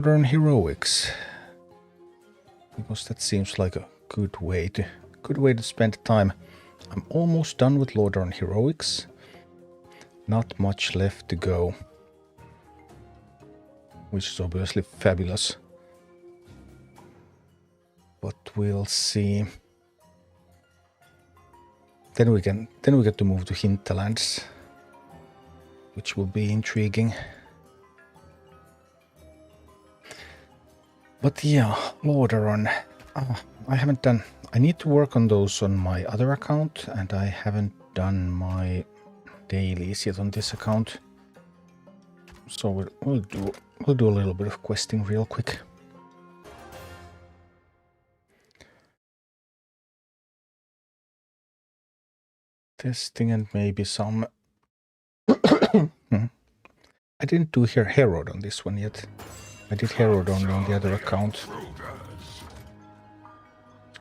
Lordaeron Heroics, because that seems like a good way to spend time. I'm almost done with Lordaeron Heroics. Not much left to go, which is obviously fabulous. But we'll see. Then we get to move to Hinterlands, which will be intriguing. But yeah, Lordaeron. I need to work on those on my other account, and I haven't done my dailies yet on this account. So we'll do a little bit of questing real quick. Testing and maybe some... I didn't do Herod on this one yet. I did Herod only on the other account. So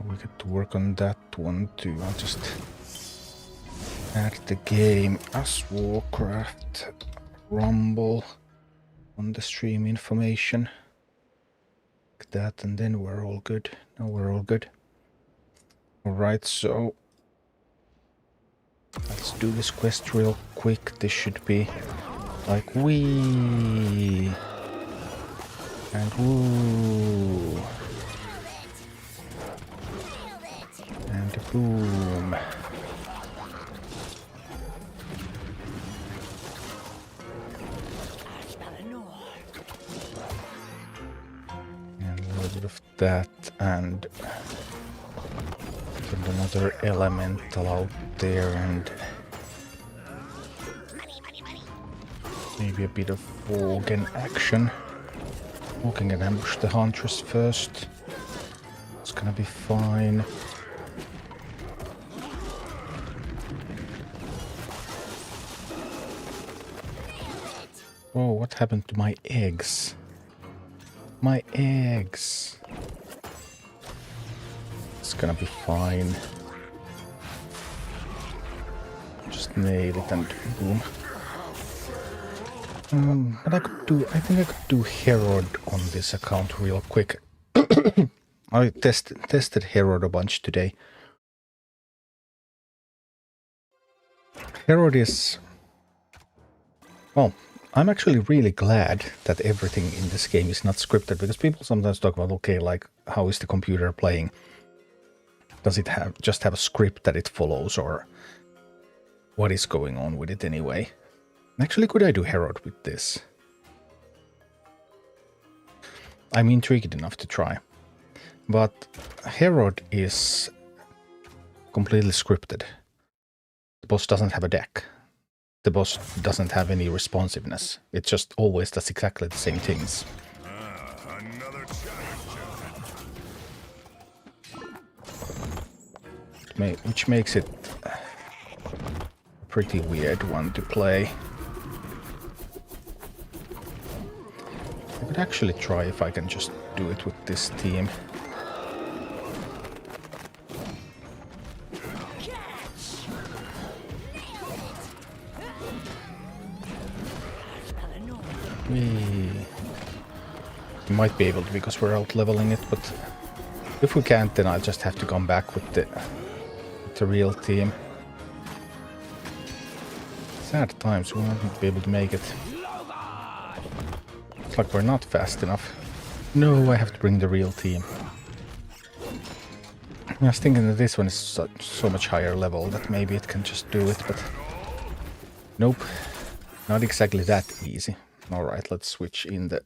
we get to work on that one too. I'll just add the game as Warcraft Rumble on the stream information. Like that, and then we're all good. Now we're all good. Alright, so let's do this quest real quick. This should be like wee and woo and boom. And a little bit of that, and put another elemental out there, and maybe a bit of Worgen action. Worgen can ambush the Huntress first. It's gonna be fine. Oh, what happened to my eggs? My eggs. It's gonna be fine. Just nail it and boom. But I think I could do Herod on this account real quick. I tested Herod a bunch today. Herod is... Well, I'm actually really glad that everything in this game is not scripted, because people sometimes talk about, okay, like, how is the computer playing? Does it just have a script that it follows, or what is going on with it anyway? Actually, could I do Herod with this? I'm intrigued enough to try. But Herod is completely scripted. The boss doesn't have a deck. The boss doesn't have any responsiveness. It just always does exactly the same things. Which makes it a pretty weird one to play. I could actually try if I can just do it with this team. We might be able to, because we're out leveling it, but if we can't, then I'll just have to come back with the real team. Sad times, we won't be able to make it. It's like we're not fast enough. No, I have to bring the real team. I was thinking that this one is so much higher level that maybe it can just do it, but nope, not exactly that easy. All right, let's switch in the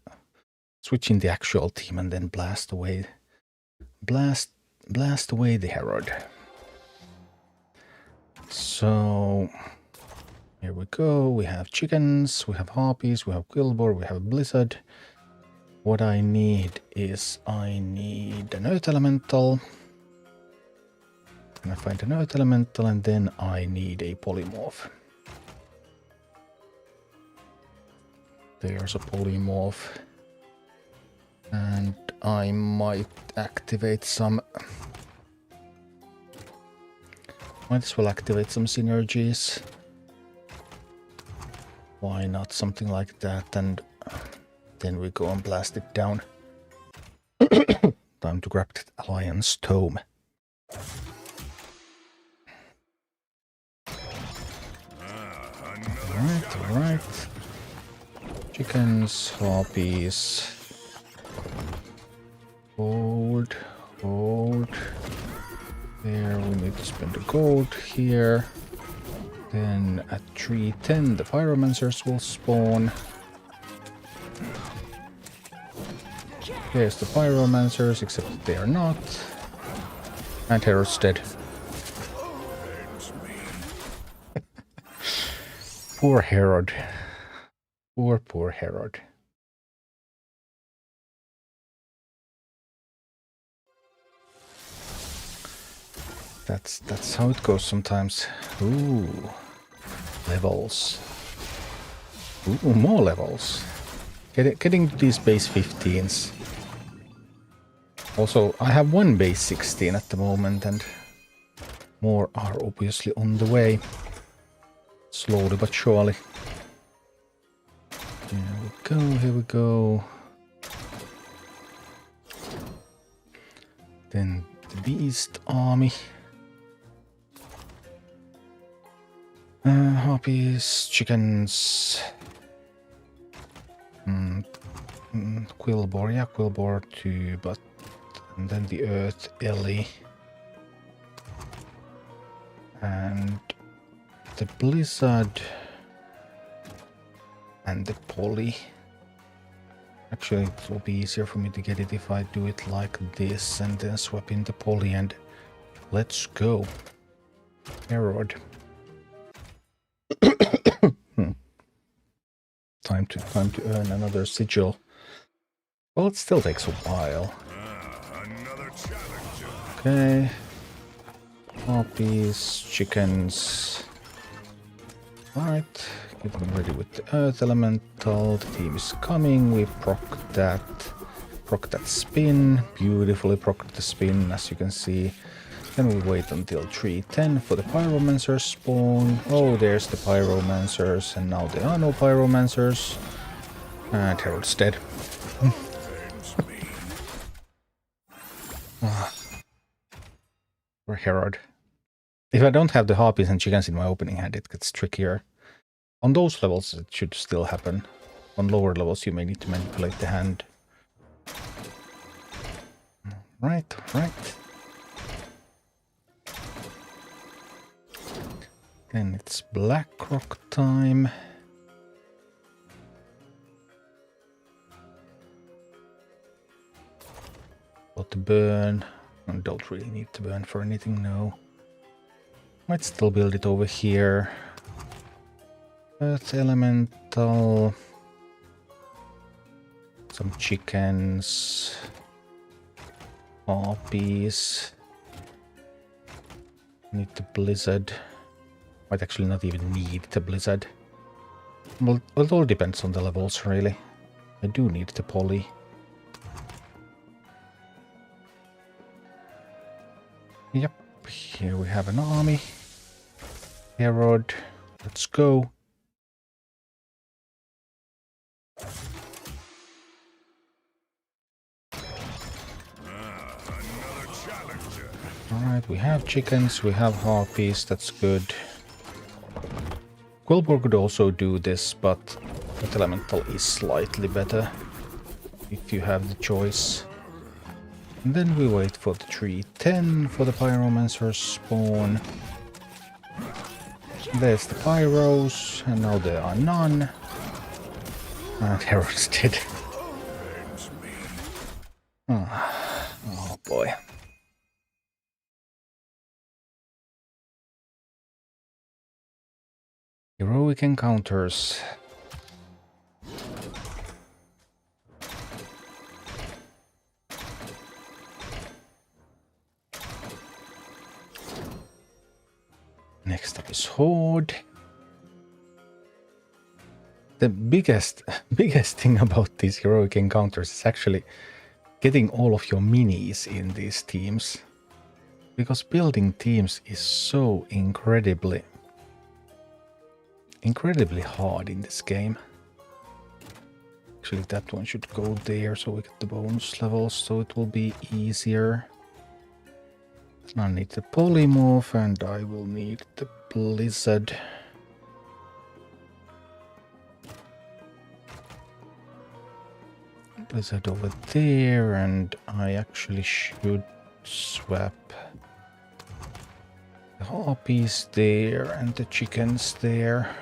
actual team and then blast away the Herod. So here we go. We have chickens, we have harpies, we have Quillbor, we have Blizzard. What I need is an Earth Elemental. And I find an Earth Elemental, and then I need a Polymorph. There's a Polymorph. And I might activate some... Might as well activate some synergies. Why not something like that? And Then we go and blast it down. Time to grab that Alliance Tome. Alright. Chickens, harpies. Hold. There, we need to spend the gold here. Then at 3:10 the Pyromancers will spawn. There's the Pyromancers, except that they are not. And Herald's dead. Poor Herod. Poor Herod. That's how it goes sometimes. Ooh. Levels. Ooh, more levels. Getting these base 15s. Also, I have one base 16 at the moment, and more are obviously on the way. Slowly but surely. Here we go. Then the Beast Army. Harpies, chickens. Quillbore, yeah, Quillbore too, but... And then the Earth Ellie. And the Blizzard. And the Poly. Actually, it will be easier for me to get it if I do it like this and then swap in the Poly and let's go. Herod. Time to earn another sigil. Well, it still takes a while. Okay. Harpies, chickens. Alright, getting ready with the Earth Elemental. The team is coming. We proc that spin. Beautifully proc the spin, as you can see. Then we wait until 3:10 for the Pyromancers spawn. Oh, there's the Pyromancers, and now there are no Pyromancers. And Herald's dead. Or Herod. If I don't have the Harpies and Chickens in my opening hand, it gets trickier. On those levels, it should still happen. On lower levels, you may need to manipulate the hand. Right. Then it's Blackrock time. Got to burn. I don't really need to burn for anything, no. Might still build it over here. Earth Elemental. Some chickens. Harpies. Need the Blizzard. Might actually not even need the Blizzard. Well, it all depends on the levels, really. I do need the Poly. Yep, here we have an army. Herod, let's go. Alright, we have chickens, we have harpies, that's good. Quillbore could also do this, but that elemental is slightly better if you have the choice. And then we wait for the 3:10 for the Pyromancer spawn. There's the Pyros, and now there are none. And Herald's dead. Oh boy. Heroic encounters. Next up is Horde. The biggest thing about these heroic encounters is actually getting all of your minis in these teams. Because building teams is so incredibly hard in this game. Actually, that one should go there so we get the bonus levels, so it will be easier. I need the polymorph and I will need the blizzard. Blizzard over there, and I actually should swap the harpies there and the chickens there.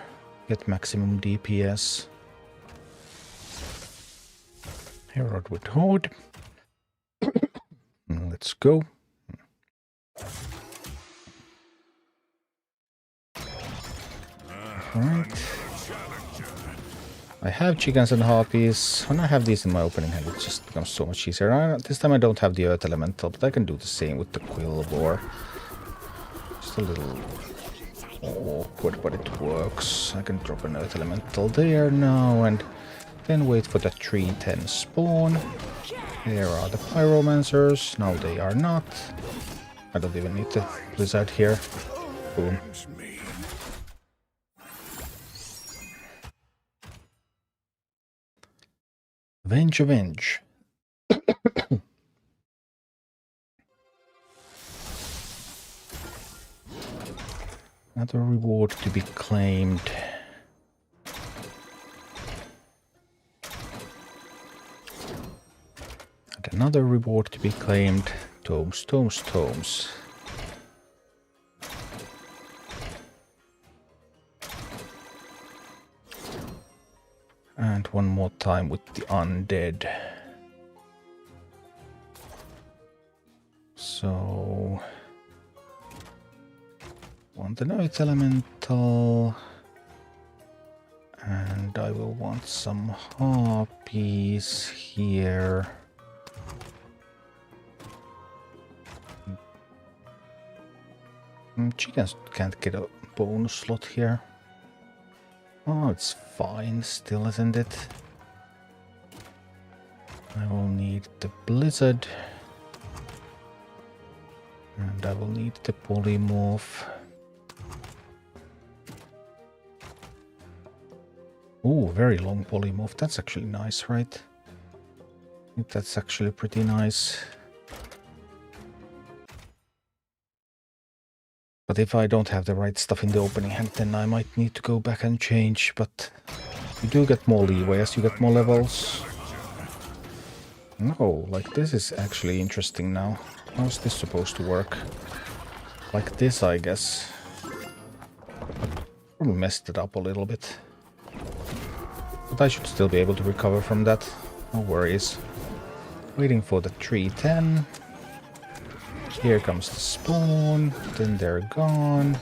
Get maximum DPS. Herald with Horde. Let's go. Alright. I have chickens and harpies. When I have these in my opening hand, it just becomes so much easier. This time I don't have the Earth Elemental, but I can do the same with the Quill Boar. Just a little awkward, but it works. I can drop an Earth Elemental there now, and then wait for the 310 spawn. There are the Pyromancers. Now they are not. I don't even need the Blizzard here. Boom. Avenge, avenge. Another reward to be claimed. And another reward to be claimed. Tomes, tomes, tomes. And one more time with the undead. So... want the Earth Elemental. And I will want some harpies here. Chickens can't get a bonus slot here. Oh, it's fine still, isn't it? I will need the Blizzard. And I will need the Polymorph. Ooh, very long Polymorph. That's actually nice, right? I think that's actually pretty nice. But if I don't have the right stuff in the opening hand, then I might need to go back and change. But you do get more leeway as you get more levels. No, like this is actually interesting now. How's this supposed to work? Like this, I guess. Probably messed it up a little bit. But I should still be able to recover from that. No worries. Waiting for the 310. Here comes the spawn, then they're gone.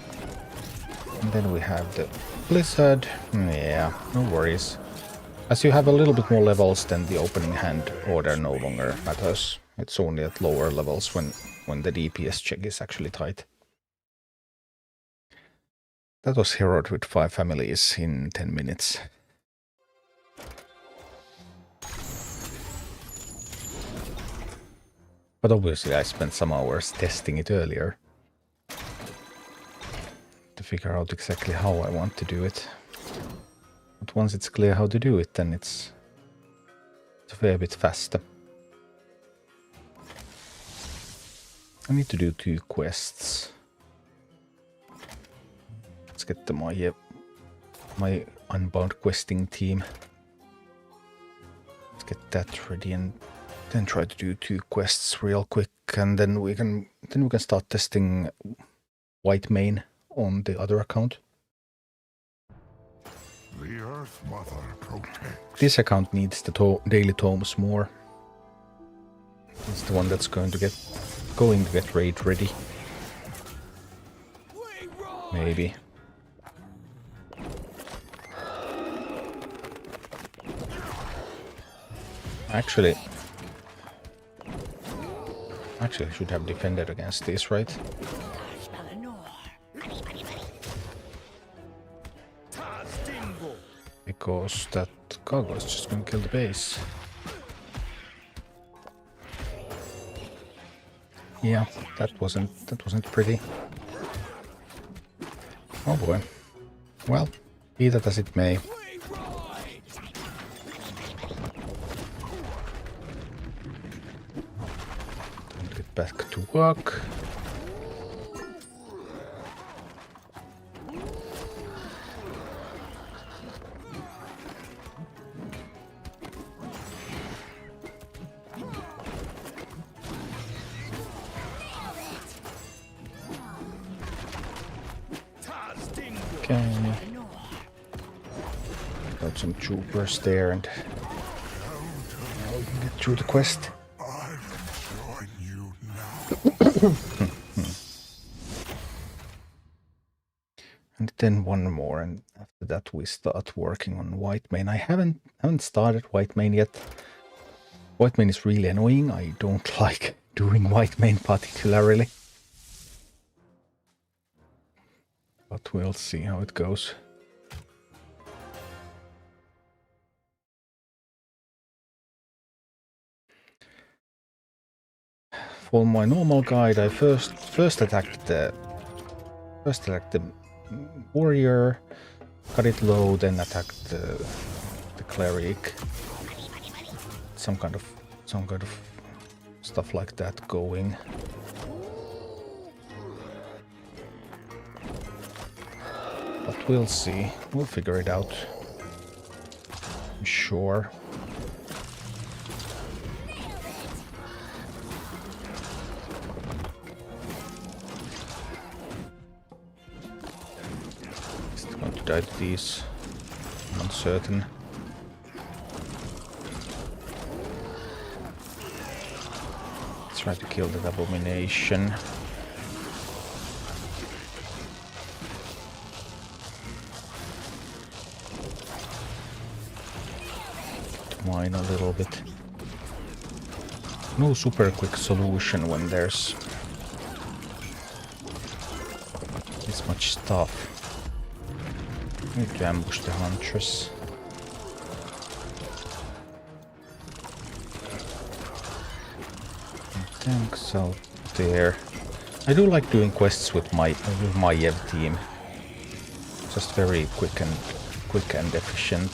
And then we have the Blizzard. Yeah, no worries. As you have a little bit more levels, then the opening hand order no longer matters. It's only at lower levels when the DPS check is actually tight. That was Herod with 5 families in 10 minutes. But obviously I spent some hours testing it earlier to figure out exactly how I want to do it. But once it's clear how to do it, then it's a fair bit faster. I need to do 2 quests. Let's get to my Unbound questing team. Let's get that ready and then try to do 2 quests real quick, and then we can start testing White Mane on the other account. The Earth Mother protects. This account needs the daily tomes more. It's the one that's going to get raid ready. Maybe. Actually, I should have defended against this, right? Because that cargo is just going to kill the base. Yeah, that wasn't pretty. Oh boy. Well, be that as it may. back to work. Okay. Got some troopers there, and now we can get through the quest. I'll join you now. And then one more, and after that we start working on Whitemane. I haven't started Whitemane yet. Whitemane is really annoying. I don't like doing Whitemane particularly. But we'll see how it goes. For my normal guide, I first attacked the warrior, got it low, then attacked the cleric. Some kind of stuff like that going. But we'll see. We'll figure it out. I'm sure. Still going to die to these. I'm uncertain. Let's try to kill that abomination. Mine a little bit. No super quick solution when there's this much stuff. Need to ambush the huntress. Tanks out there. I do like doing quests with my Yev team. Just very quick and efficient.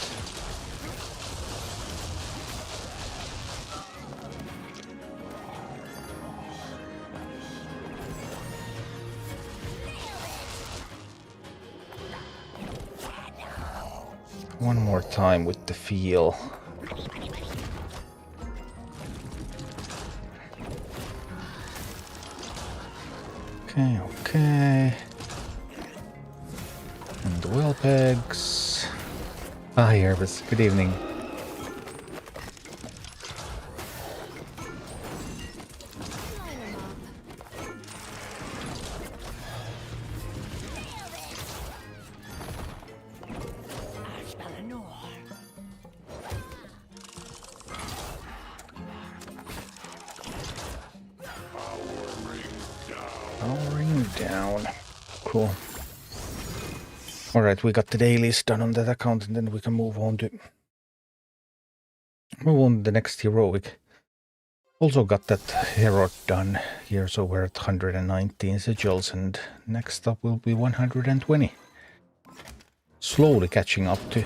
One more time with the feel. Okay. And the well pegs. Hi, Erbis. Good evening. Alright, we got the dailies done on that account, and then we can move on to the next heroic. Also got that hero done here, so we're at 119 sigils, and next up will be 120. Slowly catching up to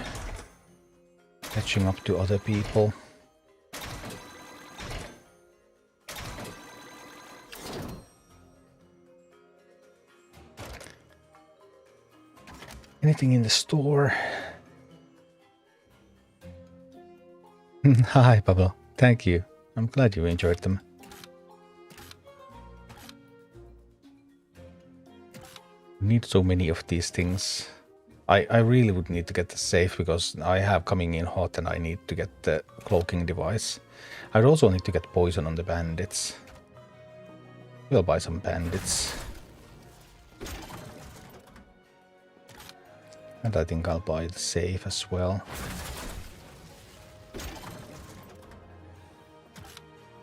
other people. Anything in the store? Hi, Pablo. Thank you. I'm glad you enjoyed them. Need so many of these things. I really would need to get the safe because I have coming in hot and I need to get the cloaking device. I'd also need to get poison on the bandits. We'll buy some bandits. And I think I'll buy the safe as well.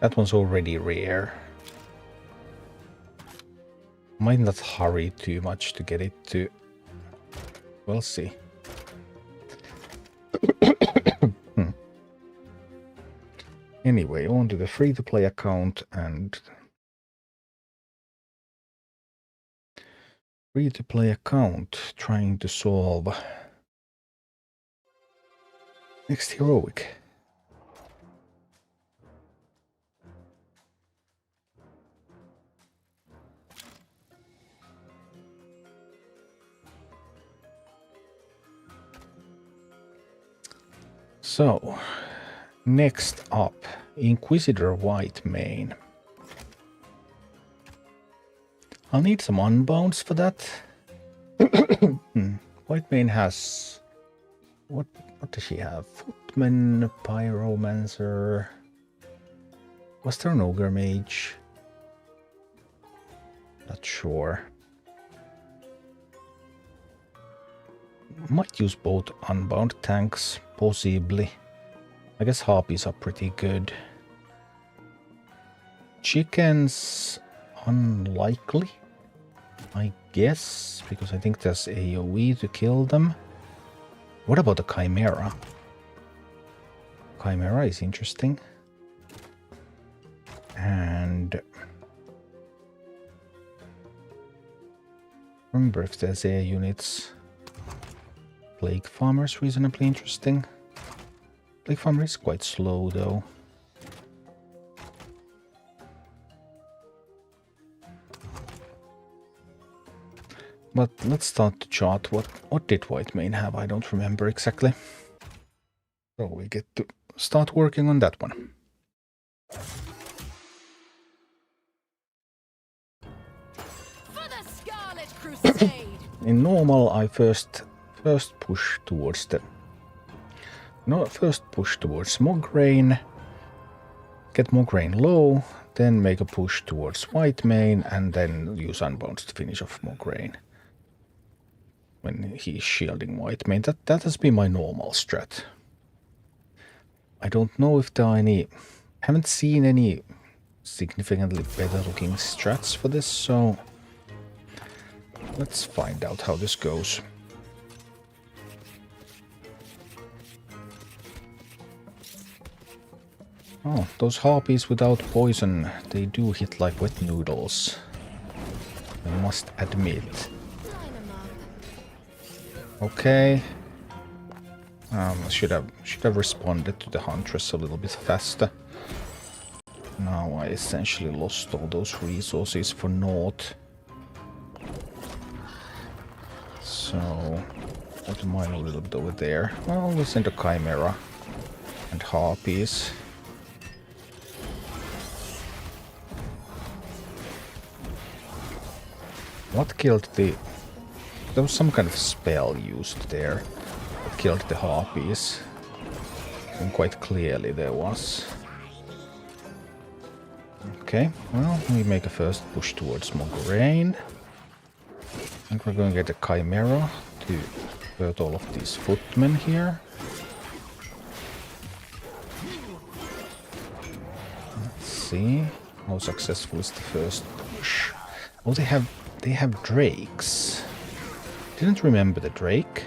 That one's already rare. Might not hurry too much to get it to... We'll see. Anyway, on to the free-to-play account and... Free-to-play account, trying to solve... Next heroic. So, next up, Inquisitor Whitemane. I'll need some unbounds for that. Whitemane has... What does she have? Footman, Pyromancer... Was there an Ogre Mage? Not sure. Might use both unbound tanks, possibly. I guess Harpies are pretty good. Chickens, unlikely, I guess, because I think there's AoE to kill them. What about the Chimera? Chimera is interesting. And... remember if there's air units. Plague Farmer's reasonably interesting. Plague Farmer is quite slow though. But let's start the chart. What did Whitemane have? I don't remember exactly. So we get to start working on that one. For the Scarlet Crusade. In normal, I first push towards the... No, first push towards Mograine. Get Mograine low, then make a push towards Whitemane, and then use Unbounds to finish off Mograine. When he's shielding Whitemane. That has been my normal strat. I don't know if there are any... haven't seen any significantly better looking strats for this, so... let's find out how this goes. Oh, those harpies without poison, they do hit like wet noodles. I must admit. Okay. Should have responded to the Huntress a little bit faster. Now I essentially lost all those resources for naught. So, put mine a little bit over there. Well, we'll send a Chimera and Harpies. What killed the... there was some kind of spell used there that killed the Harpies. And quite clearly there was. Okay, well, we make a first push towards Mograine. And we're going to get a Chimera to hurt all of these footmen here. Let's see. How successful is the first push? Oh, they have drakes. Didn't remember the drake.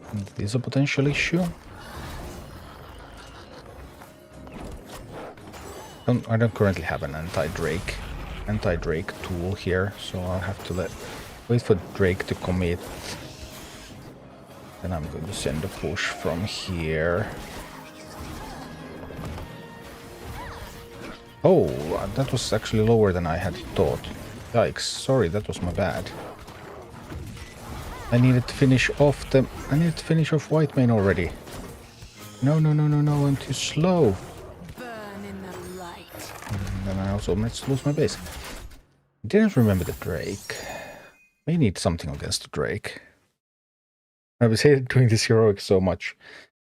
And it is a potential issue. I don't currently have an anti-drake tool here, so I'll have to wait for Drake to commit. Then I'm going to send a push from here. Oh, that was actually lower than I had thought. Yikes, sorry, that was my bad. I needed to finish off Whitemane already. No, I'm too slow. Burn in the light. And then I also managed to lose my base. Didn't remember the Drake. We need something against the Drake. I was hated doing this heroic so much.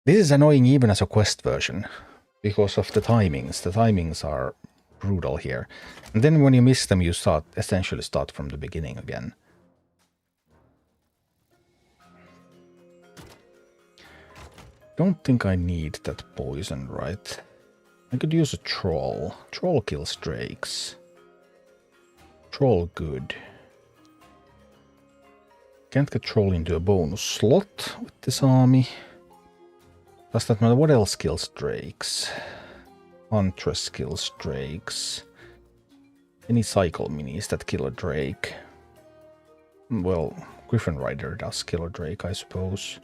This is annoying even as a quest version. Because of the timings. The timings are brutal here. And then when you miss them, you essentially start from the beginning again. Don't think I need that poison, right? I could use a troll. Troll kills drakes. Troll good. Can't get troll into a bonus slot with this army. Does that matter? What else kills drakes? Huntress kills drakes. Any cycle minis that kill a drake? Well, Griffin Rider does kill a drake, I suppose.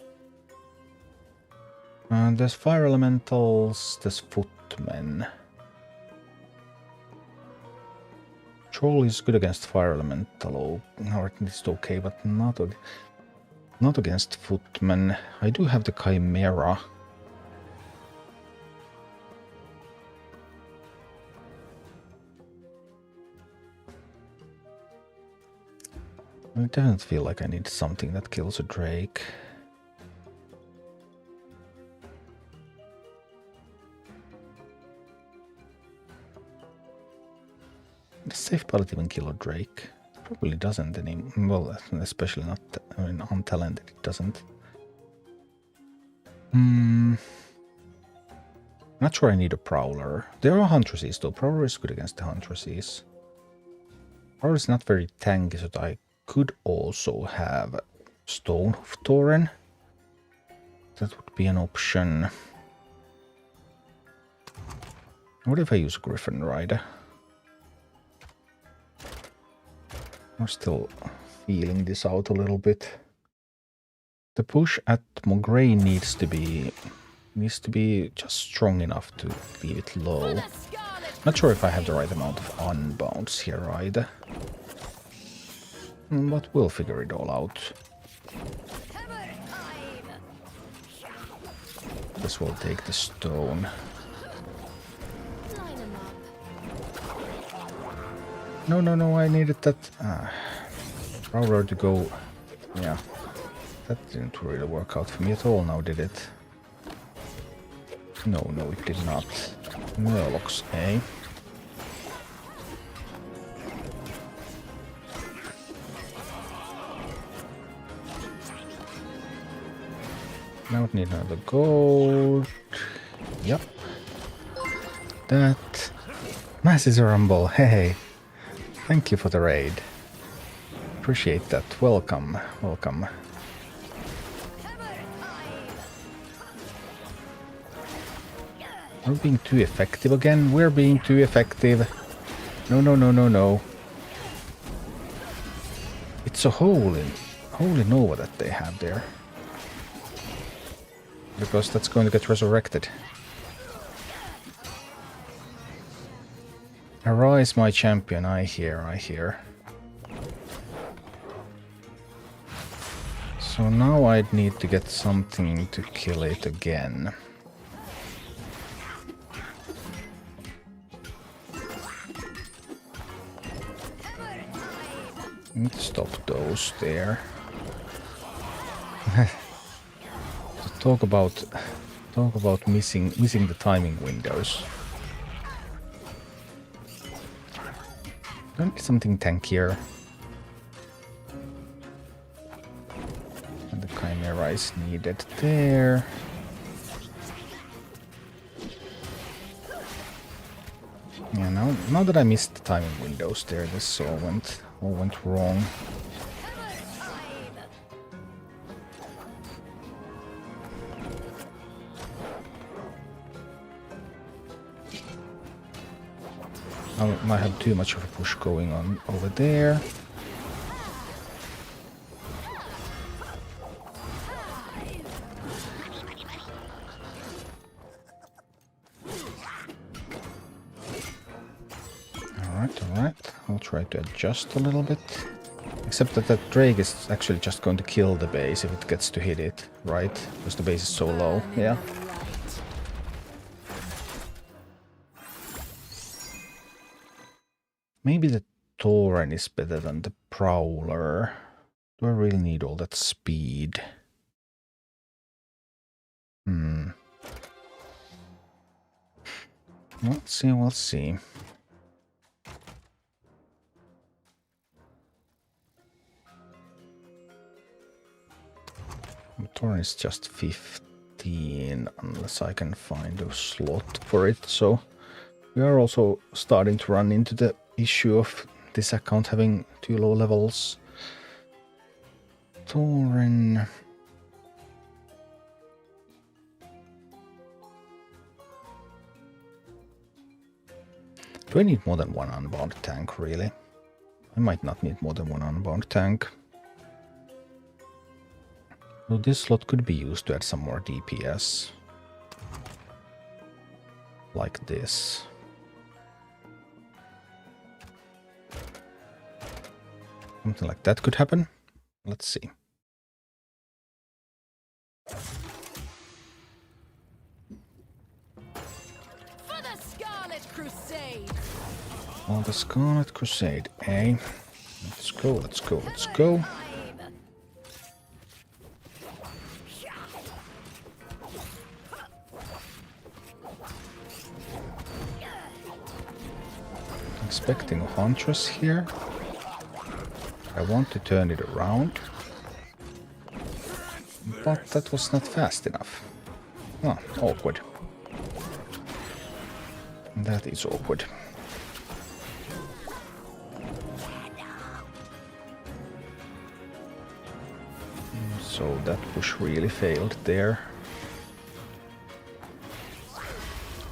And there's fire elementals, there's footmen. Troll is good against fire elemental, or at least okay, but not okay. Not against footmen. I do have the Chimera. It doesn't feel like I need something that kills a Drake. Does Safe Pallet even kill a Drake? Probably doesn't anymore. Well, especially not, I mean, on Talented it doesn't. Not sure I need a Prowler. There are Huntresses though. Prowler is good against the Huntresses. Prowler is not very tanky, so I could also have Stone of Thorin. That would be an option. What if I use Griffin Rider? I'm still feeling this out a little bit. The push at Mograine needs to be just strong enough to leave it low. Not sure if I have the right amount of unbounds here either. But we'll figure it all out. This will take the stone. No, I needed that Prowler to go. Yeah, that didn't really work out for me at all now, did it? No, it did not. Murlocs, eh? Now need another gold. Yep. That. Massive Rumble, hey. Thank you for the raid. Appreciate that. Welcome. Are we being too effective again? We're being too effective. No. It's a holy Nova that they have there. Because that's going to get resurrected. Arise, my champion, I hear. So now I'd need to get something to kill it again. Need to stop those there. Talk about missing the timing windows. Don't need something tankier. And the Chimera is needed there. Yeah, now that I missed the timing windows there, this all went wrong. I might have too much of a push going on over there. Alright. I'll try to adjust a little bit. Except that Drake is actually just going to kill the base if it gets to hit it, right? Because the base is so low, yeah. Maybe the Thorin is better than the Prowler. Do I really need all that speed? We'll see. Thorin is just 15 unless I can find a slot for it, so we are also starting to run into the issue of this account having too low levels. Thorin. Do I need more than one unbound tank, really? I might not need more than one unbound tank. So this slot could be used to add some more DPS. Like this. Something like that could happen. Let's see. Scarlet Crusade. On the Scarlet Crusade, eh? Let's go, let's go, let's go. Expecting a Huntress here. I want to turn it around. But that was not fast enough. Ah, awkward. That is awkward. So that push really failed there.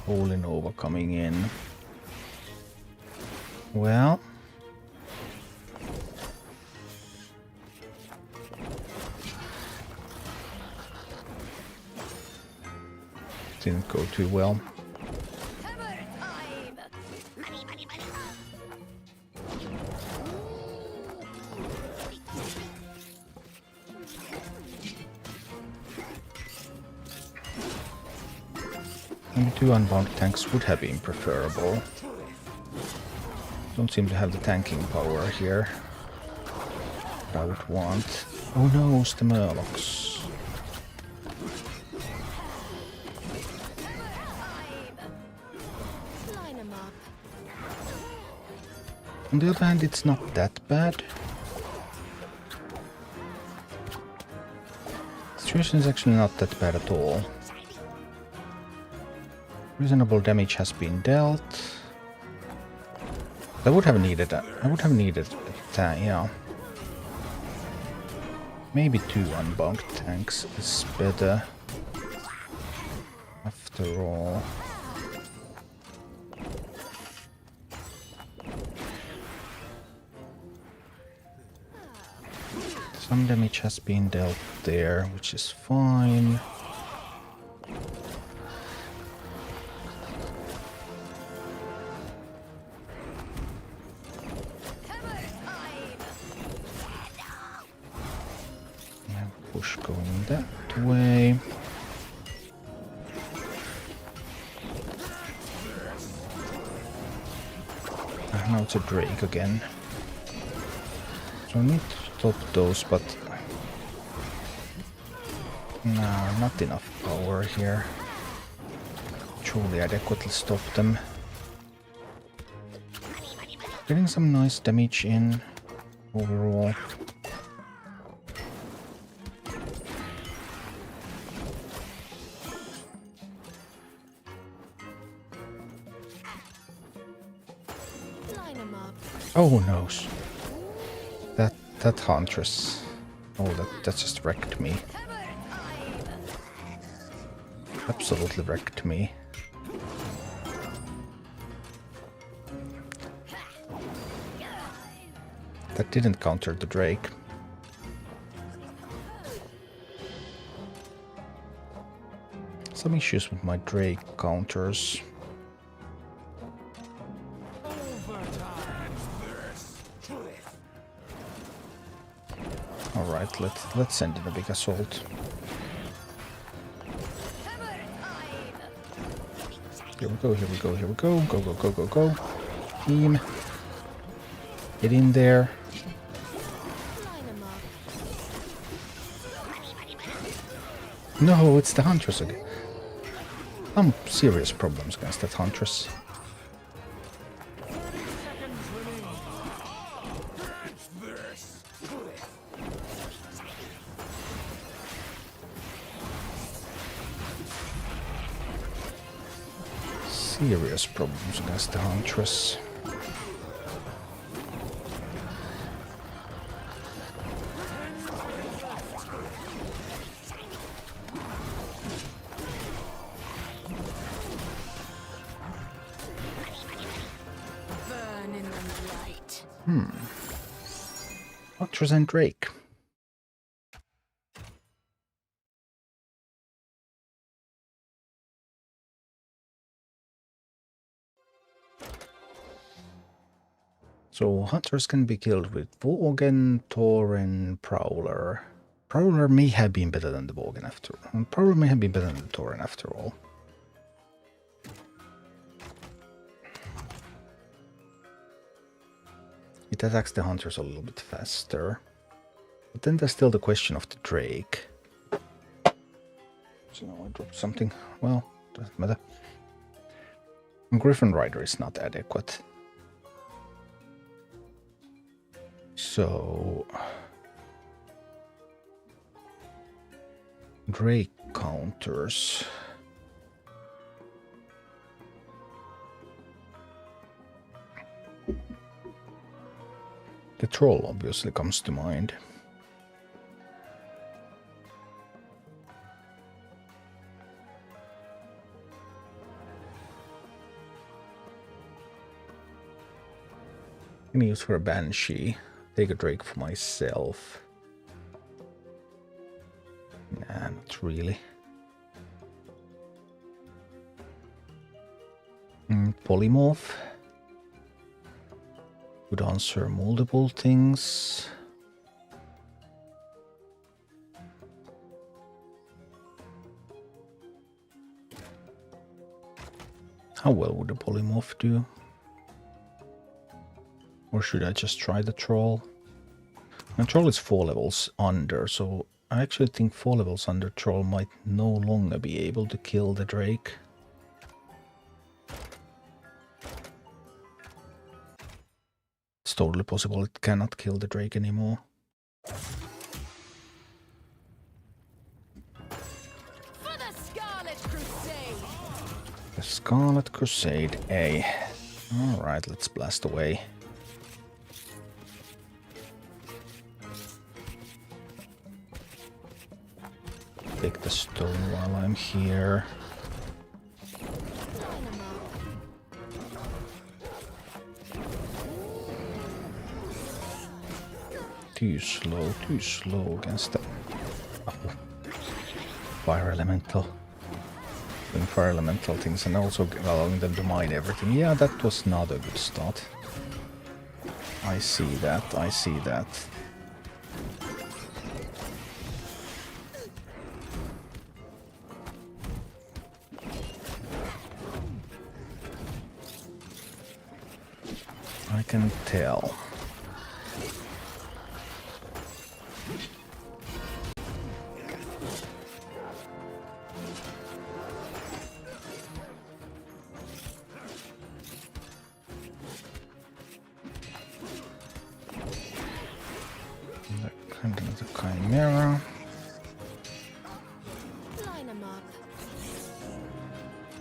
Holy Nova coming in. Well. Didn't go too well. Maybe 2 unbound tanks would have been preferable. Don't seem to have the tanking power here that I would want. Oh no, it's the Murlocs. On the other hand, it's not that bad. The situation is actually not that bad at all. Reasonable damage has been dealt. I would have needed that. I would have needed that, yeah. Maybe 2 unbound tanks is better. After all. Some damage has been dealt there, which is fine. Push going that way. Now it's a Drake again. So I need to stop those, but no, not enough power here. Truly adequately stop them. Getting some nice damage in overall. Oh no. That Huntress. Oh, that just wrecked me. Absolutely wrecked me. That didn't counter the Drake. Some issues with my Drake counters. Alright, let's send in a big assault. Here we go, here we go, here we go. Go, go, go, go, go. Team. Get in there. No, it's the Huntress again. Some serious problems against that Huntress. Serious problems against the Huntress. Burn in the light. Huntress and Drake. So Hunters can be killed with Worgen, Tauren, Prowler. Prowler may have been better than the Worgen after all. Prowler may have been better than the Tauren after all. It attacks the hunters a little bit faster. But then there's still the question of the Drake. So now I dropped something. Well, doesn't matter. Griffin Rider is not adequate. So... Drake counters. The troll obviously comes to mind. I'm gonna use for a Banshee. Take a Drake for myself. Nah, not really. Polymorph. Could answer multiple things. How well would the polymorph do? Or should I just try the troll? My troll is 4 levels under, so I actually think 4 levels under troll might no longer be able to kill the Drake. It's totally possible it cannot kill the Drake anymore. For the Scarlet Crusade. The Scarlet Crusade A. Alright, let's blast away. Take the stone while I'm here. Too slow against the fire elemental. Doing fire elemental things and also allowing them to mine everything. Yeah, that was not a good start. I see that, I see that. I can tell. The Chimera. Line 'em up.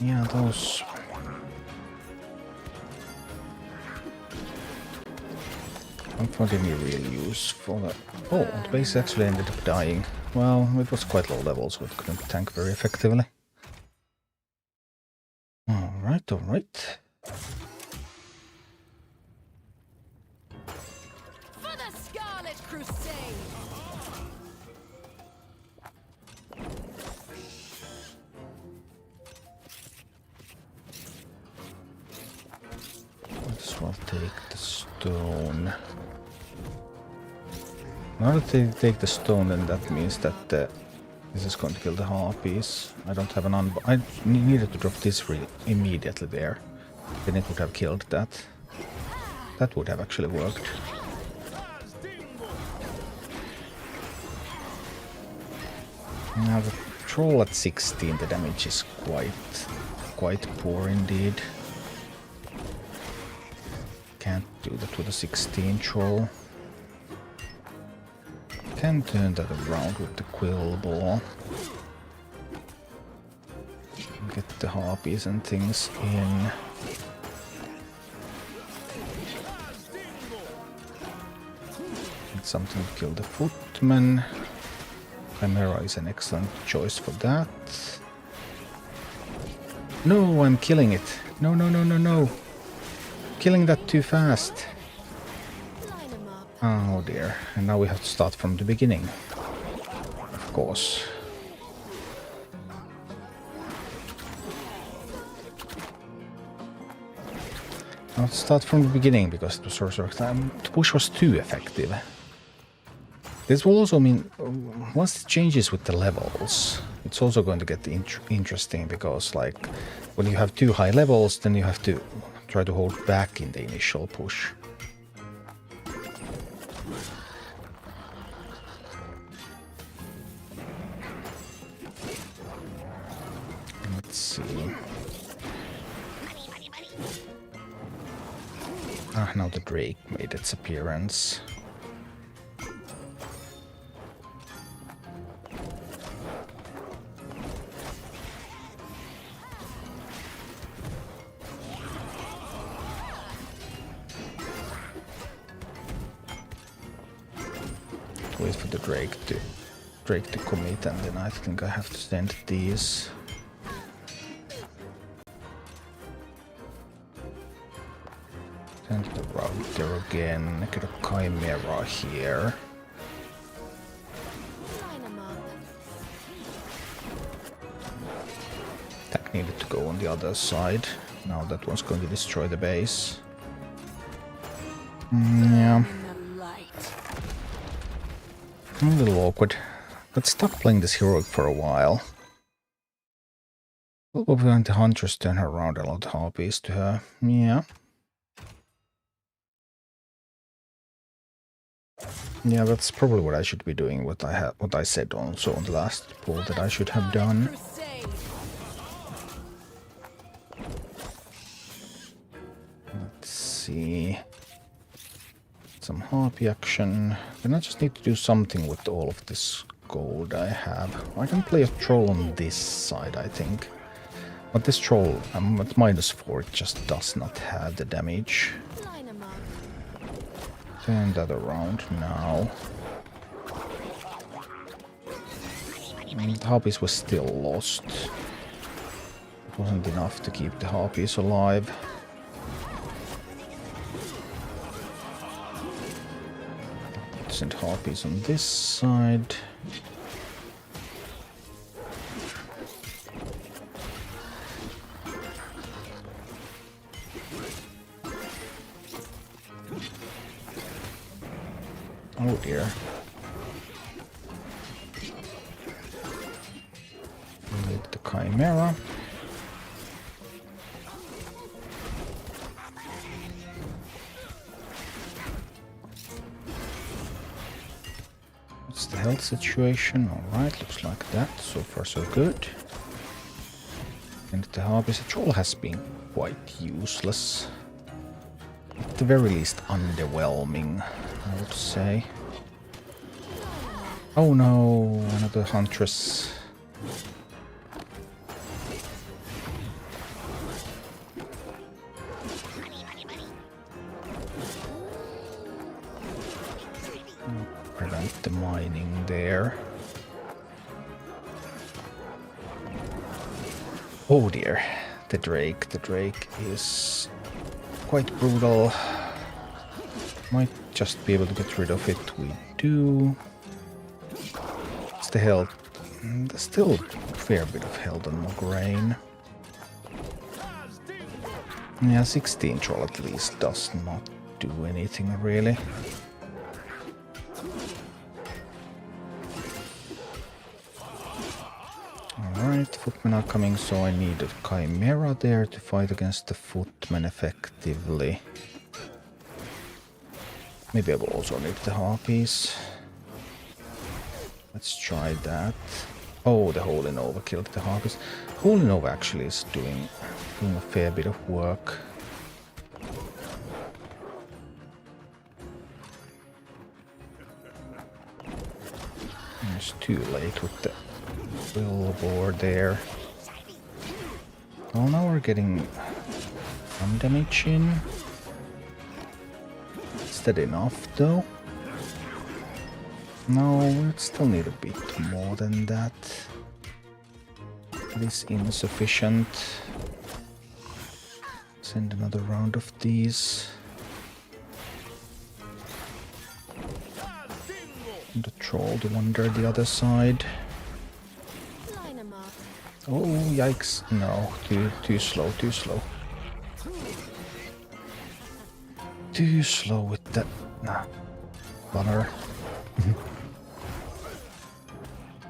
Yeah, those. Don't find any real use for that. Oh, the base actually ended up dying. Well, it was quite low level, so it couldn't tank very effectively. Alright, alright. For the Scarlet Crusade. Might as well take the stone. Now that they take the stone, then that means that this is going to kill the harpies. I don't have an I needed to drop this immediately there. Then it would have killed that. That would have actually worked. Now the troll at 16, the damage is quite poor indeed. Can't do that with a 16 troll. Can turn that around with the quill ball. Get the harpies and things in. Get something to kill the footman. Chimera is an excellent choice for that. No, I'm killing it. No, no, no, no, no. Killing that too fast. Oh dear. And now we have to start from the beginning. Of course. Now let's start from the beginning because the sorcerer time the push was too effective. This will also mean once it changes with the levels, it's also going to get interesting because like when you have 2 high levels, then you have to try to hold back in the initial push. Ah, now the Drake made its appearance. Wait for the Drake to commit, and then I think I have to send these. Send the router again. Get a Chimera here. Line 'em up. That needed to go on the other side. Now that one's going to destroy the base. Yeah. In the light. A little awkward. Got stuck playing this heroic for a while. We'll prevent the Huntress turn her around a lot of harpies to her. Yeah. Yeah, that's probably what I should be doing. What I said also on the last poll that I should have done. Crusade. Let's see. Some harpy action. Then I just need to do something with all of this gold I have. I can play a troll on this side, I think. But this troll, I'm at -4, it just does not have the damage. Line 'em up. Turn that around now. And the harpies were still lost. It wasn't enough to keep the harpies alive. Send harpies on this side. Oh dear. Need the Chimera. What's the health situation? Alright, looks like that. So far so good. And the harpies, the troll has been quite useless. At the very least underwhelming, I would say. Oh no, another Huntress. Prevent the mining there. Oh dear, the Drake. The Drake is quite brutal. Might just be able to get rid of it. We do. It's the health. There's still a fair bit of health on Lordaeron. Yeah, 16 troll at least does not do anything really. Alright, footmen are coming, so I need a Chimera there to fight against the footmen effectively. Maybe I will also need the harpies. Let's try that. Oh, the Holy Nova killed the harpies. Holy Nova actually is doing a fair bit of work. It's too late with the billboard there. Well, now we're getting some damage in. Is that enough though? No, we still need a bit more than that. It is insufficient. Send another round of these. And the troll to wander the other side. Line 'em up. Oh, yikes. No, too slow, too slow. Too slow with that. Nah. Bummer.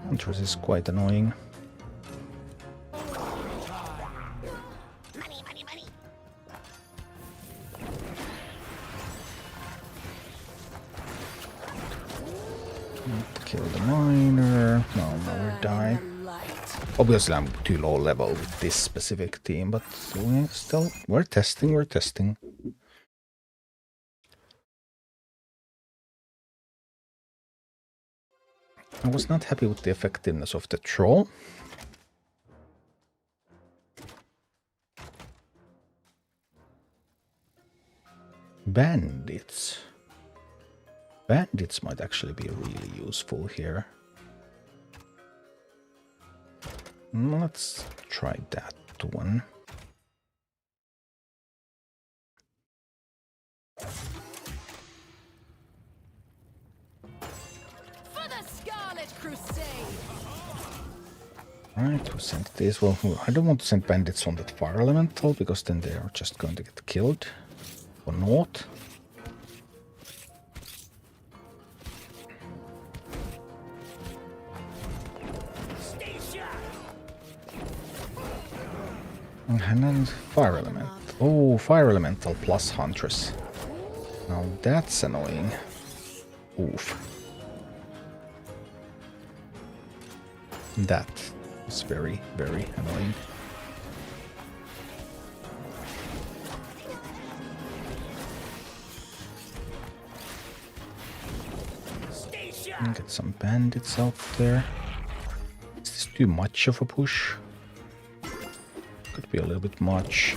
Huntress is quite annoying. Kill the miner. No, we're dying. In the light. Obviously, I'm too low level with this specific team, but we're testing. I was not happy with the effectiveness of the troll. Bandits. Bandits might actually be really useful here. Let's try that one. For the Scarlet Crusade. Right, who sent this? Well, I don't want to send bandits on that fire elemental because then they are just going to get killed. Or not. And then fire element. Oh, fire elemental plus huntress. Now that's annoying. Oof. That is very, very annoying. Get some bandits out there. Is this too much of a push? Could be a little bit much.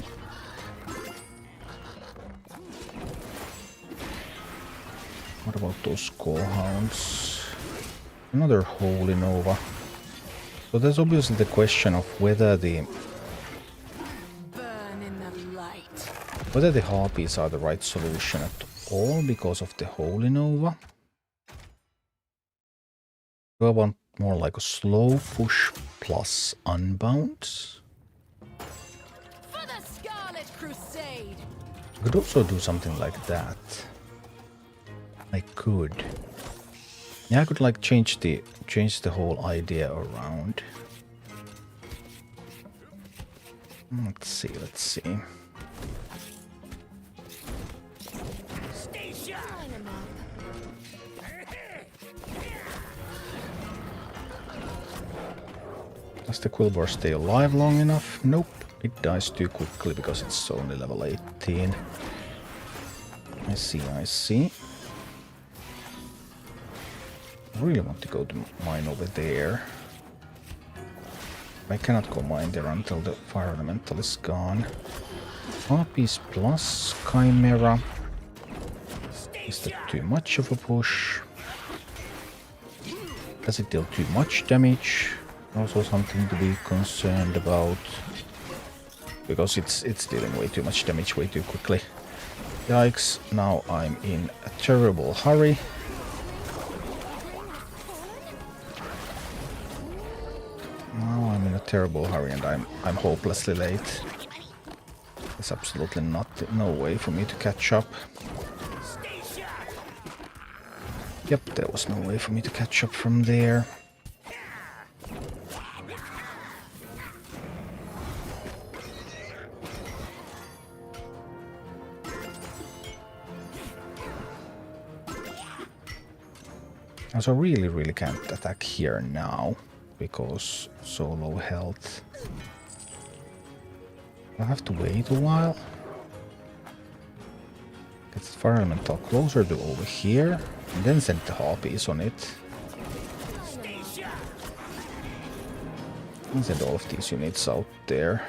What about those skull hounds? Another Holy Nova. So there's obviously the question of whether the Burn in the light. whether the harpies are the right solution at all because of the Holy Nova. Do I want more like a slow push plus unbounce? For the Scarlet Crusade. I could also do something like that. I could. Yeah, I could like change the whole idea around. Let's see. Line 'em up. Does the Quillbar stay alive long enough? Nope. It dies too quickly because it's only level 18. I see. I really want to go to mine over there. I cannot go mine there until the fire elemental is gone. Harpies plus Chimera. Is that too much of a push? Does it deal too much damage? Also something to be concerned about. Because it's dealing way too much damage way too quickly. Yikes, now I'm in a terrible hurry. Now I'm in a terrible hurry and I'm hopelessly late. There's absolutely no way for me to catch up. Yep, there was no way for me to catch up from there. So I really can't attack here now, because so low health. I'll have to wait a while. Get the fire elemental closer to over here, and then send the harpies on it. And send all of these units out there.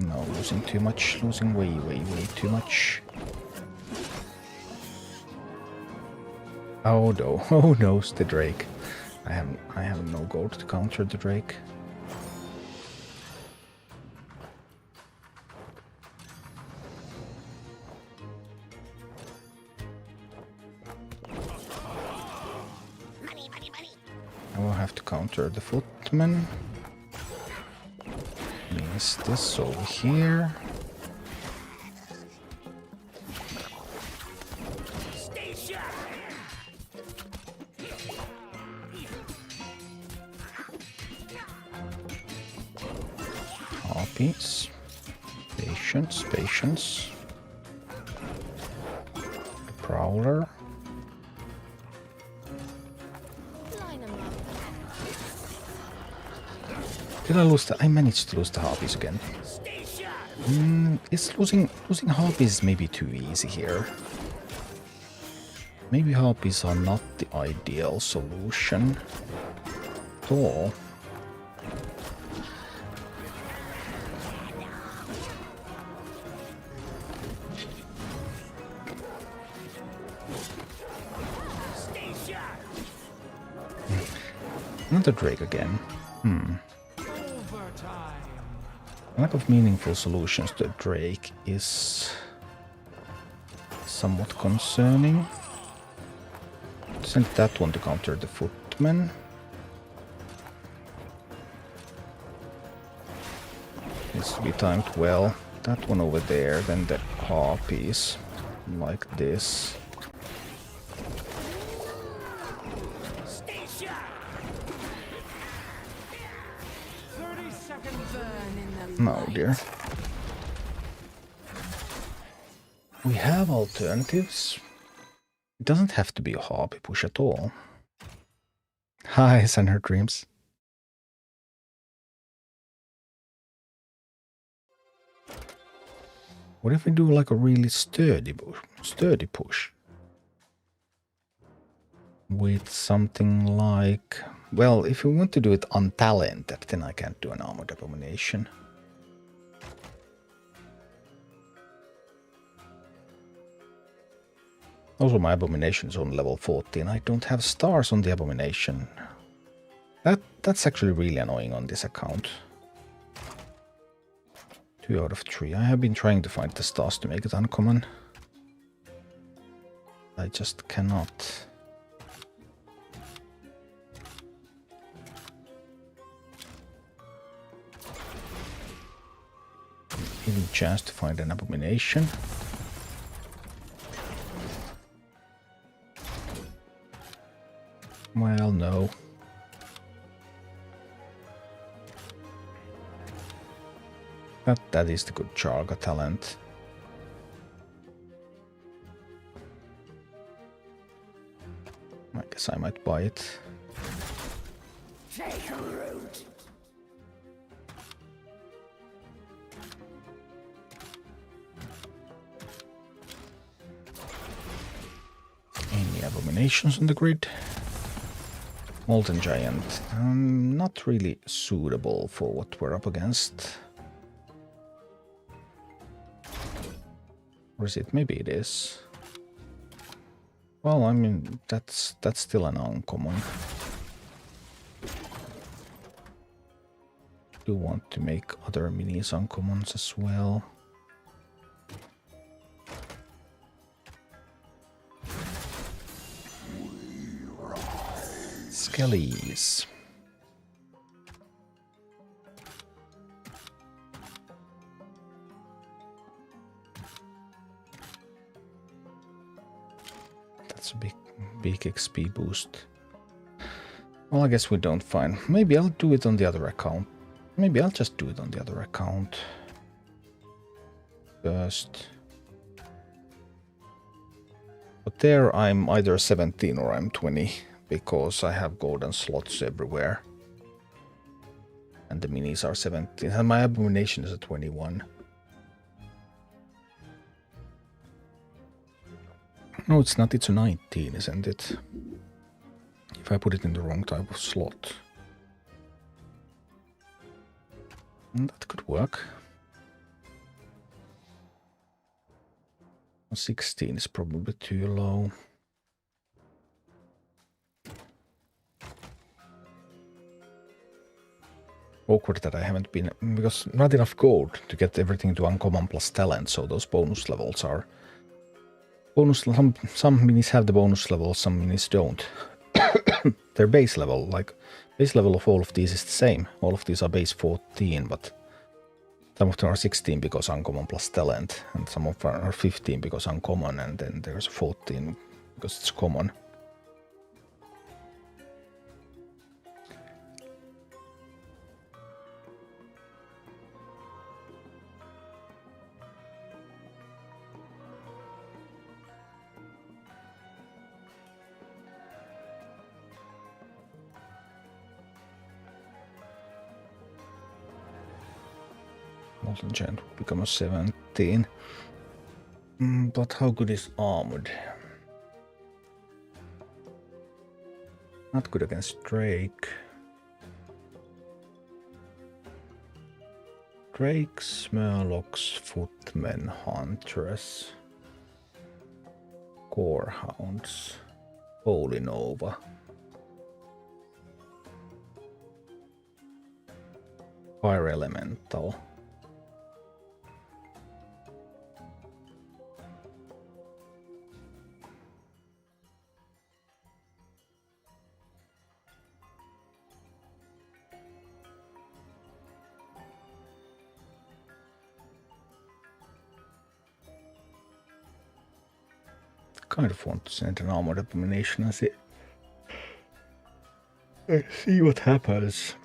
No, losing too much, losing way too much. Oh no, oh no, it's the Drake. I have no gold to counter the Drake. I will have to counter the footman. Means this over here. Harpies. Patience. Prowler. Line 'em up. Did I lose the... I managed to lose the harpies again. Is losing harpies maybe too easy here? Maybe harpies are not the ideal solution at all. Another Drake again. Lack of meaningful solutions to Drake is somewhat concerning. Send that one to counter the footmen. Needs to be timed well. That one over there, then the harpies. Like this. No, dear. We have alternatives. It doesn't have to be a harpy push at all. Hi, send her dreams. What if we do like a really sturdy push? With something like... Well, if we want to do it untalented, then I can't do an armored abomination. Also, my abomination is on level 14. I don't have stars on the abomination. That's actually really annoying on this account. 2 out of 3. I have been trying to find the stars to make it uncommon. I just cannot. Any chance to find an abomination? Well, no. That is the good Charga talent. I guess I might buy it. Take a root. Any abominations on the grid? Molten Giant. Not really suitable for what we're up against. Or is it? Maybe it is. Well, I mean, that's still an uncommon. Do want to make other minis uncommons as well. Skellies. That's a big XP boost. Well, I guess we don't find. Maybe I'll do it on the other account. Maybe I'll just do it on the other account first. But there I'm either 17 or I'm 20 because I have golden slots everywhere. And the minis are 17 and my abomination is a 21. No, it's not, it's a 19, isn't it? If I put it in the wrong type of slot. And that could work. 16 is probably too low. Awkward that I haven't been, because not enough gold to get everything to uncommon plus talent, so those bonus levels are some minis have the bonus level, some minis don't. Their base level, like base level of all of these is the same. All of these are base 14, but some of them are 16 because uncommon plus talent, and some of them are 15 because uncommon, and then there's 14 because it's common. Golden Giant will become a 17. But how good is Armored? Not good against Drake. Drakes, Murlocs, Footmen, Huntress, Corehounds, Holy Nova. Fire Elemental. Kind of want to send an Armored Abomination and see what happens.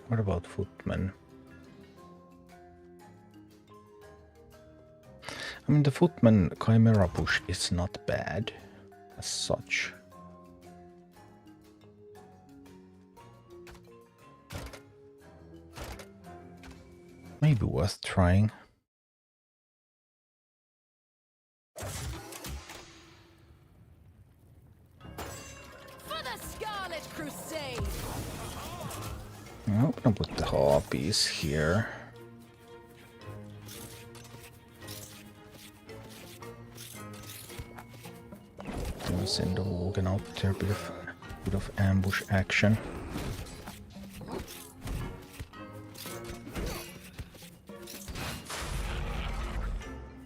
What about Footmen? I mean, the Footman Chimera push is not bad as such. Maybe worth trying. For the Scarlet Crusade! I'm gonna put the Harpies here. Gonna send the Logan out there, bit of ambush action.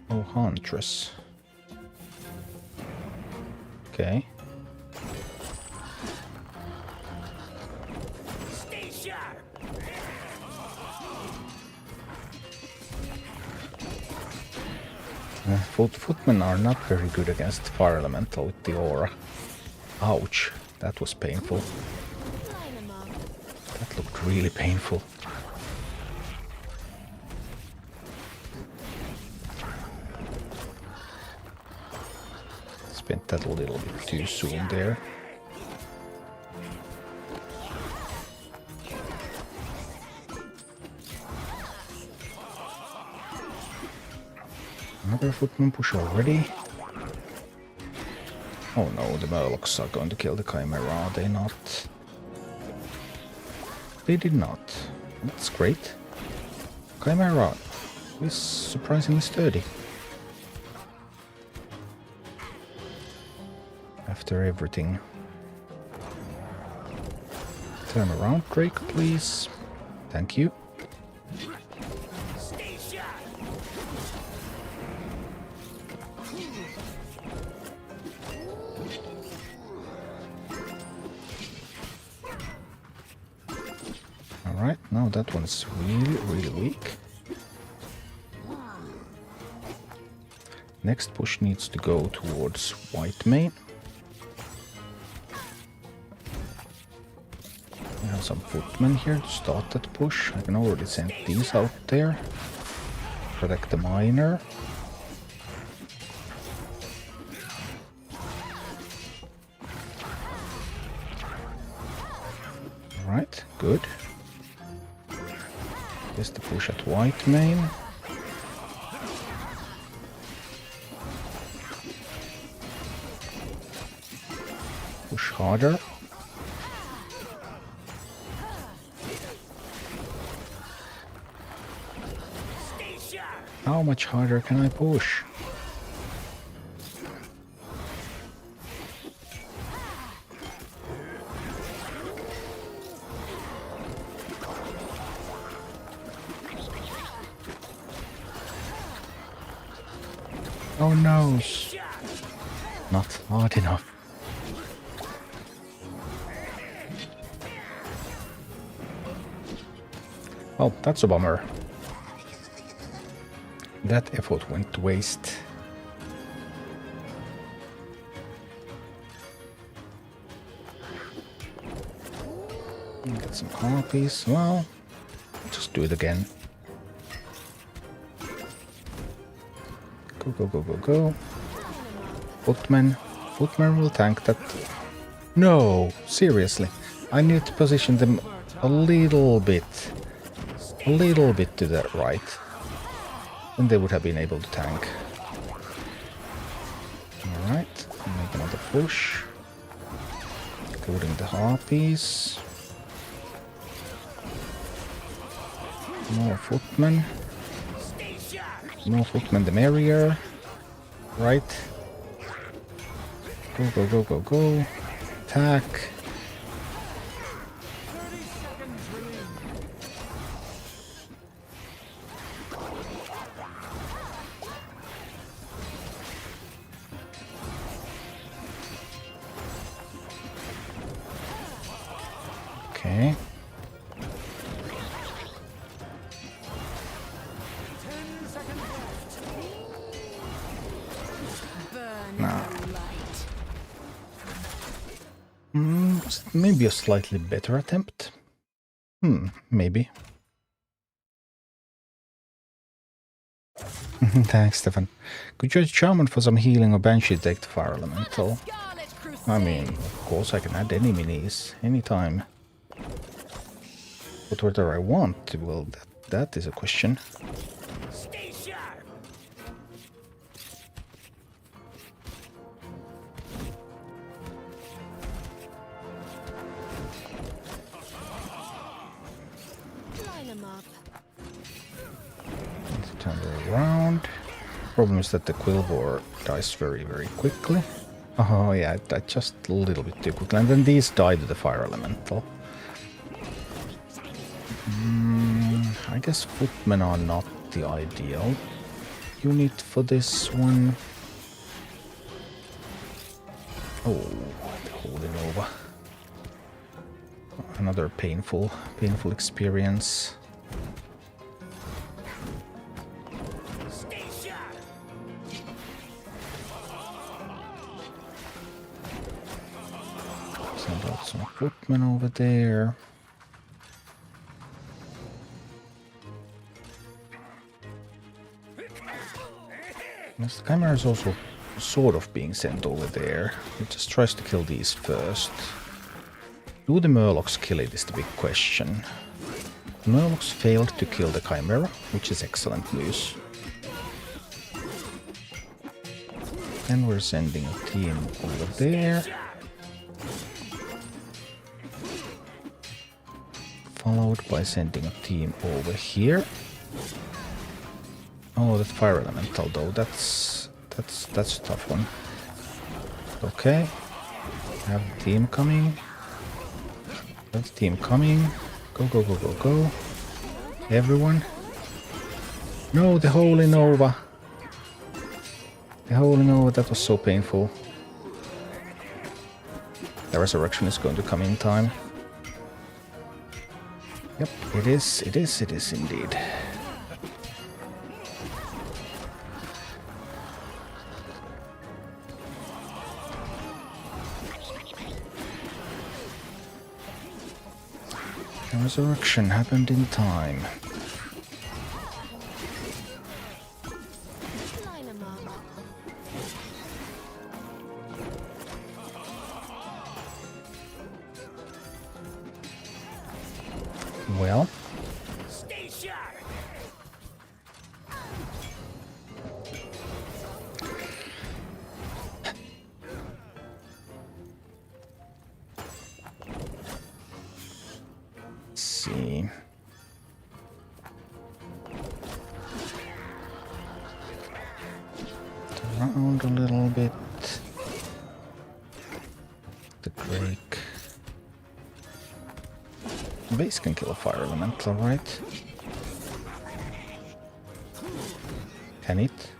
Oh, Huntress. Okay. Stay sharp. Footmen are not very good against Fire Elemental with the aura. Ouch, that was painful. Line 'em up. That looked really painful. Spent that a little bit too soon there. Another Footman push already. Oh no, the Murlocs are going to kill the Chimera, are they not? They did not. That's great. Chimera is surprisingly sturdy. After everything. Turn around, Drake, please. Thank you. Stay sharp. Alright, now that one's really, really weak. Next push needs to go towards White Mane. We have some Footmen here to start that push. I can already send these out there. Protect the Miner. Alright, good. Here's the push at White Mane. Push harder. Stay sharp. How much harder can I push? Oh no, Sharp. not hard enough. Well, that's a bummer. That effort went to waste. Get some harpies. Well, just do it again. Go, go, go, go, go. Footman. Footman will tank that. No, seriously. I need to position them a little bit to the right. Then they would have been able to tank. Alright, make another push. Including the harpies. More footmen. More footmen the merrier. Right. Go, go, go, go, go. Attack. Okay. Maybe a slightly better attempt. Maybe. Thanks, Stefan. Could you Shaman for some healing or Banshee take the Fire Elemental? Scarlet Crusade. I mean, of course I can add any minis, anytime. But whether I want to, well, that is a question. Stay sharp. Line 'em up. Need to turn it around. Problem is that the Quillbore dies very, very quickly. Oh yeah, it died just a little bit too quickly. And then these die to the Fire Elemental. I guess footmen are not the ideal unit for this one. Oh, the Holy Nova. Another painful experience. Stay sharp. Send out some footmen over there. Yes, the Chimera is also sort of being sent over there. It just tries to kill these first. Do the Murlocs kill it is the big question. The Murlocs failed to kill the Chimera, which is excellent news. And we're sending a team over there. Followed by sending a team over here. Oh, that Fire Elemental though, that's a tough one. Okay. Have the team coming. Have the team coming. Go, go, go, go, go. Everyone. No, the Holy Nova. The Holy Nova, that was so painful. The resurrection is going to come in time. Yep, it is indeed. The resurrection happened in time. Line 'em up. Well, Stay sharp. let's see. Around a little bit. The Drake. Base can kill a Fire Elemental, right? Can it?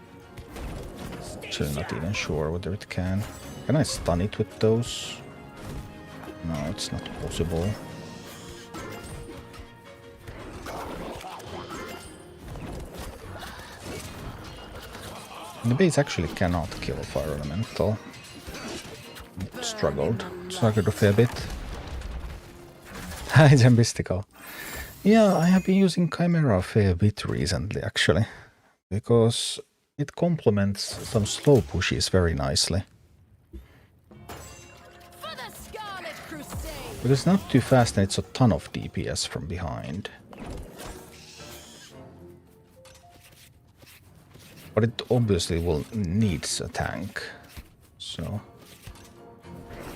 Actually, not even sure whether it can. Can I stun it with those? No, it's not possible. The base actually cannot kill a Fire Elemental. It struggled a fair bit. Hi, Jambistical. Yeah, I have been using Chimera a fair bit recently, actually. Because It complements some slow pushes very nicely. For the Scarlet Crusade! But it's not too fast and it's a ton of DPS from behind. But it obviously needs a tank. So...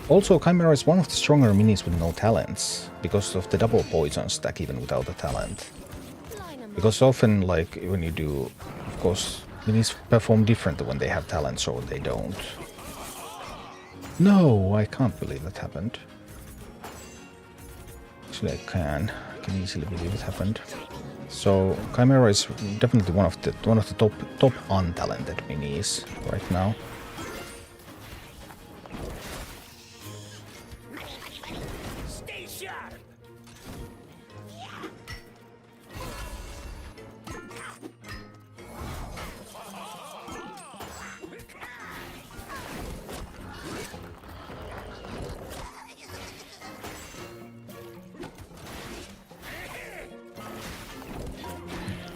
Also, Chimera is one of the stronger minis with no talents, because of the double poison stack even without a talent. Line 'em up. Because often, like, when you do, of course, minis perform differently when they have talents or they don't. No, I can't believe that happened. Actually, I can easily believe it happened. So, Chimera is definitely one of the top untalented minis right now. Stay sharp.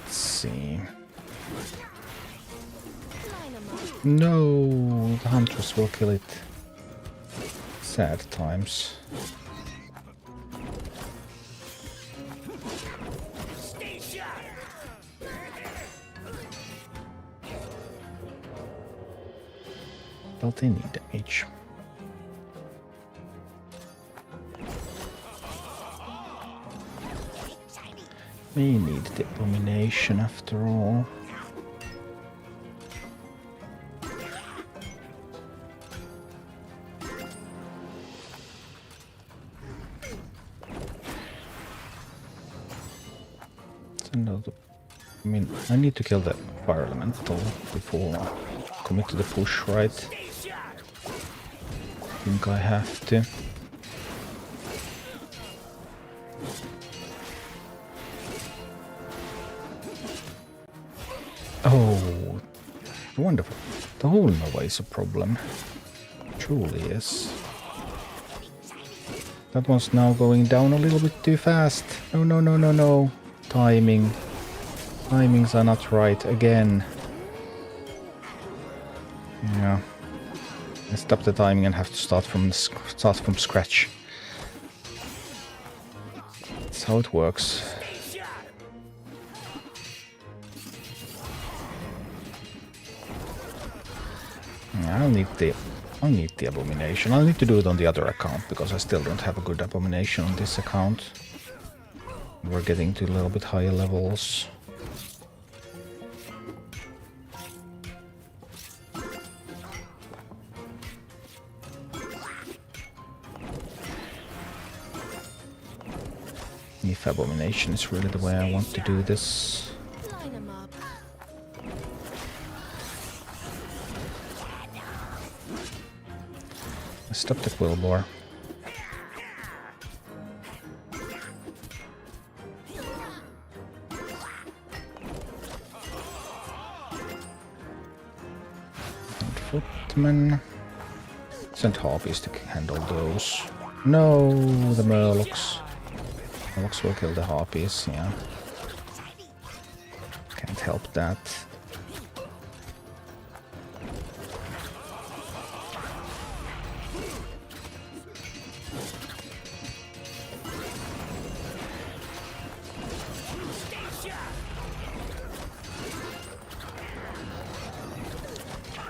Let's see. Line 'em up. No, the Huntress will kill it. Sad times. Stay sharp. Dealt any damage. We need the abomination after all. I mean, I need to kill the fire elemental before I commit to the push, right? Stay sharp. I think I have to. Oh, wonderful. The whole Nova is a problem. Truly is. That one's now going down a little bit too fast. No, no, no, no, no. Timing. Timings are not right again. Yeah. I stop the timing and have to start from scratch. That's how it works. Stay sharp. Yeah, I'll need the abomination. I'll need to do it on the other account because I still don't have a good abomination on this account. We're getting to a little bit higher levels. If abomination is really the way I want to do this. Line 'em up. Stop the Quillbore. And Footman. Send Harpies to handle those. No, the Murlocs. Murlocs will kill the Harpies, yeah. Can't help that.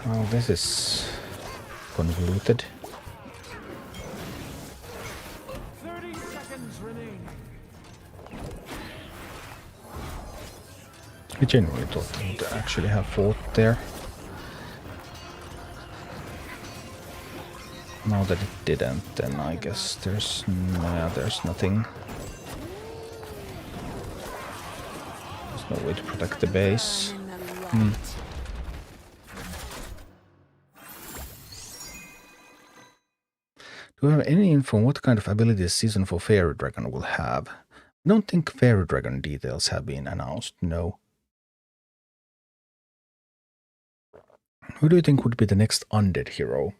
Oh, this is convoluted. 30 seconds remaining. I genuinely thought they would actually have fought there. Now that it didn't, then I guess there's nothing. There's no way to protect the base. Burn in the light. Do we have any info on what kind of abilities Season 4 Fairy Dragon will have? I don't think Fairy Dragon details have been announced, no. Who do you think would be the next undead hero?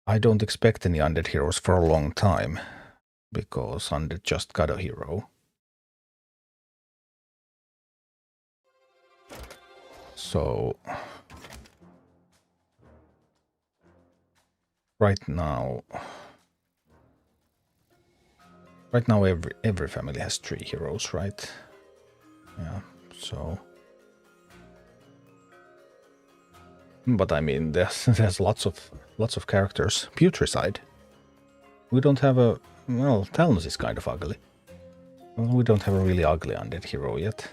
I don't expect any undead heroes for a long time, because undead just got a hero. So right now every family has 3 heroes, right? Yeah, so but I mean there's lots of characters. Putricide. We don't have a, well, Talnos is kind of ugly. Well, we don't have a really ugly undead hero yet.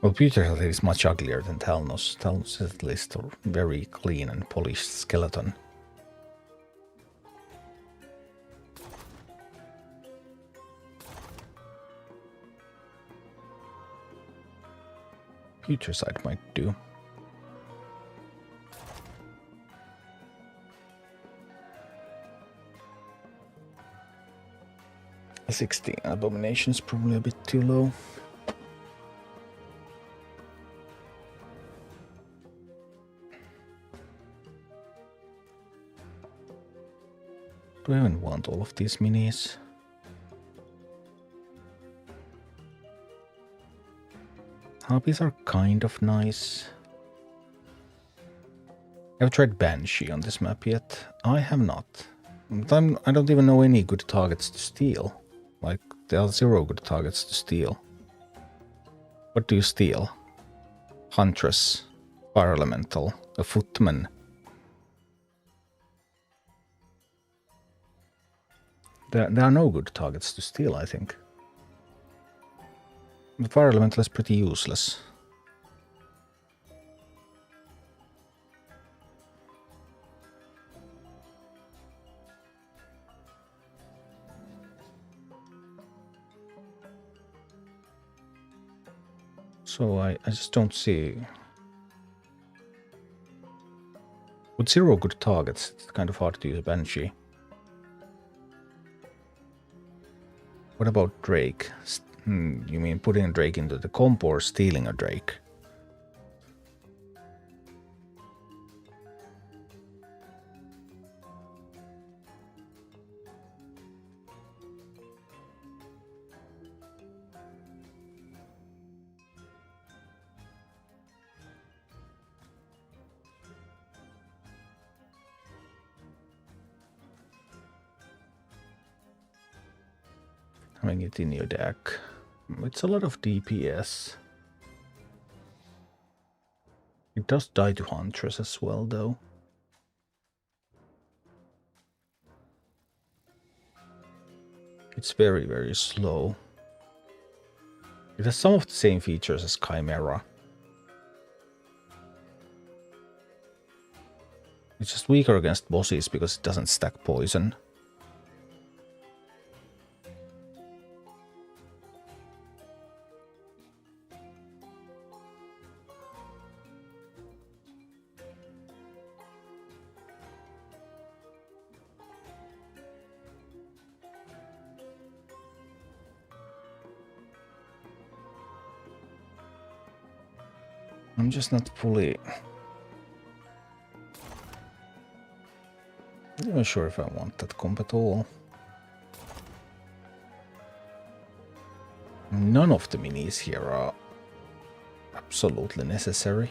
Well, Putricide is much uglier than Talnos. Talnos is at least a very clean and polished skeleton. Putricide might do. A 16 abomination is probably a bit too low. Do I even want all of these minis? Harpies are kind of nice. I've tried Banshee on this map yet. I have not. But I don't even know any good targets to steal. Like, there are 0 good targets to steal. What do you steal? Huntress, Fire Elemental, a Footman. There are no good targets to steal, I think. The Fire Elemental is pretty useless. So I just don't see... With 0 good targets, it's kind of hard to use a Banshee. What about Drake? You mean putting a Drake into the comp or stealing a Drake? Having it in your deck. It's a lot of DPS. It does die to Huntress as well, though. It's very, very slow. It has some of the same features as Chimera. It's just weaker against bosses because it doesn't stack poison. I'm just not fully... I'm not sure if I want that comp at all. None of the minis here are absolutely necessary.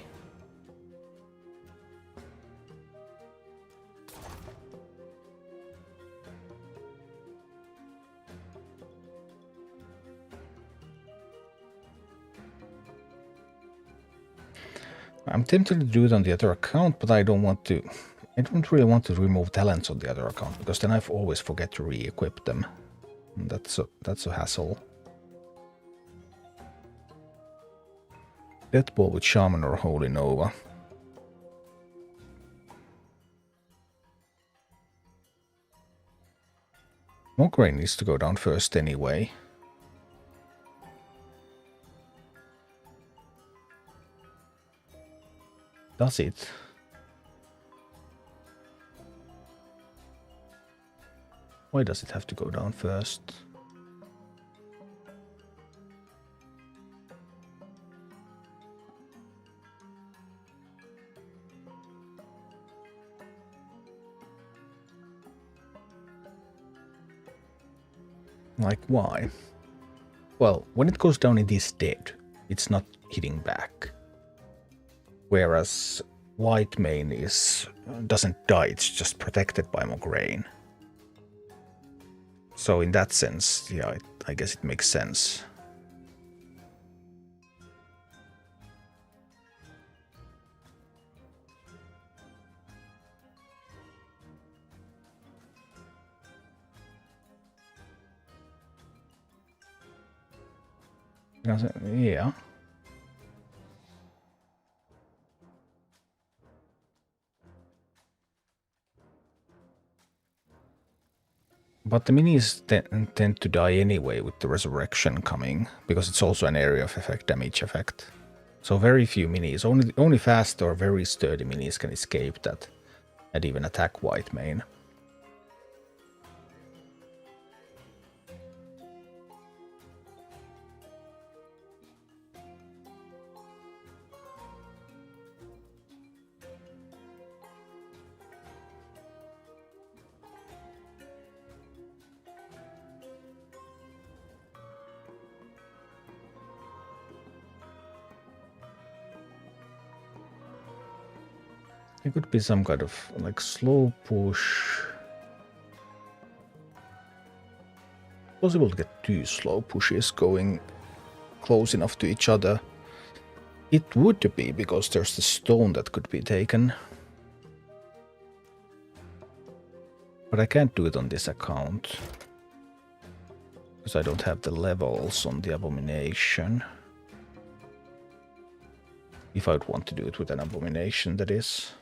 I'm tempted to do it on the other account, but I don't want to. I don't really want to remove talents on the other account because then I always forget to re-equip them. And that's a hassle. Deathball with Shaman or Holy Nova. Mokrain needs to go down first anyway. Does it? Why does it have to go down first? Like, why? Well, when it goes down, it is dead. It's not hitting back. Whereas white main doesn't die, it's just protected by Mograine. So in that sense, yeah, I guess it makes sense. Yeah. But the minis tend to die anyway with the resurrection coming, because it's also an area of effect, damage effect. So very few minis, only fast or very sturdy minis can escape that and even attack white main. It could be some kind of like slow push. Possible to get 2 slow pushes going close enough to each other. It would be, because there's the stone that could be taken. But I can't do it on this account, because I don't have the levels on the abomination. If I'd want to do it with an abomination, that is.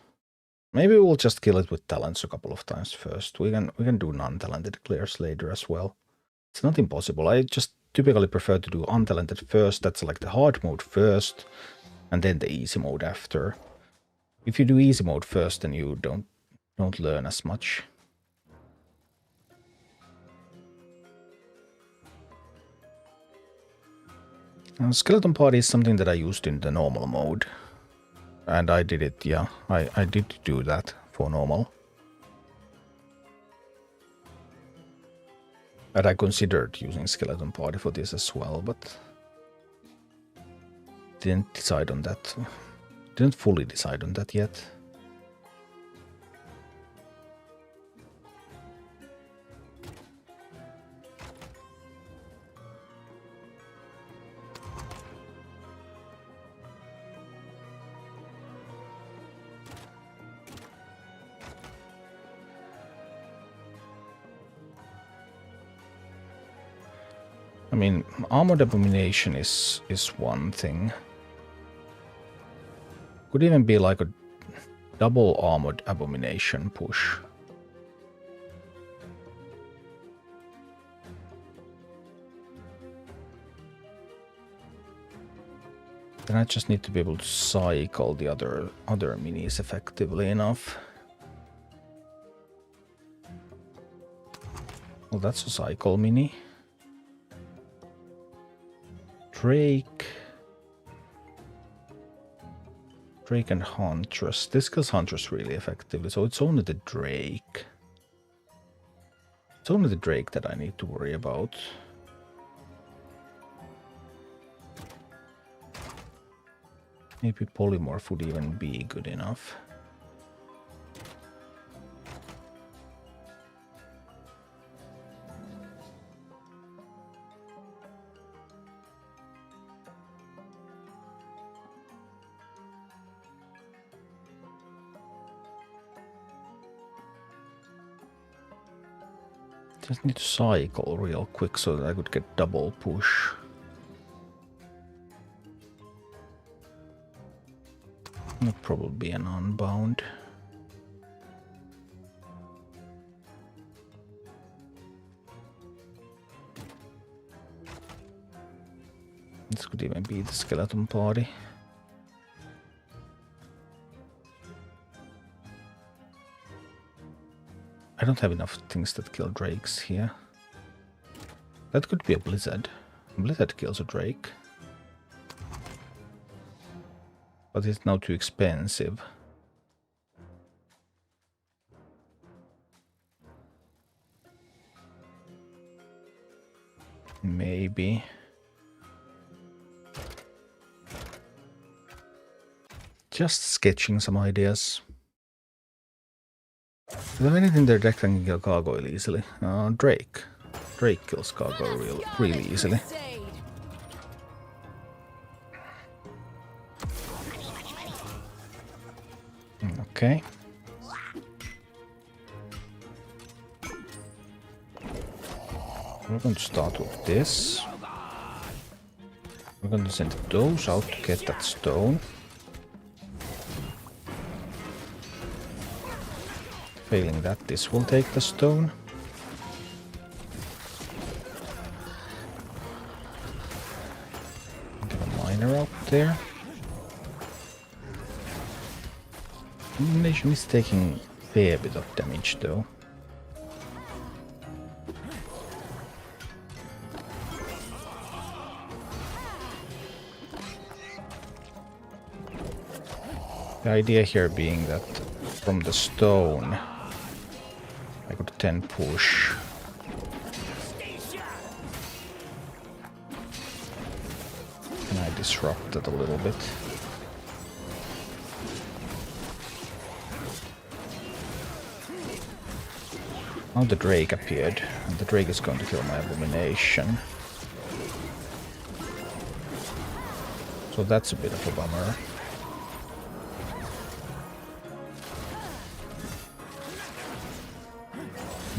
Maybe we'll just kill it with talents a couple of times first. We can do non-talented clears later as well. It's not impossible. I just typically prefer to do untalented first. That's like the hard mode first, and then the easy mode after. If you do easy mode first, then you don't learn as much. Skeleton Party is something that I used in the normal mode. And I did it, yeah, I did do that for normal. And I considered using Skeleton Party for this as well, but didn't decide on that. Didn't fully decide on that yet. I mean, Armored Abomination is one thing. Could even be like a double Armored Abomination push. Then I just need to be able to cycle the other minis effectively enough. Well, that's a cycle mini. Drake and Huntress. This kills Huntress really effectively, so it's only the Drake. It's only the Drake that I need to worry about. Maybe Polymorph would even be good enough. Just need to cycle real quick so that I could get double push. That'd probably be an unbound. This could even be the Skeleton Party. I don't have enough things that kill drakes here. That could be a Blizzard. Blizzard kills a drake. But it's now too expensive. Maybe. Just sketching some ideas. Do they have anything in their deck that can kill gargoyle easily? Drake. Drake kills gargoyle really easily. Okay. We're going to start with this. We're going to send those out to get that stone. Failing that, this will take the stone. Get a miner out there. Nation is taking a fair bit of damage though. The idea here being that from the stone I could then push. And I disrupt it a little bit. Now the Drake appeared, and the Drake is going to kill my Abomination. So that's a bit of a bummer.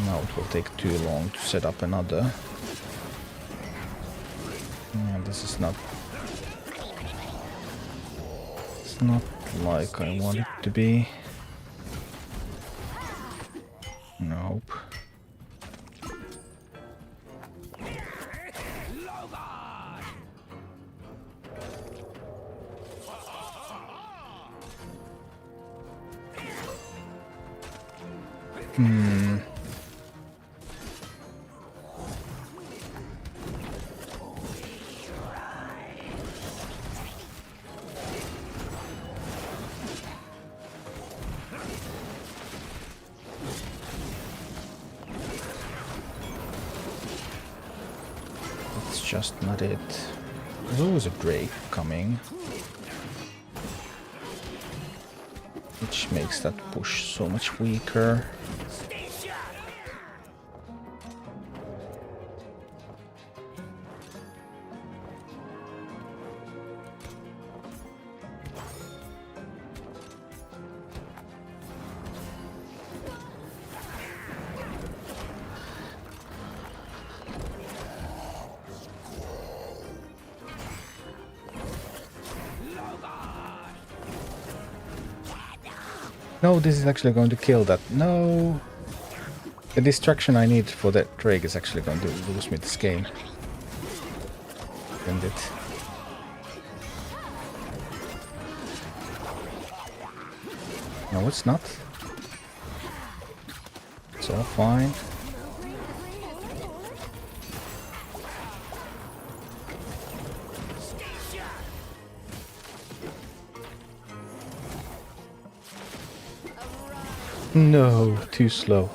Now it will take too long to set up another. Yeah, this is not... It's not like I want it to be. Nope. That's just not it. There's always a Drake coming, which makes that push so much weaker. No, this is actually going to kill that. No! The distraction I need for that Drake is actually going to lose me this game. End it. No, it's not. It's all fine. No, too slow.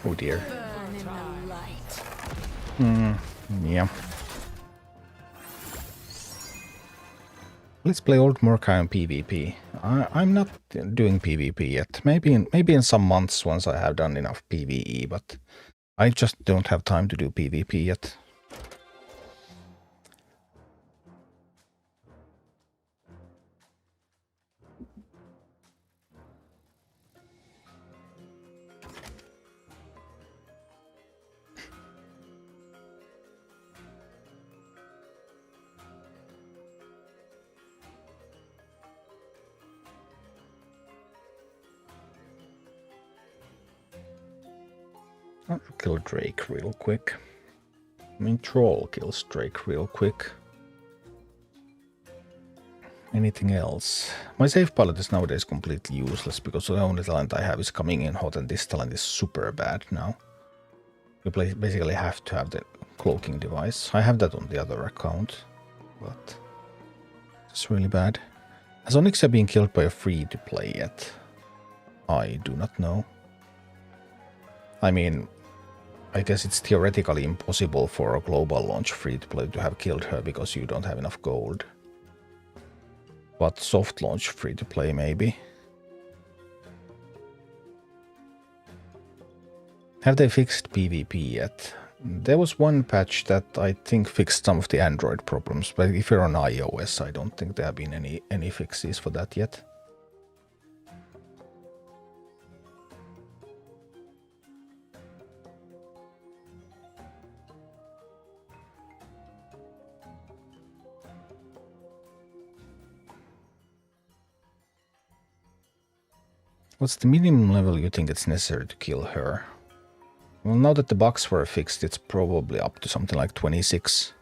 Oh dear. Yeah. Let's play Old Mordecai on PvP. I'm not doing PvP yet. Maybe in some months once I have done enough PvE, but I just don't have time to do PvP yet. I'll kill Drake real quick. I mean, Troll kills Drake real quick. Anything else? My save pilot is nowadays completely useless because the only talent I have is coming in hot, and this talent is super bad now. You basically have to have the cloaking device. I have that on the other account, but it's really bad. Has Onyxia been killed by a free-to-play yet? I do not know. I mean, I guess it's theoretically impossible for a global launch free-to-play to have killed her because you don't have enough gold. But soft launch free-to-play maybe. Have they fixed PvP yet? There was one patch that I think fixed some of the Android problems, but if you're on iOS, I don't think there have been any fixes for that yet. What's the minimum level you think it's necessary to kill her? Well, now that the bugs were fixed, it's probably up to something like 26.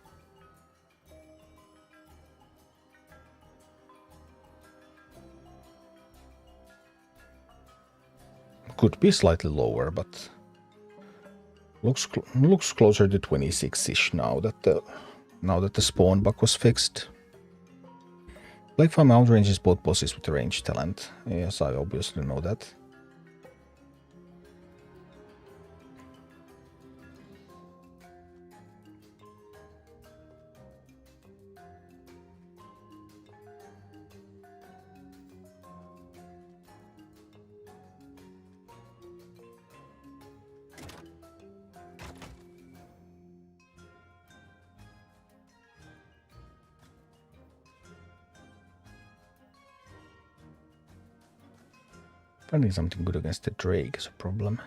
Could be slightly lower, but looks closer to 26-ish now that the spawn bug was fixed. Black Farm outranges both bosses with the range talent. Yes, I obviously know that. Finding something good against the Drake is a problem.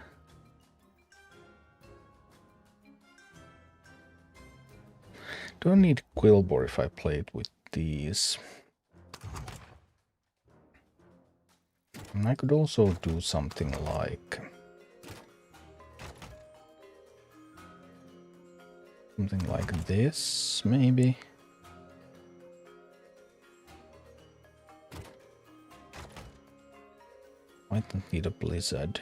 Don't need Quillbore if I play it with these. And I could also do something like... this, maybe. Might not need a blizzard.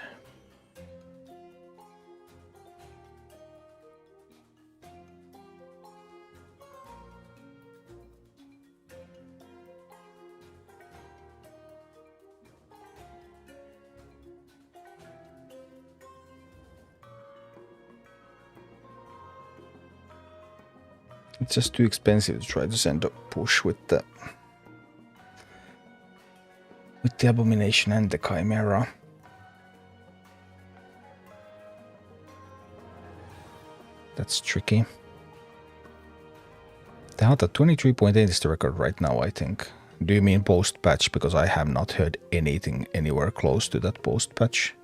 It's just too expensive to try to send a push with the Abomination and the Chimera. That's tricky. The Hata 23.8 is the record right now, I think. Do you mean post-patch? Because I have not heard anything anywhere close to that post-patch.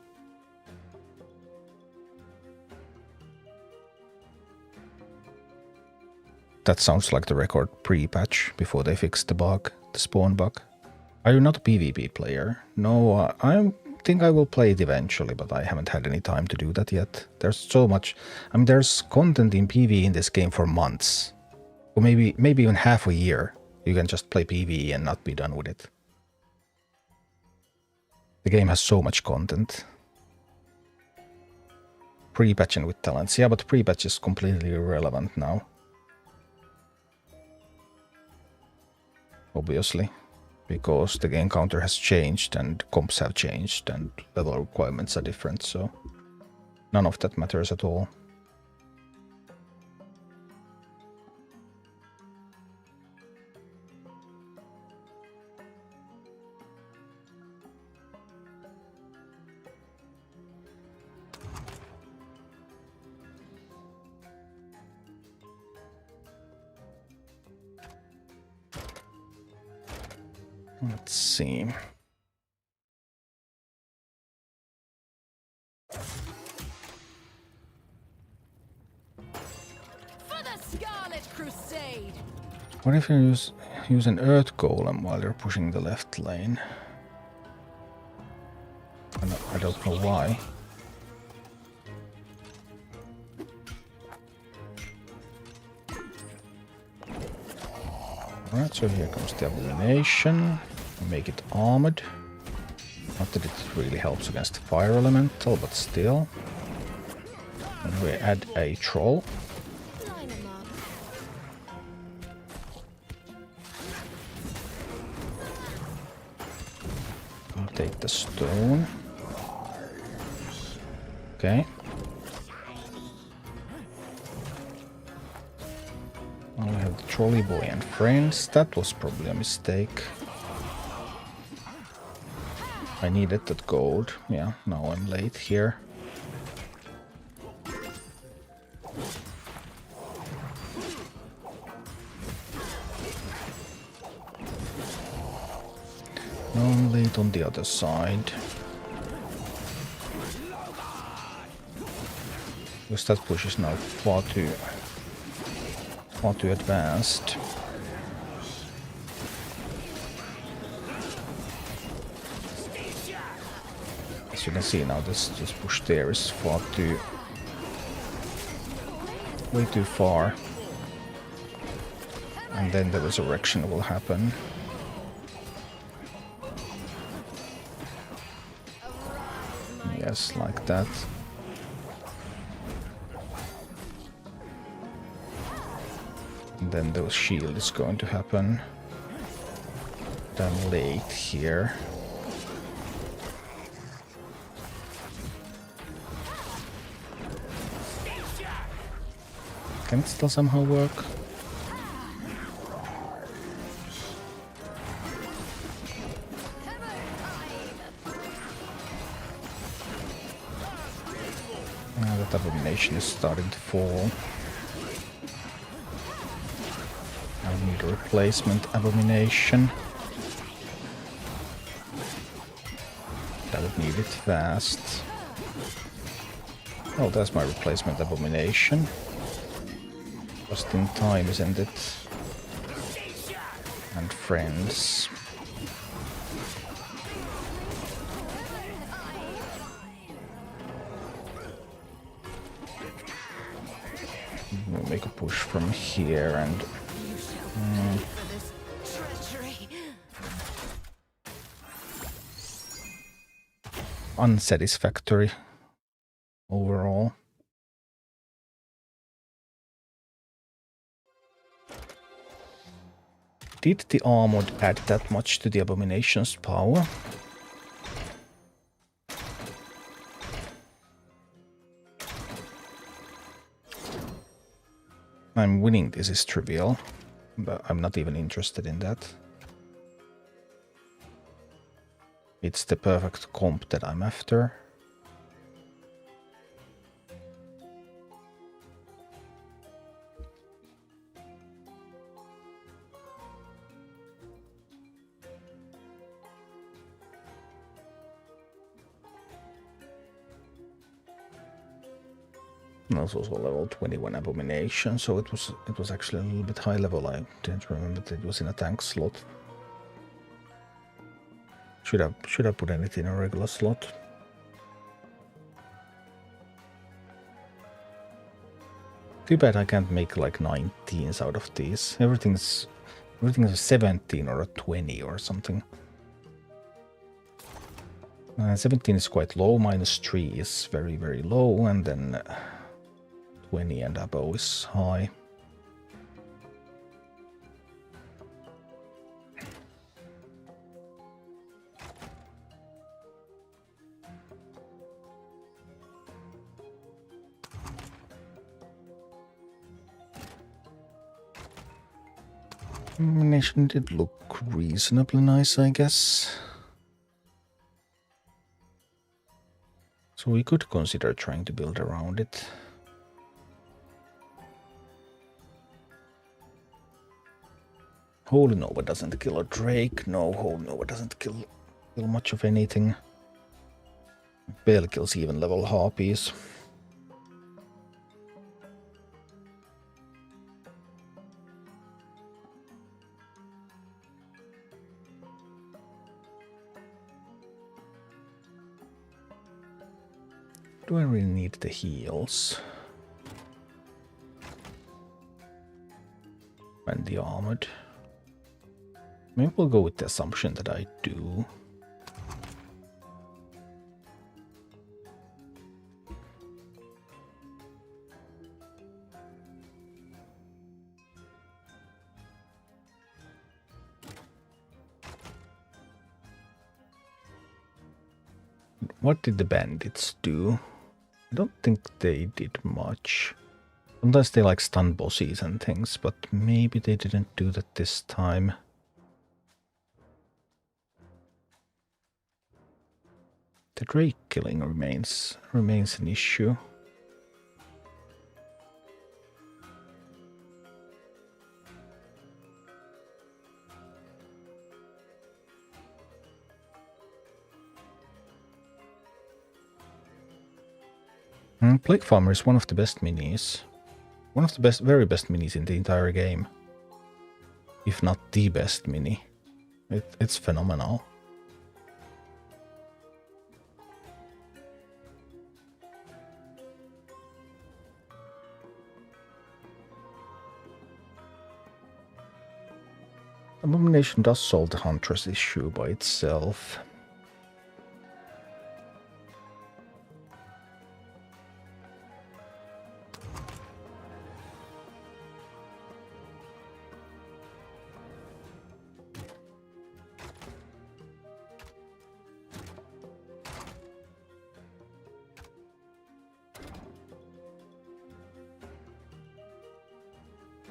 That sounds like the record pre-patch, before they fixed the bug, the spawn bug. Are you not a PvP player? No, I think I will play it eventually, but I haven't had any time to do that yet. There's so much... I mean, there's content in PvE in this game for months. Or maybe even half a year. You can just play PvE and not be done with it. The game has so much content. Pre-patch and with talents. Yeah, but pre-patch is completely irrelevant now. Obviously. Because the game counter has changed and comps have changed and level requirements are different, so none of that matters at all. Let's see. For the Scarlet Crusade. What if you use an Earth Golem while you're pushing the left lane? I don't know why. Alright, so here comes the Abomination. Make it armored. Not that it really helps against Fire Elemental, but still. And we add a Troll. Line 'em up. I'll take the stone. Okay. Now we have the trolley boy and friends. That was probably a mistake. I needed that gold. Yeah, now I'm late here. Now I'm late on the other side. Because that push is now far too advanced. As you can see now, this push there is way too far. And then the resurrection will happen. Yes, like that. And then the shield is going to happen. I'm late here. Can it still somehow work? Now that abomination is starting to fall. I need a replacement abomination. I would need it fast. Oh, that's my replacement abomination. Just in time, isn't it? And friends. We'll make a push from here and... unsatisfactory overall. Did the armored add that much to the abomination's power? I'm winning, this is trivial, but I'm not even interested in that. It's the perfect comp that I'm after. And also level 21 abomination, so it was actually a little bit high level. I didn't remember that it was in a tank slot. Should I put anything in a regular slot? Too bad I can't make like 19s out of these. Everything's a 17 or a 20 or something. 17 is quite low, -3 is very, very low, and then 20 and above is high. Combination did look reasonably nice, I guess. So we could consider trying to build around it. Holy Nova doesn't kill a Drake. No, Holy Nova doesn't kill much of anything. Barely kills even level harpies. Do I really need the heals? And the armored? Maybe we'll go with the assumption that I do. What did the bandits do? I don't think they did much. Sometimes they like stun bosses and things, but maybe they didn't do that this time. The Drake killing remains an issue. Plague Farmer is one of the best minis. One of the best, very best minis in the entire game. If not the best mini. It's phenomenal. Abomination does solve the Huntress issue by itself.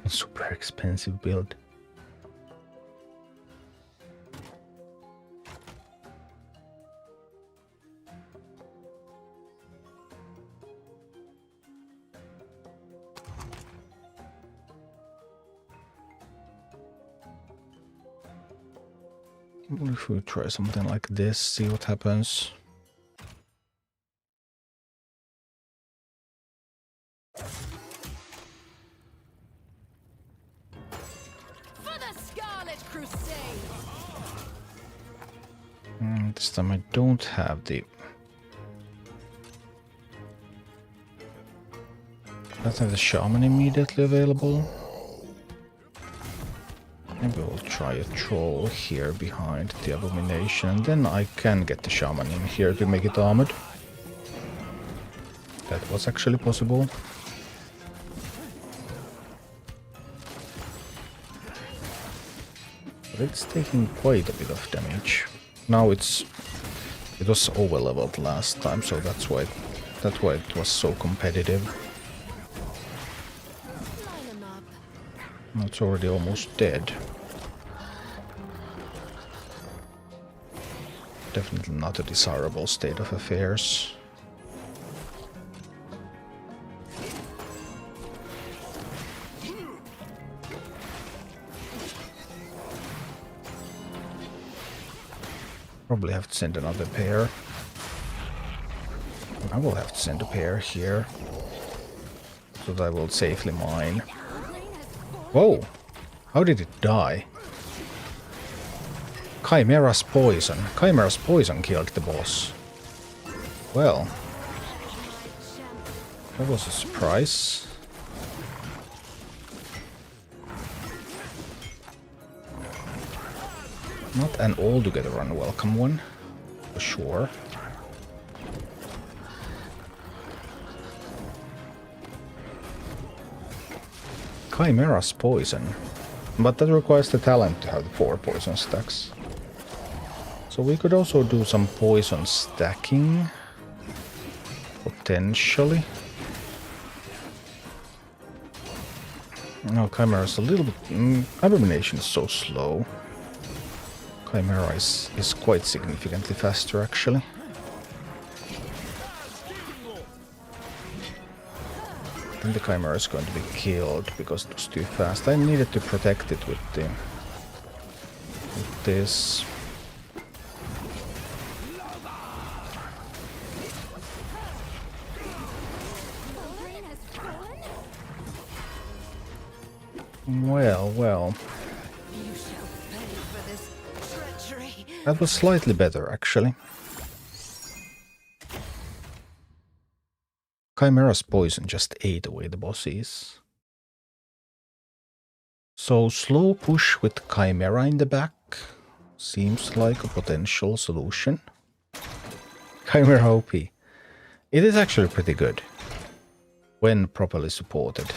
Super expensive build. What if we try something like this, see what happens? For the Scarlet Crusade! This time I don't have the... I don't have the Shaman immediately available. Maybe we'll try a troll here behind the Abomination, and then I can get the Shaman in here to make it armored. That was actually possible. But it's taking quite a bit of damage. Now it was over leveled last time, so that's why it was so competitive. Line 'em up. Now it's already almost dead. Definitely not a desirable state of affairs. Probably have to send another pair. I will have to send a pair here, so that I will safely mine. Whoa! How did it die? Chimera's poison. Chimera's poison killed the boss. Well, that was a surprise. Not an altogether unwelcome one, for sure. Chimera's poison. But that requires the talent to have the 4 poison stacks. So we could also do some poison stacking. Potentially. No, Chimera's a little bit... Abomination is so slow. Chimera is quite significantly faster, actually. Then the Chimera is going to be killed because it was too fast. I needed to protect it with this. Well. You shall pay for this treachery. That was slightly better, actually. Chimera's poison just ate away the bosses. So slow push with Chimera in the back seems like a potential solution. Chimera OP. It is actually pretty good when properly supported.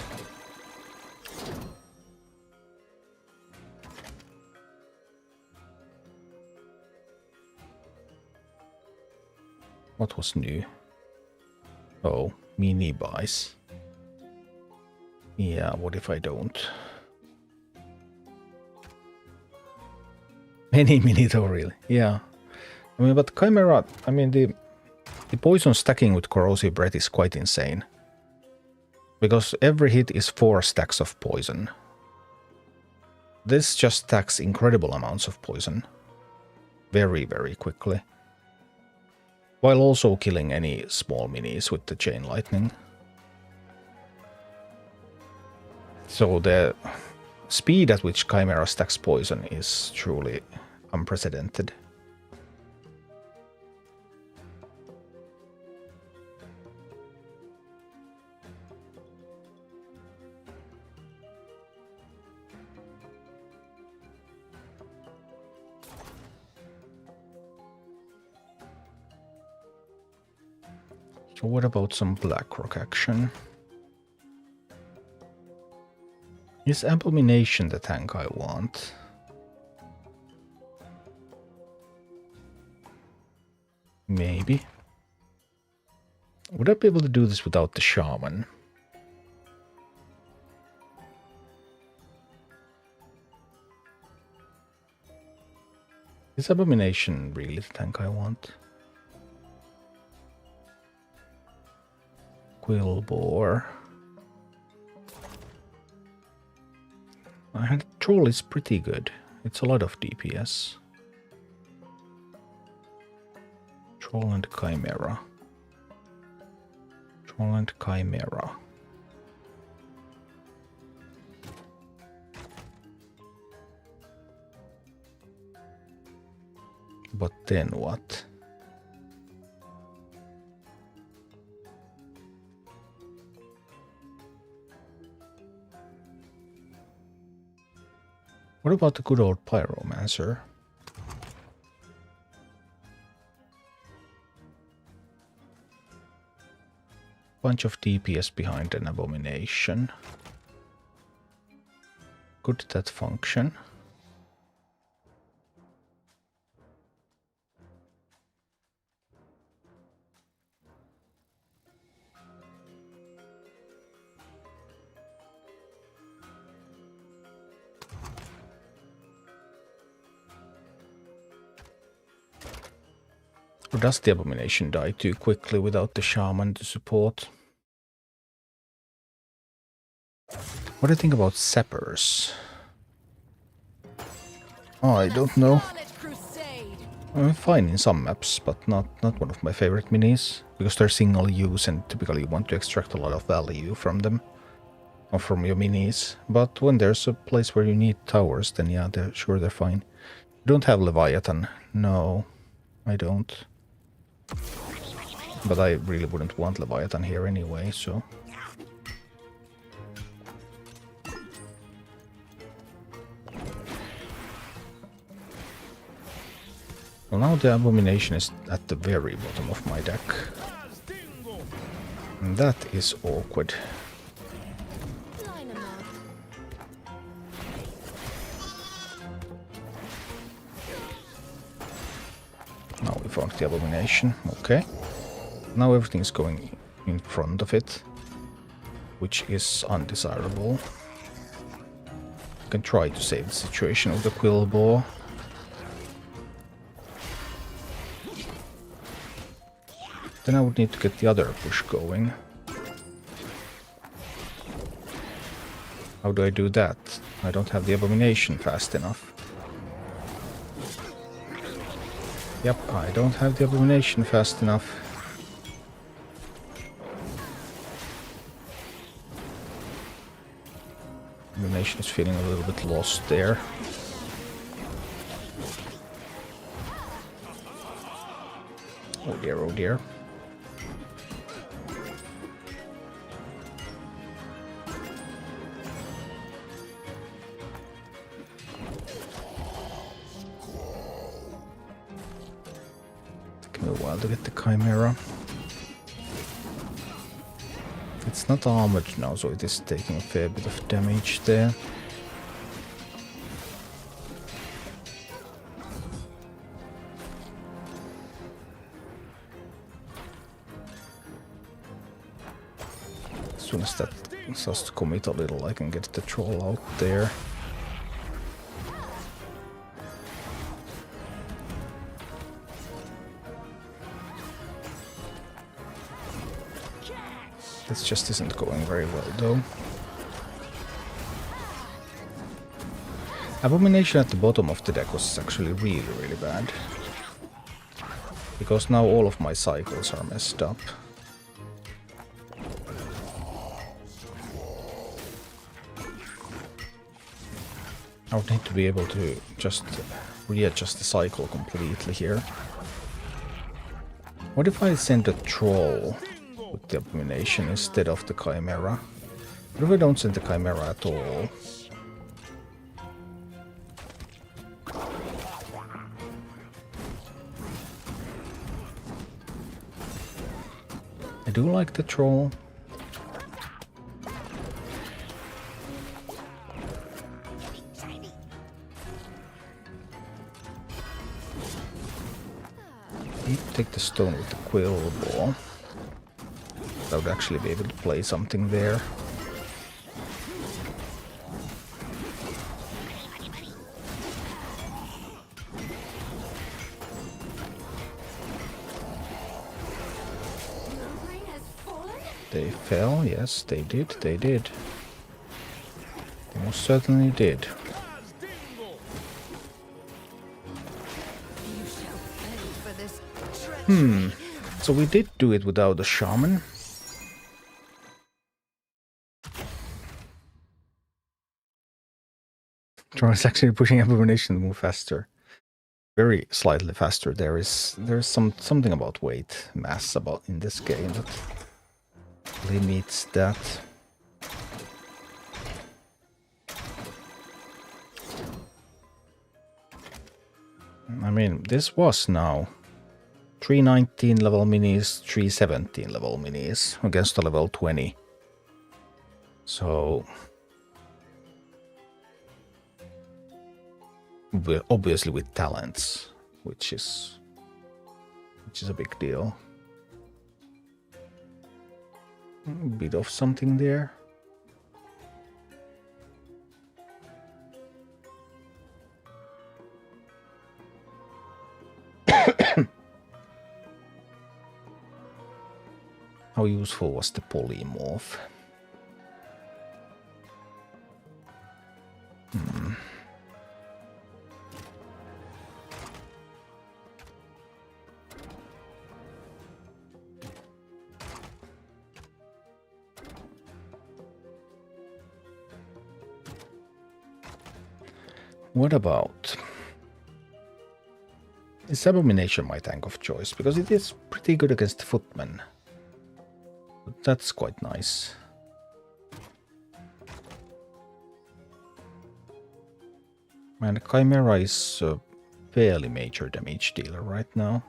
What was new? Oh, mini buys. Yeah, what if I don't? Any Minito, really? Yeah. I mean, but Chimera, I mean, the poison stacking with Corrosive Breath is quite insane. Because every hit is 4 stacks of poison. This just stacks incredible amounts of poison. Very, very quickly. While also killing any small minis with the Chain Lightning. So the speed at which Chimera stacks poison is truly unprecedented. So what about some Blackrock action? Is Abomination the tank I want? Maybe. Would I be able to do this without the Shaman? Is Abomination really the tank I want? Quillbore. I had Troll is pretty good. It's a lot of DPS. Troll and Chimera. Troll and Chimera. But then what? What about the good old Pyromancer? Bunch of DPS behind an Abomination. Could that function? Or does the Abomination die too quickly without the Shaman to support? What do you think about Sappers? Oh, I don't know. I'm fine in some maps, but not one of my favorite minis. Because they're single use and typically you want to extract a lot of value from them. Or from your minis. But when there's a place where you need towers, then yeah, they're fine. You don't have Leviathan. No, I don't. But I really wouldn't want Leviathan here anyway, so... Well, now the Abomination is at the very bottom of my deck. And that is awkward. Now we found the Abomination, okay. Now everything's going in front of it, which is undesirable. You can try to save the situation with the Quillbore. Then I would need to get the other push going. How do I do that? I don't have the Abomination fast enough. Yep, I don't have the Abomination fast enough. Abomination is feeling a little bit lost there. Oh dear, oh dear. Took me a while to get the Chimera. It's not armored now, so it is taking a fair bit of damage there. As soon as that just commit a little, I can get the troll out there. This just isn't going very well though. Abomination at the bottom of the deck was actually really bad. Because now all of my cycles are messed up. I would need to be able to just readjust the cycle completely here. What if I send a troll with the abomination instead of the chimera? What if I don't send the chimera at all? I do like the troll. Take the stone with the quill ball. I would actually be able to play something there. They fell, yes, they did, they did. They most certainly did. So we did do it without the shaman. Tron is actually pushing Abomination to move faster. Very slightly faster. There's something about weight, mass about in this game that limits that. I mean, this was now 319 level minis, 317 level minis against a level 20. So obviously with talents, which is a big deal. A bit of something there. How useful was the polymorph? What about... Is Abomination my tank of choice? Because it is pretty good against footmen. But that's quite nice. And Chimera is a fairly major damage dealer right now.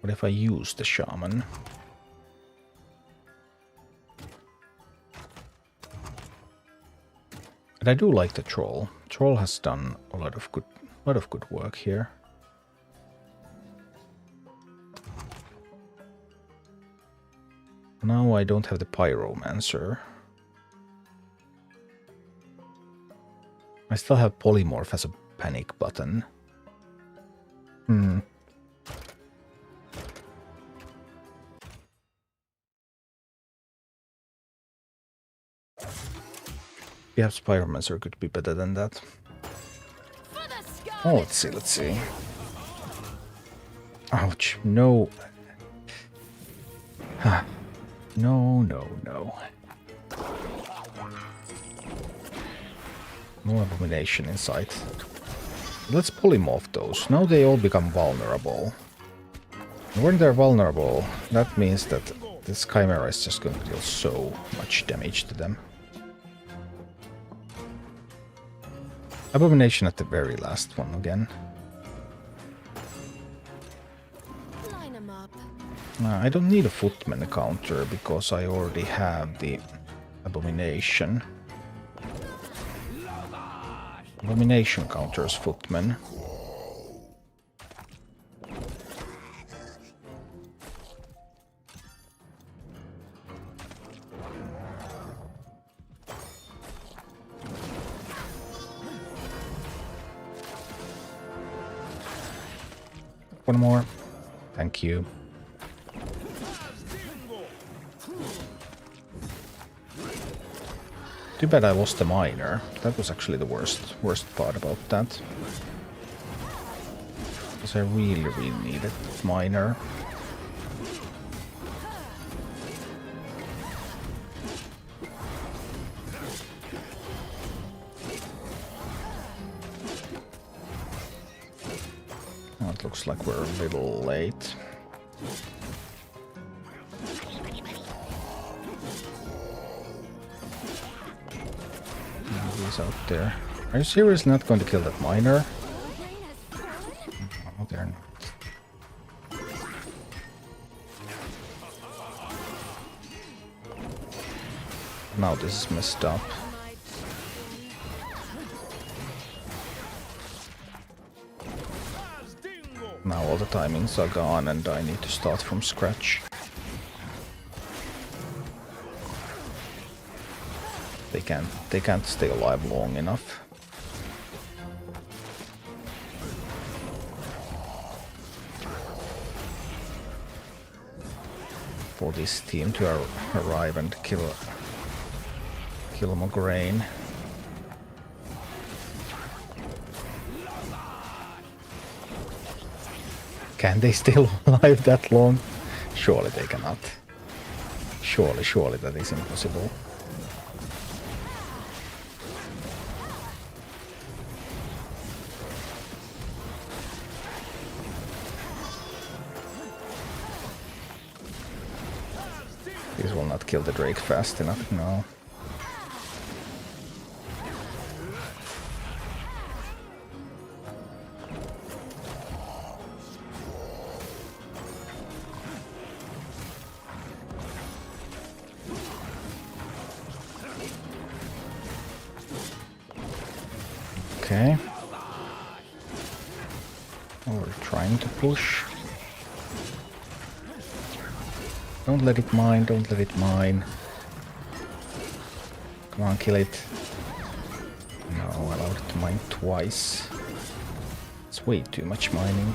What if I use the shaman? And I do like the troll. Troll has done a lot of good work here. Now I don't have the pyromancer. I still have polymorph as a panic button. Perhaps pyromancer could be better than that. Oh, let's see. Ouch, no. No. No abomination in sight. Let's polymorph those. Now they all become vulnerable. And when they're vulnerable, that means that this chimera is just going to deal so much damage to them. Abomination at the very last one again. Line 'em up. I don't need a footman counter because I already have the abomination. Abomination counters footmen. One more. Thank you. Too bad I lost the miner. That was actually the worst part about that. Because I really needed miner. Oh, it looks like we're a little late. He's out there. Are you seriously not going to kill that miner? No, they're not. Now this is messed up. Now all the timings are gone and I need to start from scratch. They can't stay alive long enough. For this team to arrive and kill Mograine. Can they stay alive that long? Surely they cannot. Surely that is impossible. These will not kill the Drake fast enough, no. Okay. Oh, we're trying to push. Don't let it mine, don't let it mine. Come on, kill it. No, I allowed it to mine twice. It's way too much mining.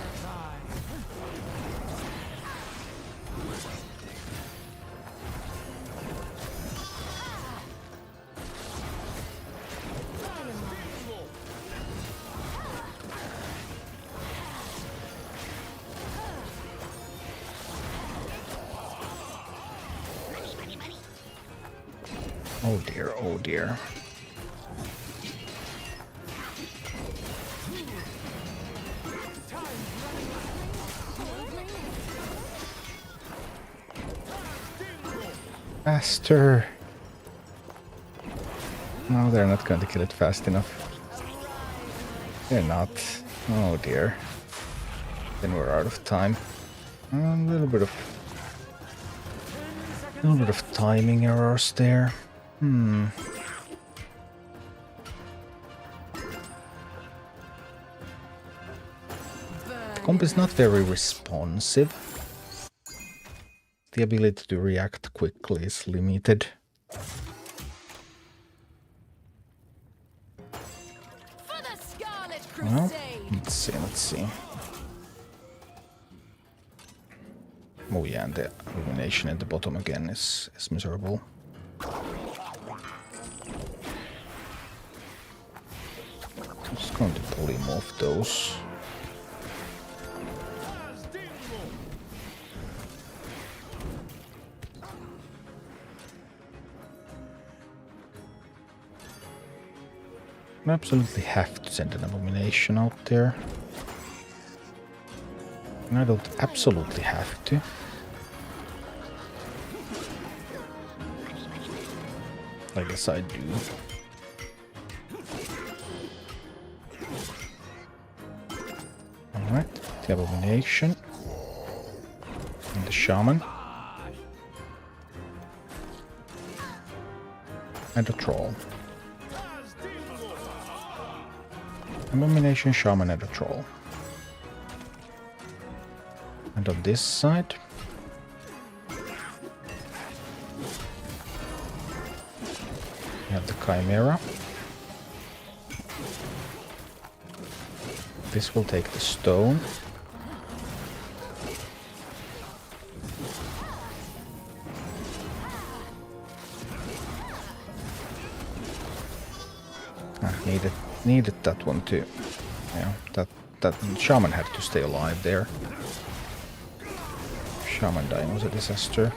Oh dear, oh dear. Faster! No, they're not going to kill it fast enough. They're not. Oh dear. Then we're out of time. A little bit of timing errors there. Comp is not very responsive. The ability to react quickly is limited. For the Scarlet Well, Crusade. let's see. Oh yeah, and the illumination at the bottom again is miserable. I'm just going to pull him off those. I absolutely have to send an abomination out there. And I don't absolutely have to. I guess I do. Alright, the abomination. And the shaman. And the troll. Abomination, Shaman, and a Troll. And on this side, we have the Chimera. This will take the stone. Needed that one too. Yeah, that Shaman had to stay alive there. Shaman dying was a disaster.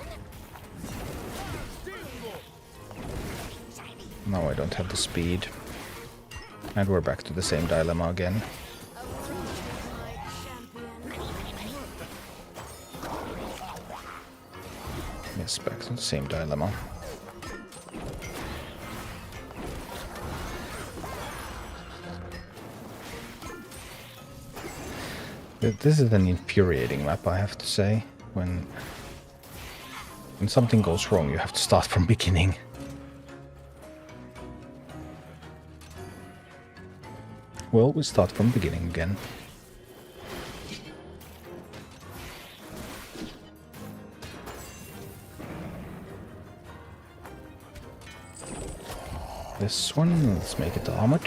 Now I don't have the speed. And we're back to the same dilemma again. Yes, back to the same dilemma. This is an infuriating map, I have to say. When something goes wrong, you have to start from beginning. Well, we start from beginning again. This one, let's make it armored.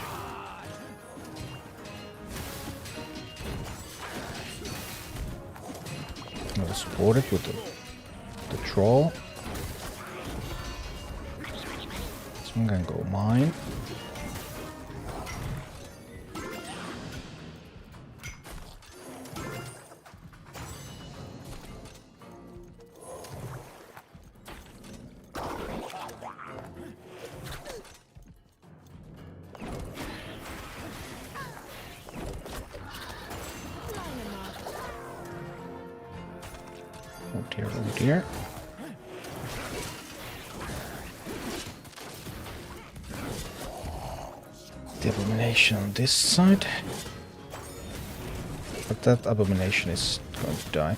I'll support it with the troll. This one can go mine. Oh dear. The abomination on this side. But that abomination is going to die.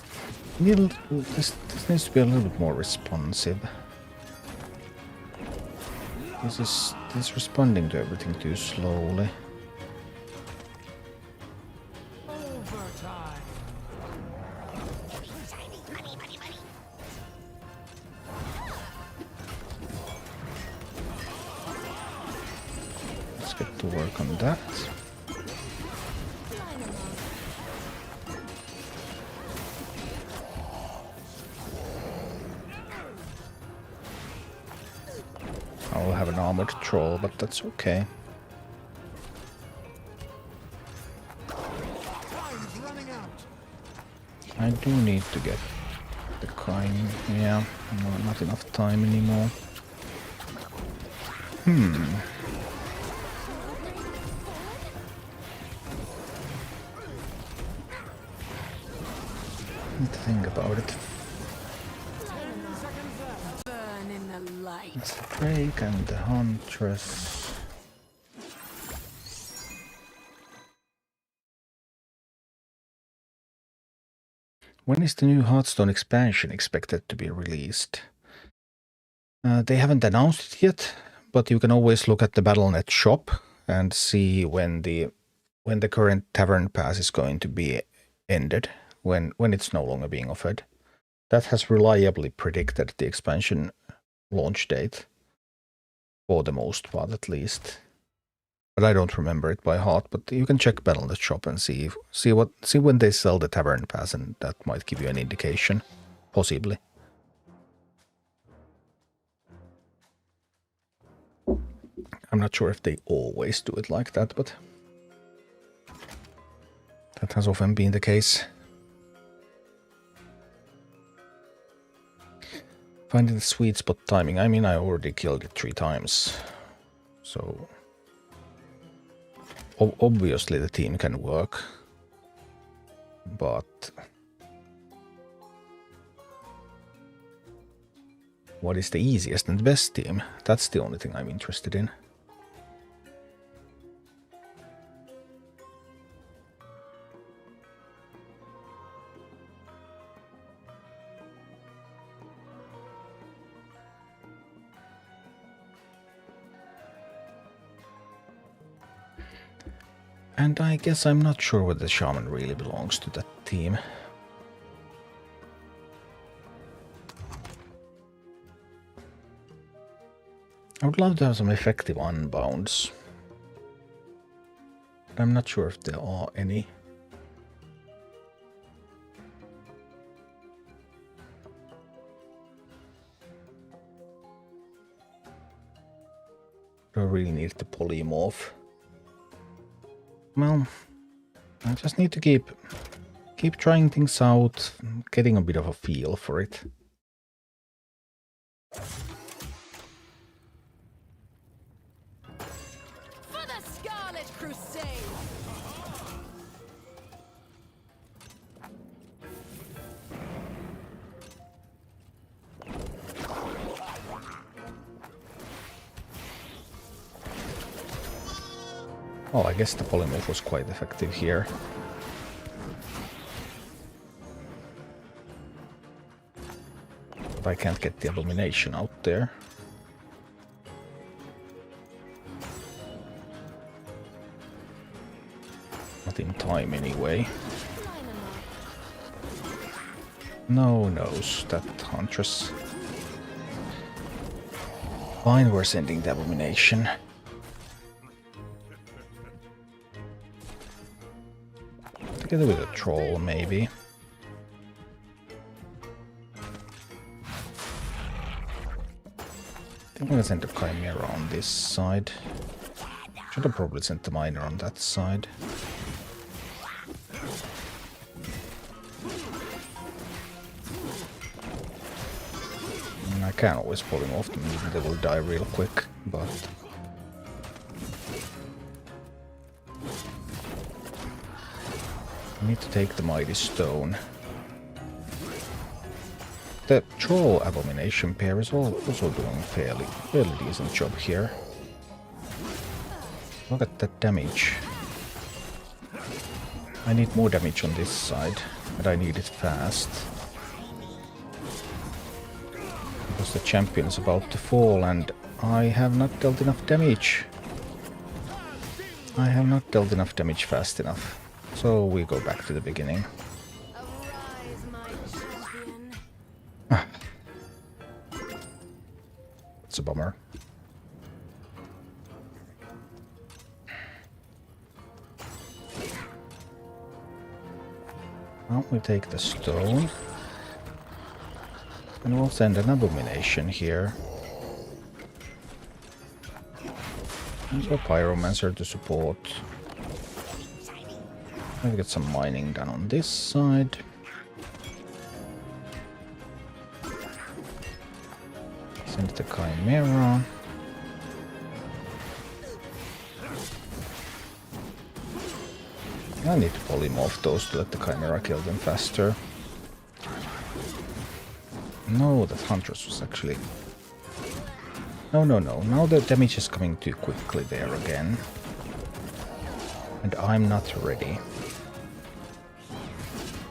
This needs to be a little bit more responsive. This is responding to everything too slowly. Overtime. Let's get to work on that. I'll have an armored troll, but that's okay. Time's running out. I do need to get the coin. Yeah, no, not enough time anymore. Need to think about it. Burn in the light. It's the Drake and the Huntress. When is the new Hearthstone expansion expected to be released? They haven't announced it yet, but you can always look at the Battle.net shop and see when the current Tavern Pass is going to be ended, when it's no longer being offered. That has reliably predicted the expansion launch date, for the most part at least. But I don't remember it by heart. But you can check Battle.net shop and see when they sell the Tavern Pass, and that might give you an indication, possibly. I'm not sure if they always do it like that, but that has often been the case. Finding the sweet spot timing. I mean, I already killed it 3 times. So obviously the team can work. But what is the easiest and best team? That's the only thing I'm interested in. And I guess I'm not sure whether the shaman really belongs to that team. I would love to have some effective unbounds. But I'm not sure if there are any. I really need to polymorph. Well, I just need to keep trying things out, getting a bit of a feel for it. For the Scarlet Crusade! Oh, I guess the polymorph was quite effective here. But I can't get the abomination out there. Not in time anyway. No knows that Huntress. Fine, we're sending the abomination. Together with a troll, maybe. I think I'm gonna send the Chimera on this side. Should have probably sent the Miner on that side. And I can always polymorph them, even they will die real quick, but... I need to take the Mighty Stone. The Troll Abomination pair is also doing a fairly decent job here. Look at that damage. I need more damage on this side, and I need it fast. Because the champion is about to fall, and I have not dealt enough damage. I have not dealt enough damage fast enough. So we go back to the beginning. Arise, my champion. It's a bummer. Well, we take the stone. And we'll send an abomination here. And a pyromancer to support. Maybe get some mining done on this side. Send the Chimera. I need to polymorph those to let the Chimera kill them faster. No, that Huntress was actually... No. Now the damage is coming too quickly there again. And I'm not ready.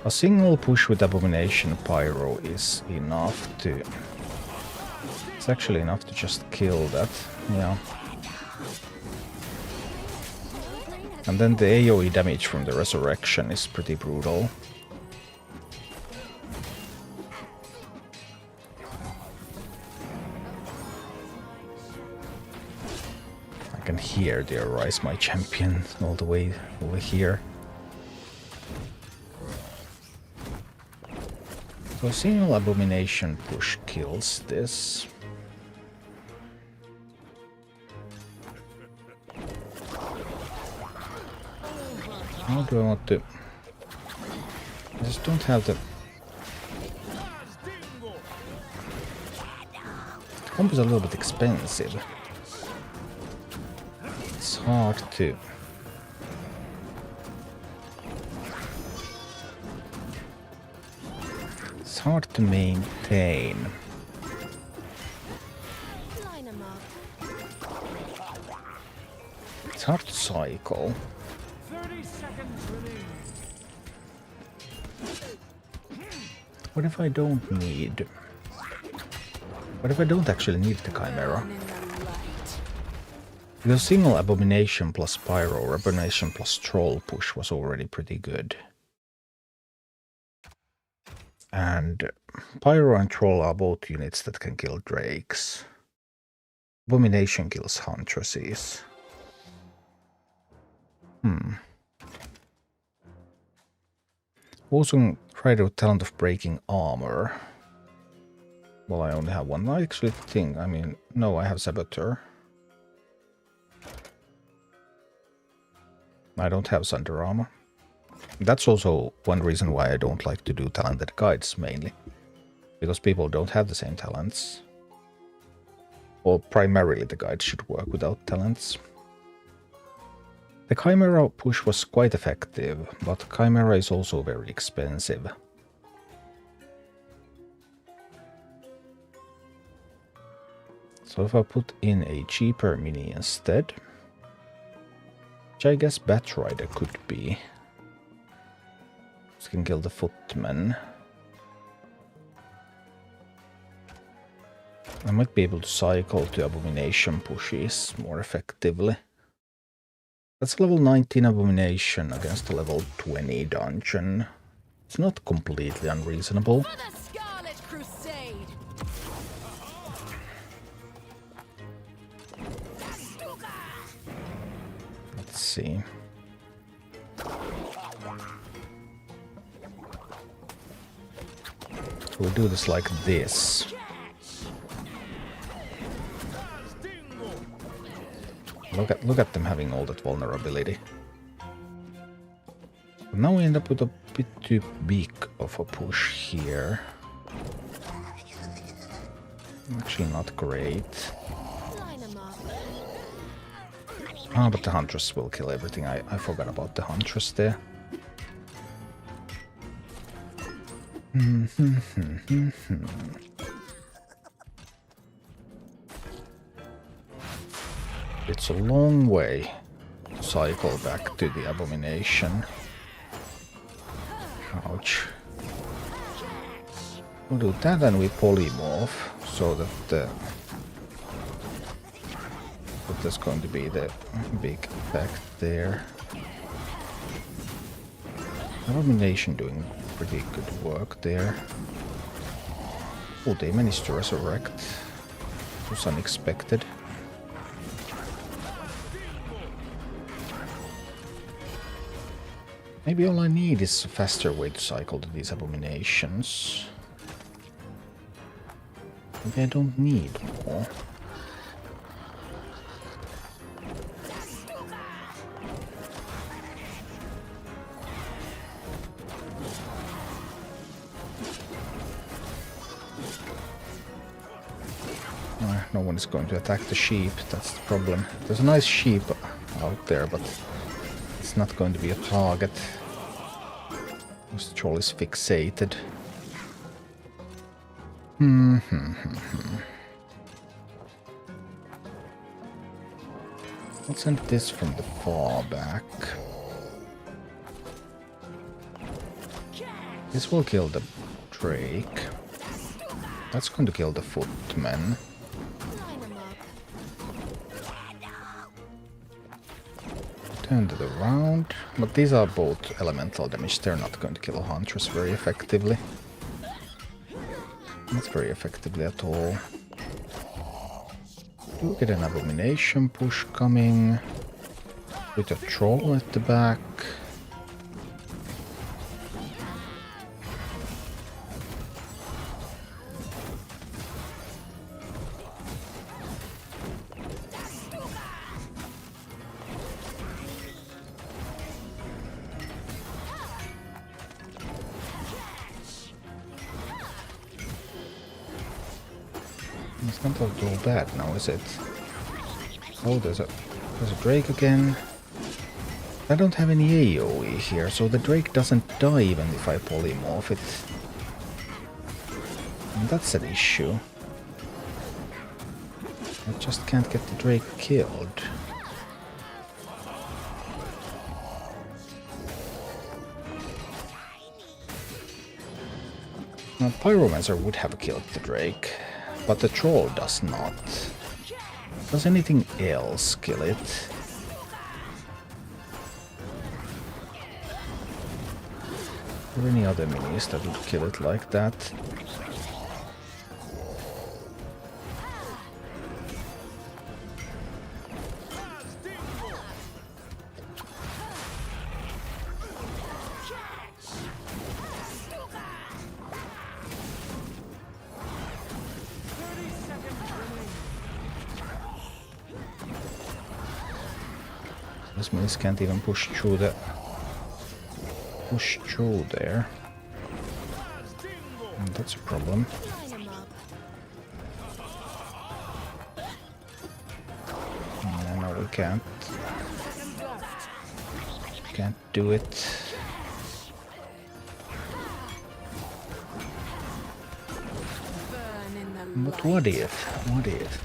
A single push with Abomination Pyro is enough to... It's actually enough to just kill that, yeah. And then the AoE damage from the Resurrection is pretty brutal. I can hear the Arise My Champion all the way over here. So a single Abomination push kills this. How do I want to... I just don't have the... The comp is a little bit expensive. It's hard to... It's hard to maintain. Line 'em up. It's hard to cycle. 30 seconds remaining. What if I don't need... What if I don't actually need the Chimera? Burn in the light. Because single Abomination plus Pyro or Abomination plus Troll push was already pretty good. And Pyro and Troll are both units that can kill Drakes. Abomination kills Huntresses. Also tried out Talent of Breaking Armor. Well, I only have one. I actually think, no, I have Saboteur. I don't have Sunder Armor. That's also one reason why I don't like to do talented guides, mainly. Because people don't have the same talents. Well, primarily the guides should work without talents. The Chimera push was quite effective, but Chimera is also very expensive. So if I put in a cheaper mini instead, which I guess Batrider could be. This can kill the footmen. I might be able to cycle to Abomination pushes more effectively. That's level 19 Abomination against a level 20 dungeon. It's not completely unreasonable. For the Scarlet Crusade! Let's see. We'll do this like this. Look at them having all that vulnerability. But now we end up with a bit too big of a push here. Actually not great. Line 'em up. Ah, but the Huntress will kill everything. I forgot about the Huntress there. It's a long way to cycle back to the Abomination. Ouch. We'll do that and we polymorph so that there's going to be the big effect there. Abomination doing pretty good work there. Oh, they managed to resurrect. It was unexpected. Maybe all I need is a faster way to cycle to these Abominations. Maybe I don't need more. No one is going to attack the sheep, that's the problem. There's a nice sheep out there, but it's not going to be a target. This troll is fixated. Let's send this from the far back. This will kill the Drake. That's going to kill the footmen. Turn it around. But these are both elemental damage. They're not going to kill a Huntress very effectively. Not very effectively at all. We'll get an Abomination push coming. With a troll at the back. It's not all bad now, is it? Oh, there's a Drake again. I don't have any AoE here, so the Drake doesn't die even if I polymorph it. And that's an issue. I just can't get the Drake killed. Now, Pyromancer would have killed the Drake, but the Troll does not. Does anything else kill it? Are there any other minis that would kill it like that? These minis can't even push through there. And that's a problem. No, we can't. Can't do it. But what if? What if?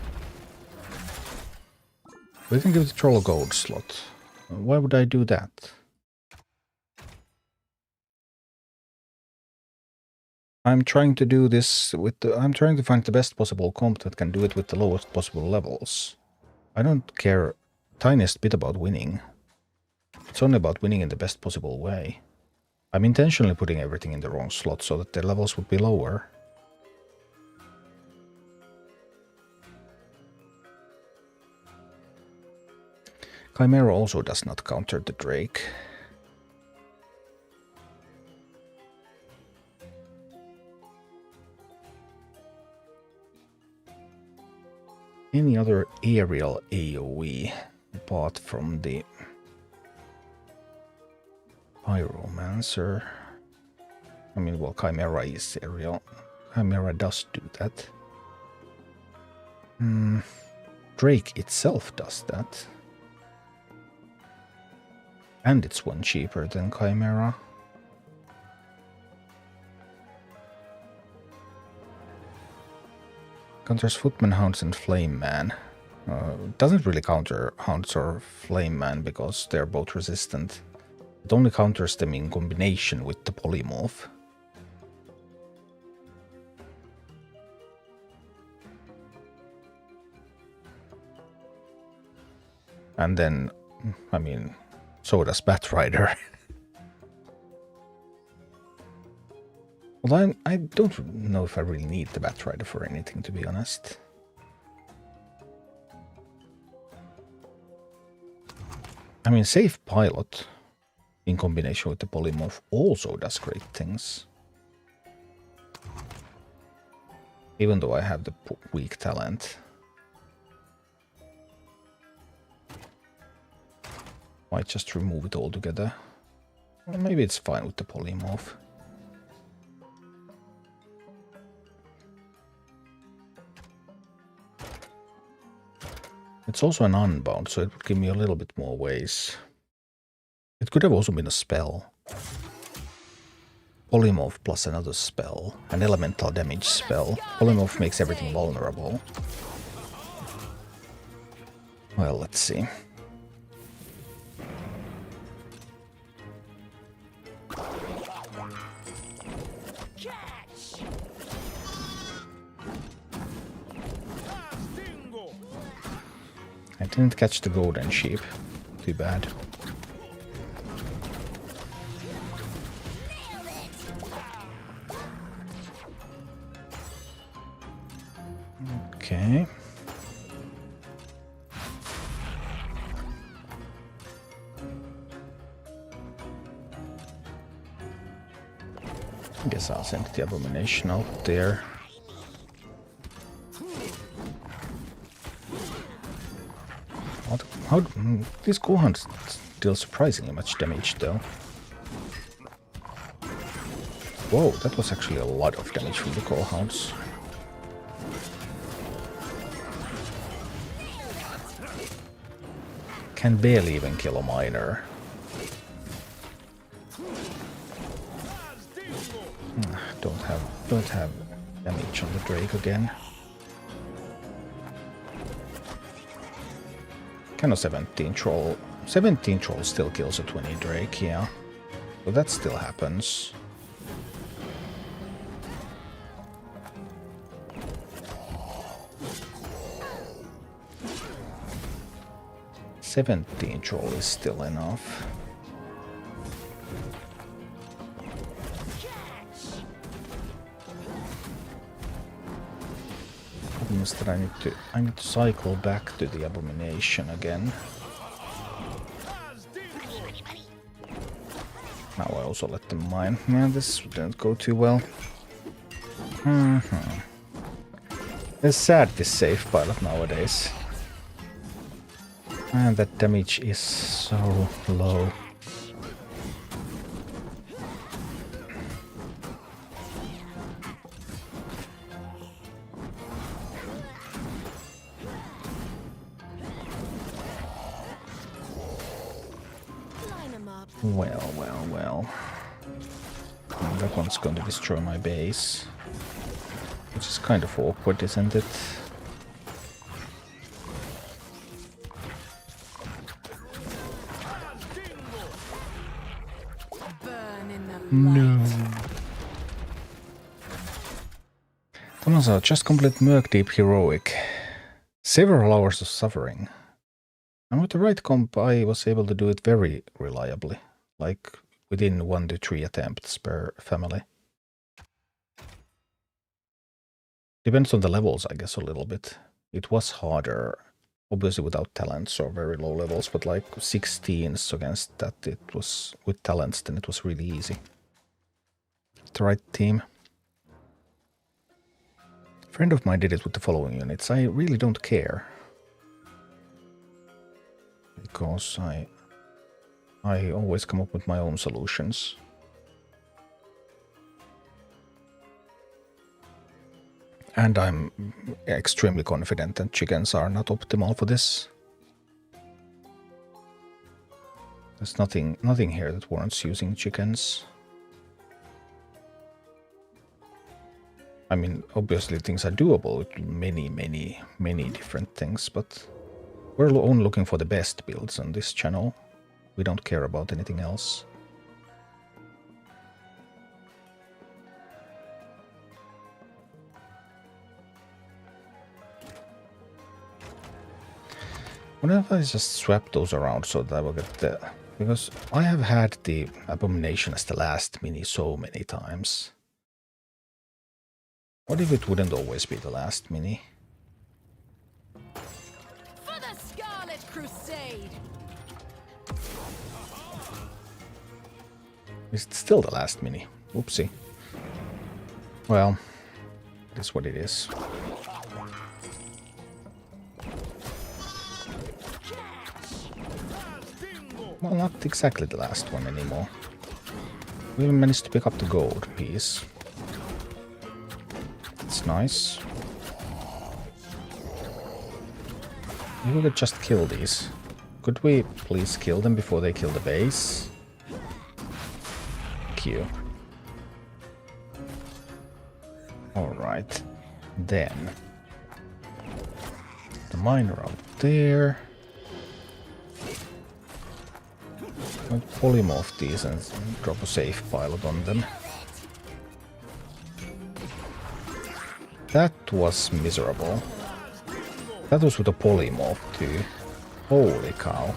We can give the troll a gold slot. Why would I do that? I'm trying to do this with the... I'm trying to find the best possible comp that can do it with the lowest possible levels. I don't care tiniest bit about winning. It's only about winning in the best possible way. I'm intentionally putting everything in the wrong slot so that the levels would be lower. Chimera also does not counter the Drake. Any other aerial AoE apart from the Pyromancer? I mean, well, Chimera is aerial. Chimera does do that. Drake itself does that. And it's one cheaper than Chimera. Counters Footman, Hounds and Flame Man. Doesn't really counter Hounds or Flame Man because they're both resistant. It only counters them in combination with the Polymorph. And then, I mean, so does Batrider. Well, I don't know if I really need the Batrider for anything, to be honest. I mean, Safe Pilot, in combination with the Polymorph, also does great things. Even though I have the weak talent. Might just remove it altogether. Or maybe it's fine with the Polymorph. It's also an unbound, so it would give me a little bit more ways. It could have also been a spell. Polymorph plus another spell. An elemental damage spell. Polymorph makes everything vulnerable. Well, let's see. I didn't catch the golden sheep. Too bad. Okay. I guess I'll send the Abomination out there. How these Gohans deal surprisingly much damage, though. Whoa, that was actually a lot of damage from the Gohans. Can barely even kill a miner. Don't have damage on the Drake again. Kind of 17 troll. 17 troll still kills a 20 Drake, yeah. So that still happens. 17 troll is still enough. Problem is that I need to cycle back to the abomination again. Now I also let them mine. Yeah, this didn't go too well. It's sad, this safe pilot nowadays. And that damage is so low. Line 'em up. Well. And that one's going to destroy my base. Which is kind of awkward, isn't it? Burn in the light. No. Tomasa, just complete Murkdeep Heroic. Several hours of suffering. And with the right comp, I was able to do it very reliably. Like within 1 to 3 attempts per family. Depends on the levels, I guess, a little bit. It was harder, obviously without talents or very low levels, but like 16s against that, it was with talents, then it was really easy. The right team. A friend of mine did it with the following units. I really don't care. Because I always come up with my own solutions. And I'm extremely confident that chickens are not optimal for this. There's nothing here that warrants using chickens. I mean, obviously things are doable with many different things, but we're only looking for the best builds on this channel. We don't care about anything else. What if I just swap those around so that I will get the... Because I have had the Abomination as the last mini so many times. What if it wouldn't always be the last mini? For the Scarlet Crusade. Is it still the last mini? Oopsie. Well, it is what it is. Well, not exactly the last one anymore. We managed to pick up the gold piece. It's nice. Maybe we could just kill these. Could we please kill them before they kill the base? Thank you. Alright. Then. The miner out there. I'll polymorph these and drop a safe pilot on them. That was miserable. That was with a polymorph too. Holy cow.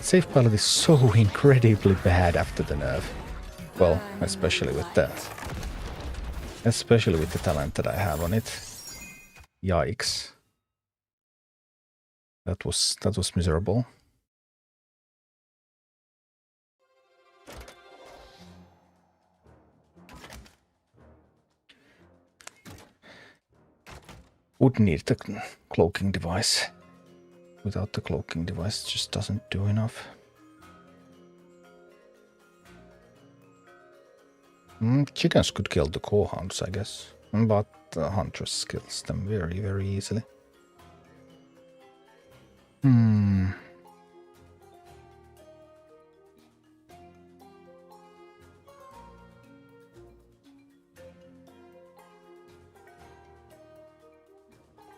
Safe pilot is so incredibly bad after the nerf. Well, especially with that. Especially with the talent that I have on it. Yikes. That was miserable. Would need the cloaking device. Without the cloaking device, it just doesn't do enough. Chickens could kill the core hounds, I guess. But the huntress kills them very easily.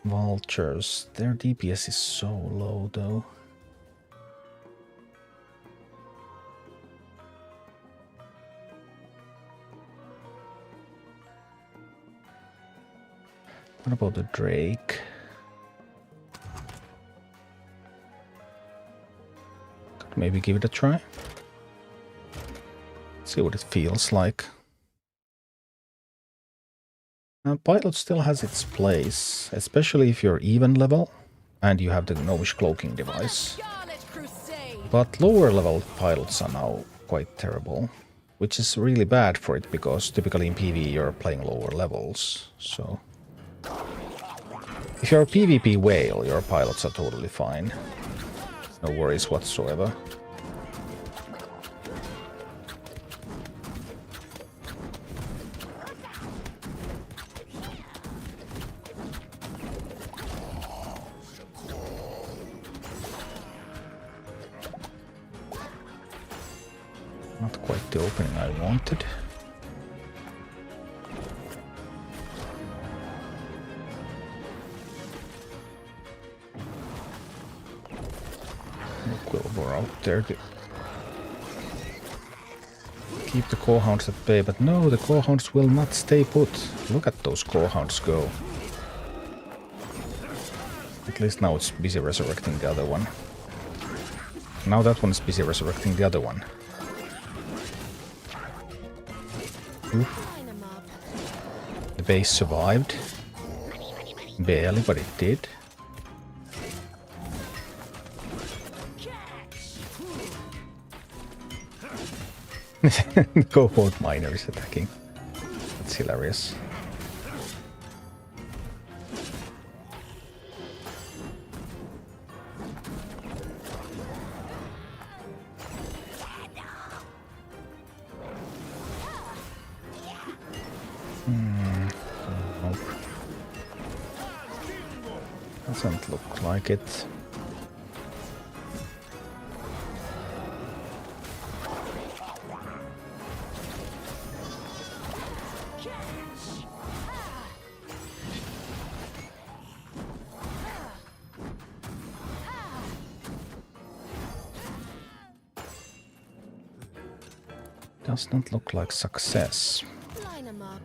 Vultures. Their DPS is so low, though. What about the Drake? maybe give it a try. See what it feels like. Pilot still has its place, especially if you're even level and you have the gnomish cloaking device. Scarlet Crusade! But lower level pilots are now quite terrible, which is really bad for it because typically in PvE you're playing lower levels. So if you're a PvP whale, your pilots are totally fine. No worries whatsoever. Not quite the opening I wanted. Quilbor out there to keep the Corehounds at bay, but no, the Corehounds will not stay put. Look at those Corehounds go. At least now it's busy resurrecting the other one. Now that one is busy resurrecting the other one. Oof. The base survived. Barely, but it did. The cohort miner is attacking. That's hilarious. Nope. Doesn't look like it. Does not look like success. Line 'em up.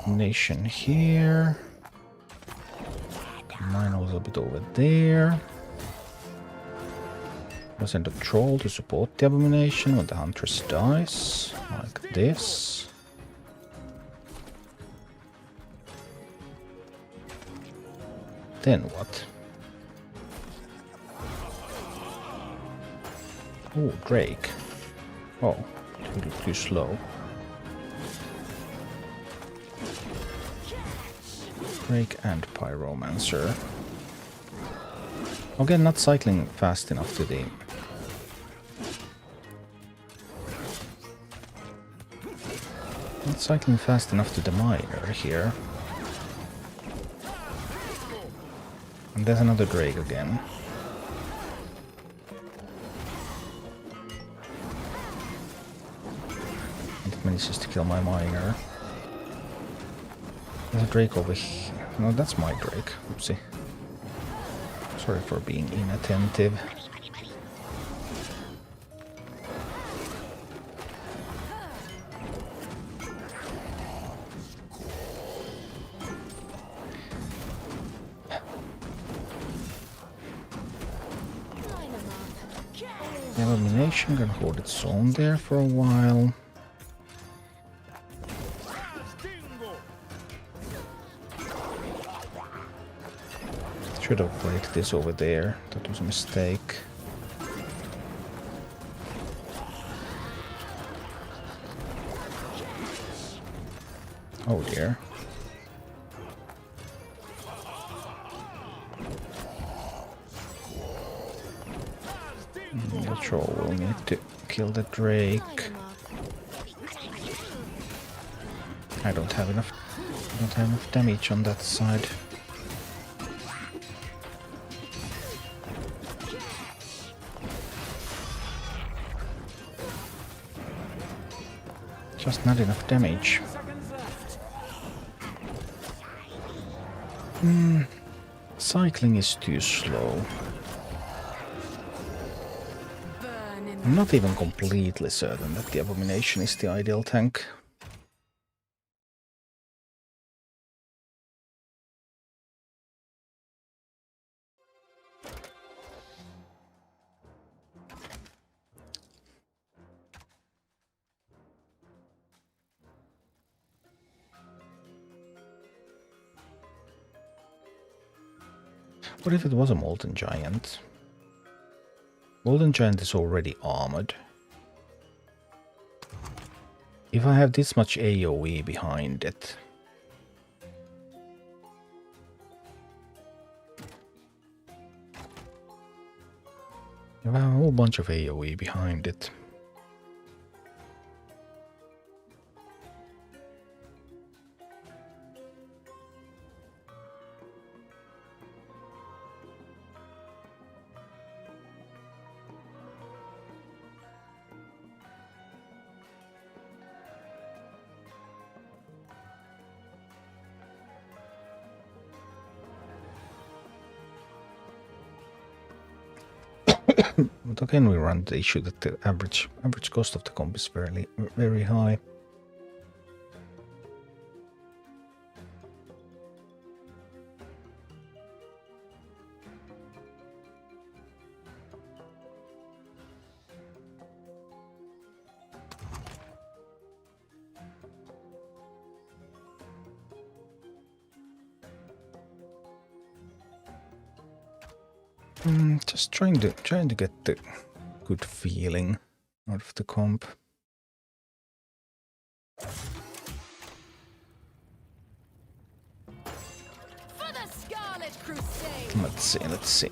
Nation here. Mine a little bit over there. I'll send a troll to support the abomination when the huntress dies. Like this. Then what? Oh, Drake. Oh, a little too slow. Drake and Pyromancer. Again, not cycling fast enough to the... Not cycling fast enough to the miner here. And there's another Drake again. It manages to kill my miner. There's a Drake over here. No, that's my Drake. Oopsie. Sorry for being inattentive. The abomination can hold its own there for a while. Should have played this over there. That was a mistake. Oh dear. The troll will need to kill the Drake. I don't have enough damage on that side. Just not enough damage. Cycling is too slow. I'm not even completely certain that the abomination is the ideal tank. What if it was a Molten Giant? Molten Giant is already armored. If I have this much AoE behind it... If I have a whole bunch of AoE behind it... But again, we run the issue that the average cost of the comp is very high. Just trying to get the good feeling out of the comp. For the Scarlet Crusade! Let's see.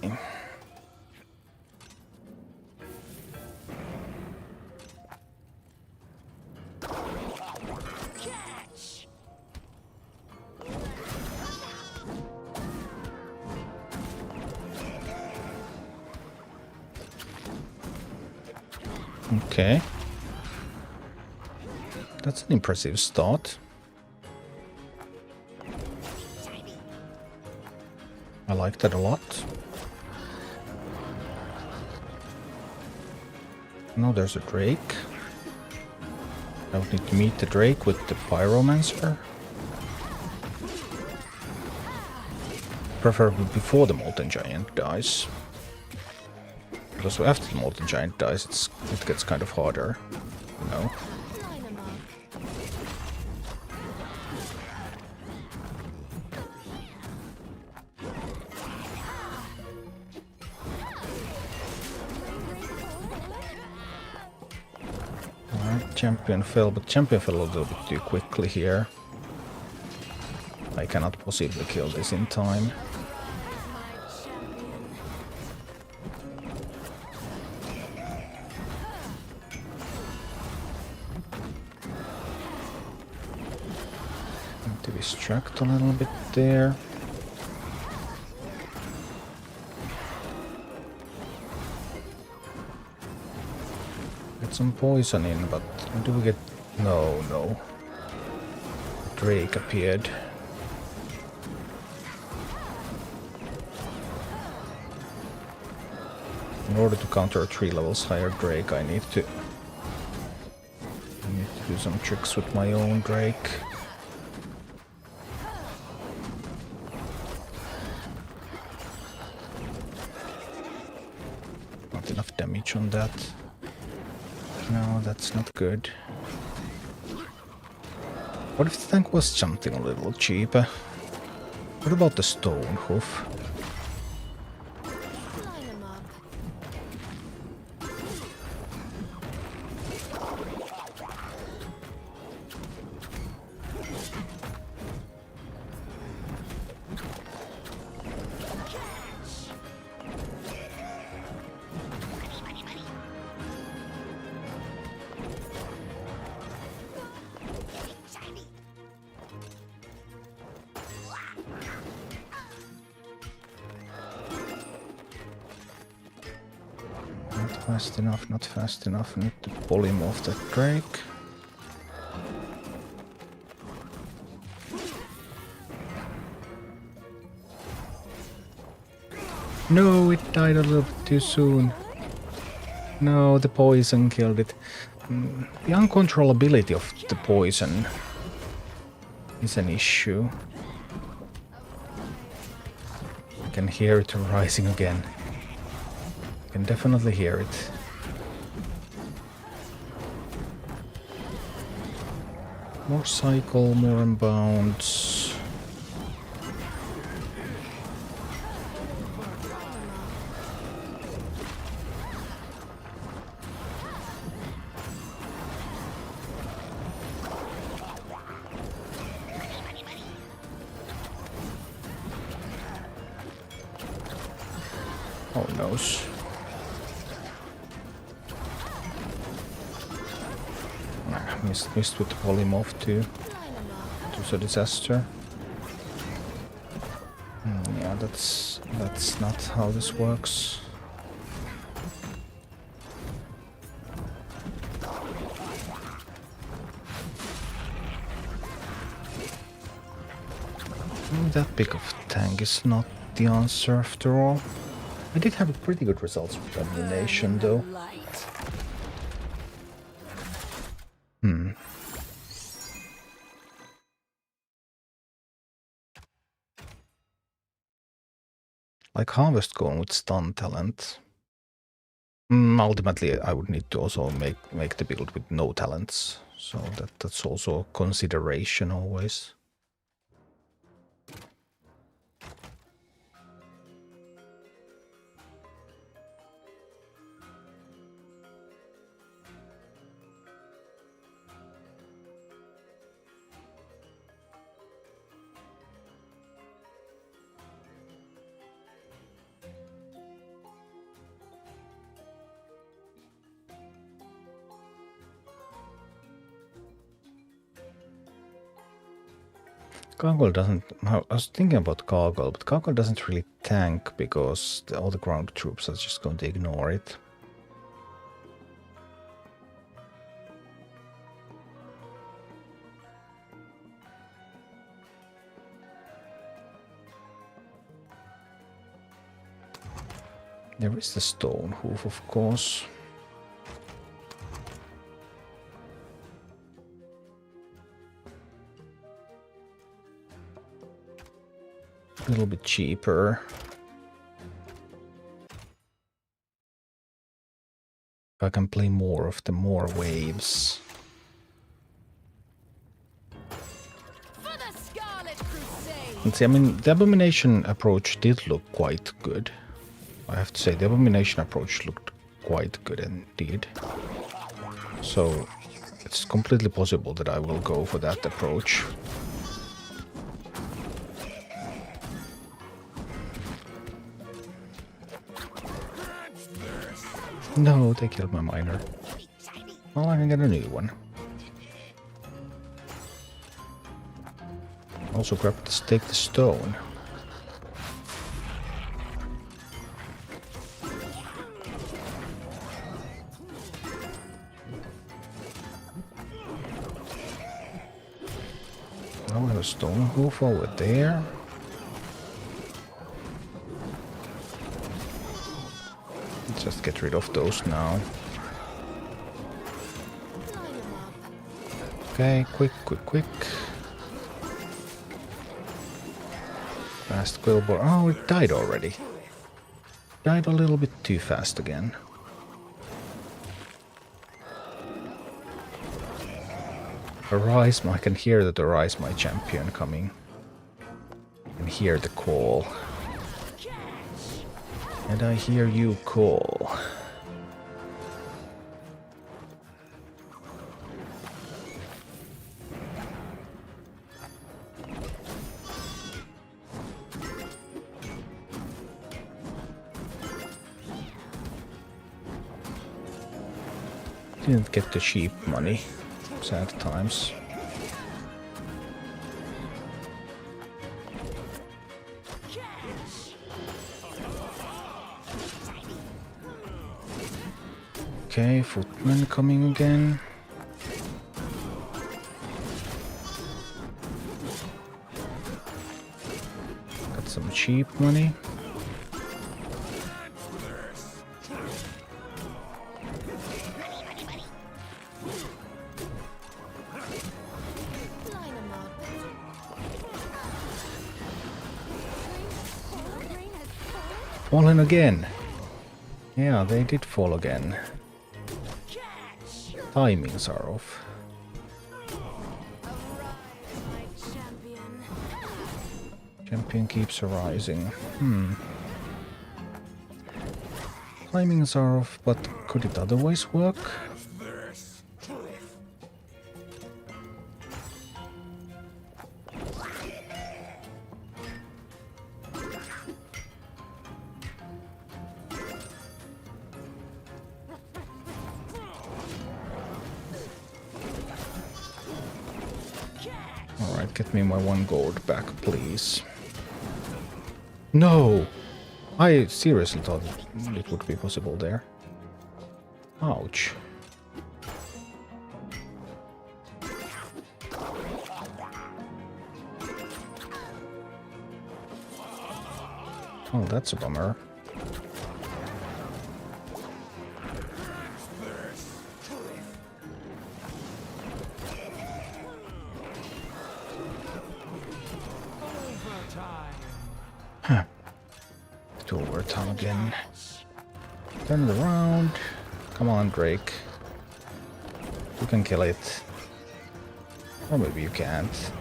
Catch! Okay. That's an impressive start. I like that a lot. Now there's a Drake. I would need to meet the Drake with the Pyromancer. Preferably before the Molten Giant dies. Because after the Molten Giant dies, it gets kind of harder, you know. Alright, Champion fell, but Champion fell a little bit too quickly here. I cannot possibly kill this in time. Need to distract a little bit there. Get some poison in, but do we get... No. Drake appeared. In order to counter a 3 levels higher Drake, I need to do some tricks with my own Drake. Not enough damage on that. No, that's not good. What if the tank was something a little cheaper? What about the Stone Hoof? Line 'em up. Not fast enough. Need to pull him off that Drake. No, it died a little bit too soon. No, the poison killed it. The uncontrollability of the poison is an issue. I can hear it rising again. I can definitely hear it. More cycle, more unbounds. Oh, knows. Missed with the polymorph too. It was a disaster. Yeah, that's not how this works. That big of a tank is not the answer after all. I did have pretty good results with domination though. Light. Like Harvest going with stun talent. Ultimately, I would need to also make the build with no talents, so that's also a consideration always. Gargoyle doesn't... I was thinking about Gargoyle, but Gargoyle doesn't really tank because all the ground troops are just going to ignore it. There is the stone hoof, of course. A little bit cheaper. If I can play more of the more waves. For the Scarlet Crusade. And see, I mean, the Abomination approach did look quite good. I have to say, the Abomination approach looked quite good indeed. So, it's completely possible that I will go for that approach. No, they killed my miner. Well, I can get a new one. Also take the stone. Now we have a stone hoof over there. Just get rid of those now. Okay, quick. Fast Quillbore. Oh, it died already. Died a little bit too fast again. Arise, I can hear that Arise, my champion, coming. I can hear the call. And I hear you call. Didn't get the sheep money. Sad times. Okay, footman coming again. Got some cheap money. Fallen again. Yeah, they did fall again. Timings are off. Champion keeps arising. Timings are off, but could it otherwise work? Alright, get me my 1 gold back, please. No! I seriously thought it would be possible there. Ouch. Oh, that's a bummer. Huh. Do overtime again. Turn it around. Come on, Drake. You can kill it. Or maybe you can't.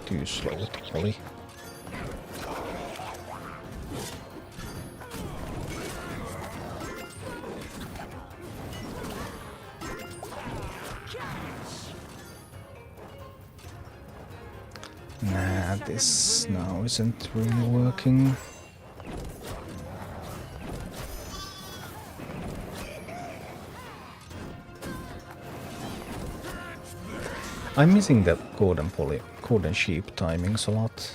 Too slow with the volley. Nah, this now isn't really working. I'm missing the code and sheep timings a lot.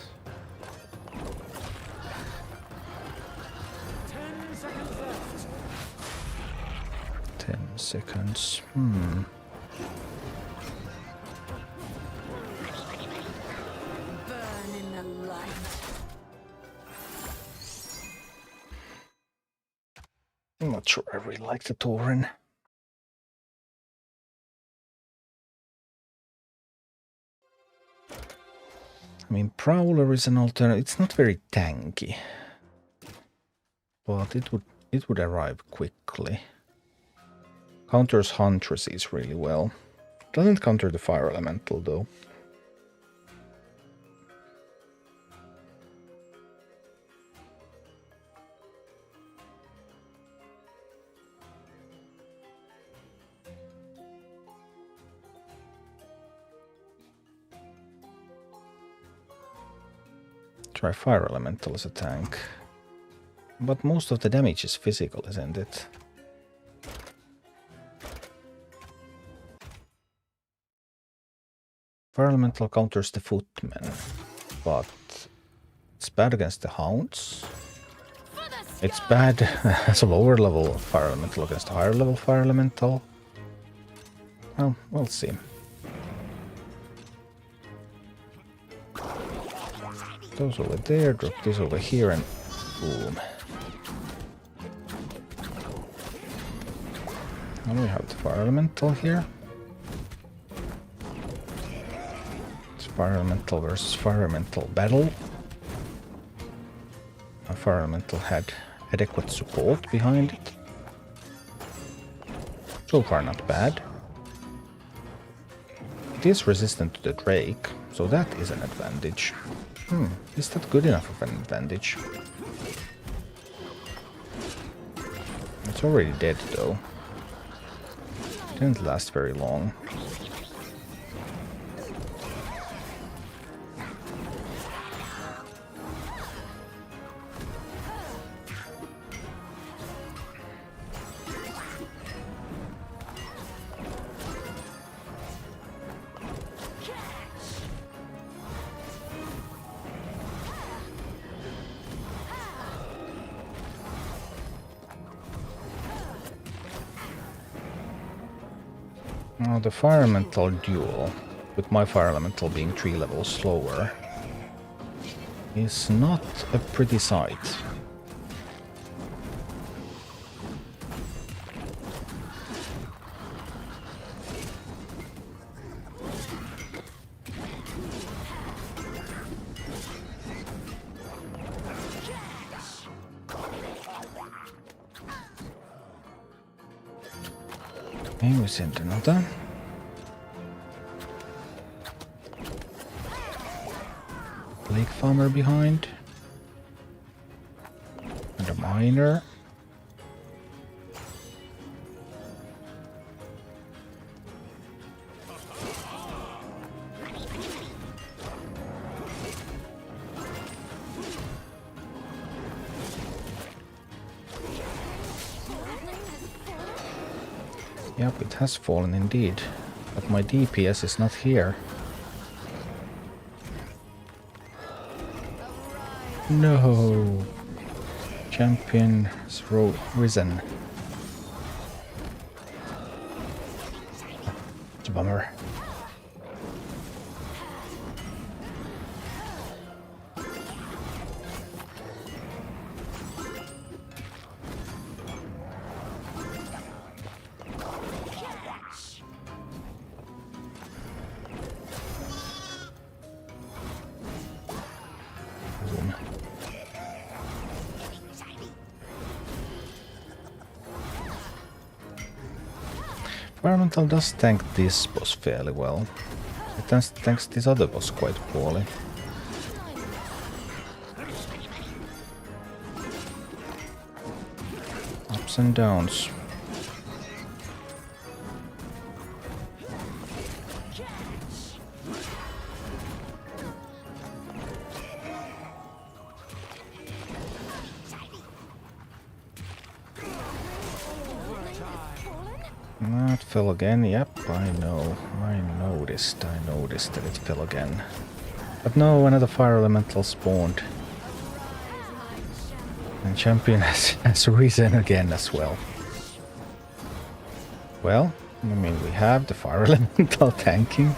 10 seconds. Burn in the light. I'm not sure I really like the Tauren. I mean, Prowler is an alternative. It's not very tanky, but it would arrive quickly. Counters Huntresses really well. Doesn't counter the Fire Elemental though. Try Fire Elemental as a tank. But most of the damage is physical, isn't it? Fire Elemental counters the Footmen, but it's bad against the Hounds. It's bad as a lower level Fire Elemental against a higher level Fire Elemental. Well, we'll see. Those over there, drop this over here, and boom. Now we have the Fire Elemental here. It's Fire Elemental versus Fire Elemental battle. A Fire Elemental had adequate support behind it. So far not bad. It is resistant to the Drake, so that is an advantage. Is that good enough of an advantage? It's already dead though. Didn't last very long. Now the Fire Elemental duel, with my Fire Elemental being 3 levels slower, is not a pretty sight. Okay, we sent another. Lake Farmer behind. And a miner. Yep, it has fallen indeed, but my DPS is not here. No. Champion has risen. It's a bummer. Environmental does tank this boss fairly well. It tanks this other boss quite poorly. Ups and downs. It fell again, yep, I know. I noticed that it fell again. But no, another fire elemental spawned. And champion has risen again as well. Well, I mean, we have the fire elemental tanking.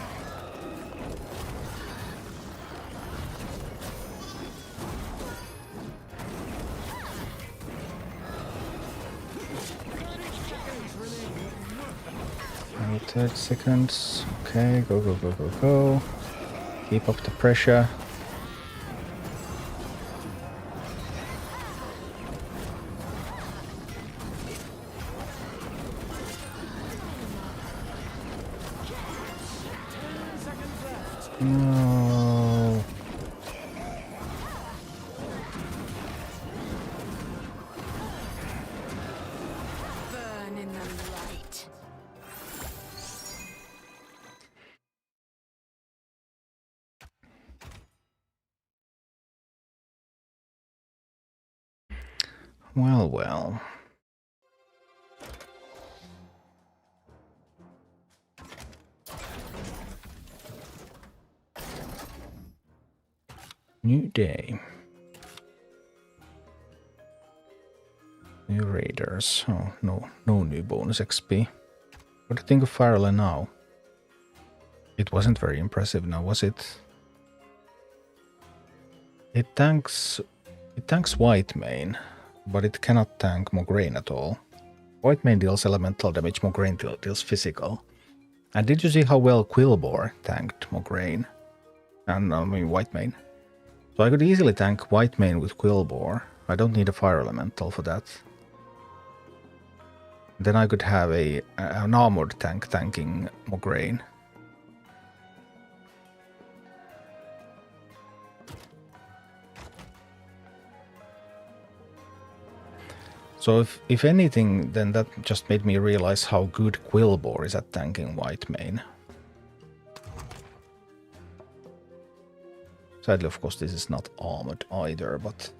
Only 30 seconds. Okay, go, go, go, go, go. Keep up the pressure. No. Burn in the light. Well, well. New day. New raiders. Oh, no new bonus XP. What do you think of Firelin now? It wasn't very impressive now, was it? It tanks White Mane, but it cannot tank Mograine at all. White Mane deals elemental damage, Mograine deals physical. And did you see how well Quillbore tanked Mograine? And I mean White Mane. So I could easily tank White Mane with Quillbore. I don't need a fire elemental for that. Then I could have an armored tank tanking Mograine. So if anything, then that just made me realize how good Quillbore is at tanking White Mane. Sadly, of course, this is not armored either, but...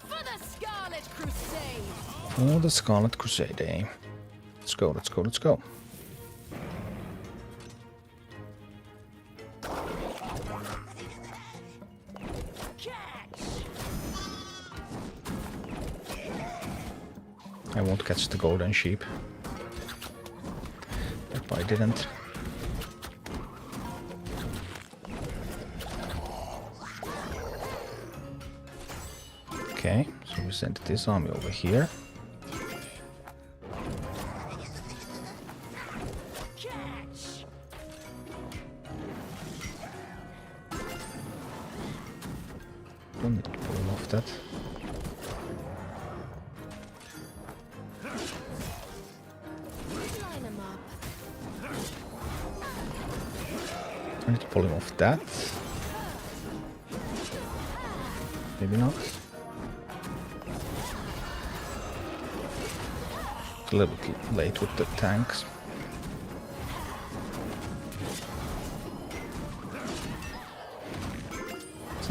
For the Scarlet Crusade! For the Scarlet Crusade, eh? Let's go, let's go, let's go. I won't catch the golden sheep. Yep, I didn't. Okay, so we sent this army over here. Don't need to pull him off that. Line 'em up. I need to pull him off that. Maybe not. It's a little bit late with the tanks.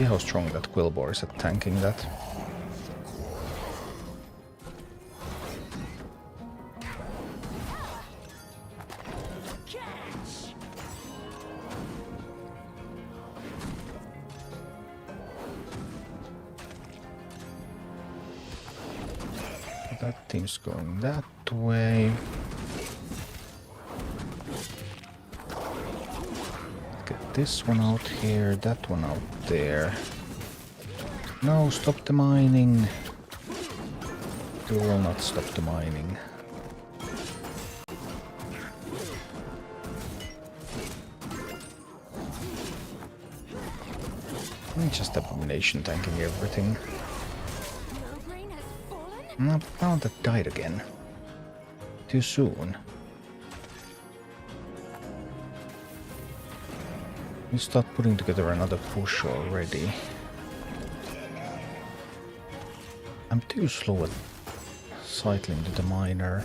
See how strong that Quillbore is at tanking that. That team's going that way. Get this one out here, that one out there. No, stop the mining. You will not stop the mining. Just Abomination tanking everything. No, now that died again. Too soon. You start putting together another push already. I'm too slow at cycling to the miner.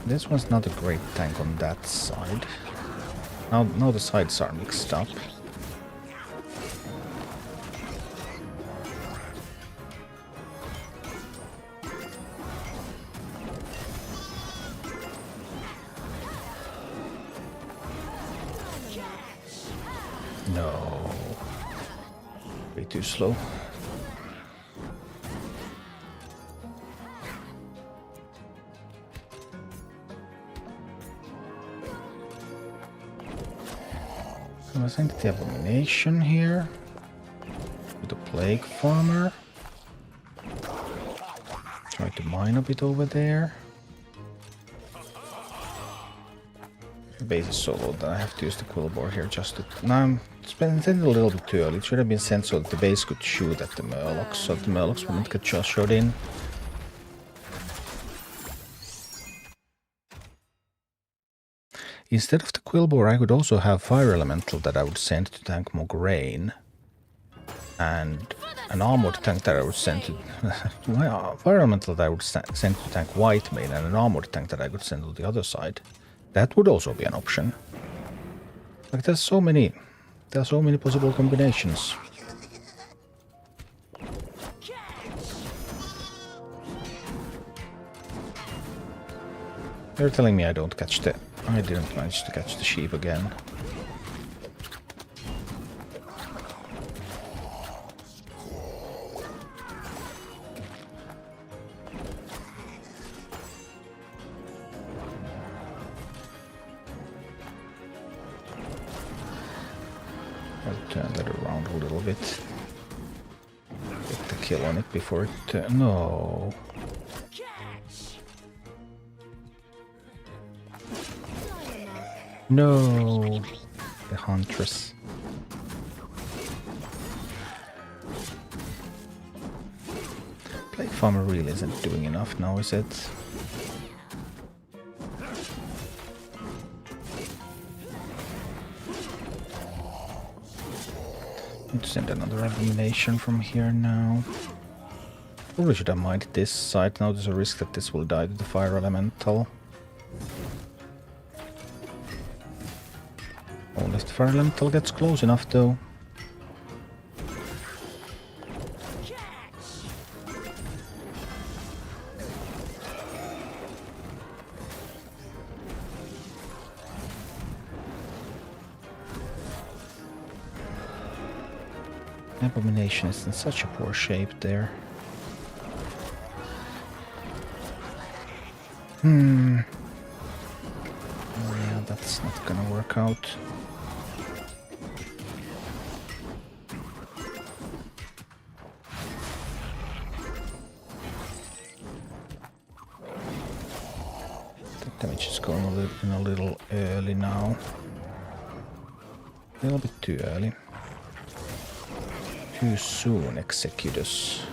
This one's not a great tank on that side. Now the sides are mixed up. No. Way too slow. I think the Abomination here. With the Plague Farmer. Try to mine a bit over there. The base is so low that I have to use the Quillbore here just to... No, it's been sent a little bit too early. It should have been sent so that the base could shoot at the Murlocs, so the Murlocs wouldn't get just shot in. Instead of the Quillbore, I could also have Fire Elemental that I would send to tank Mograine. And an armored tank that I would send to... Fire Elemental that I would send to tank Whitemane, and an armored tank that I could send to the other side. That would also be an option. Like, there are so many possible combinations. You're telling me I don't catch the... I didn't manage to catch the sheep again. I'll turn that around a little bit. Get the kill on it before it... no. No, the Huntress. Plague Farmer really isn't doing enough now, is it? Need to send another Abomination from here now. Probably should have minded this side. Now there's a risk that this will die to the Fire Elemental. Only if the Fire Elemental gets close enough, though. Abomination is in such a poor shape there. Oh yeah, that's not gonna work out. Damage is going a little early now. A little bit too early. Too soon, Executus.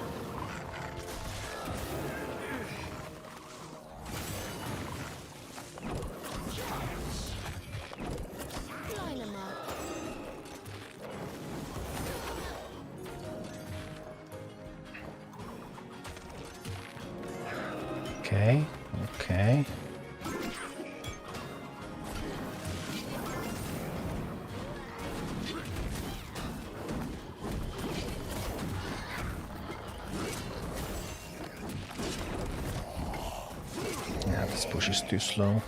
Okay, okay. push is too slow.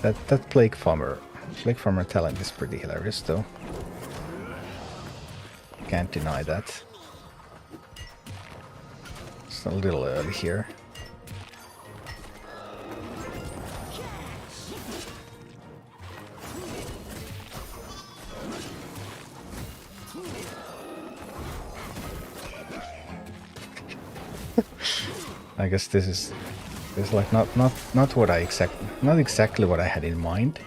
that Plague Farmer talent is pretty hilarious though. Can't deny that. It's a little early here. I guess this is like not what not exactly what I had in mind.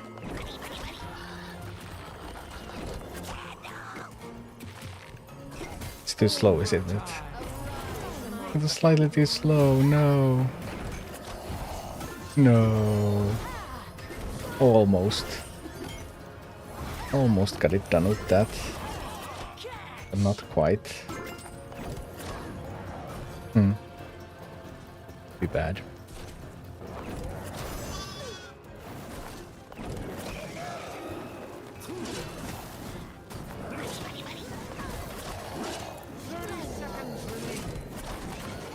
It's too slow, isn't it? It's slightly too slow. No. No. Almost. Almost got it done with that. But not quite. Be bad.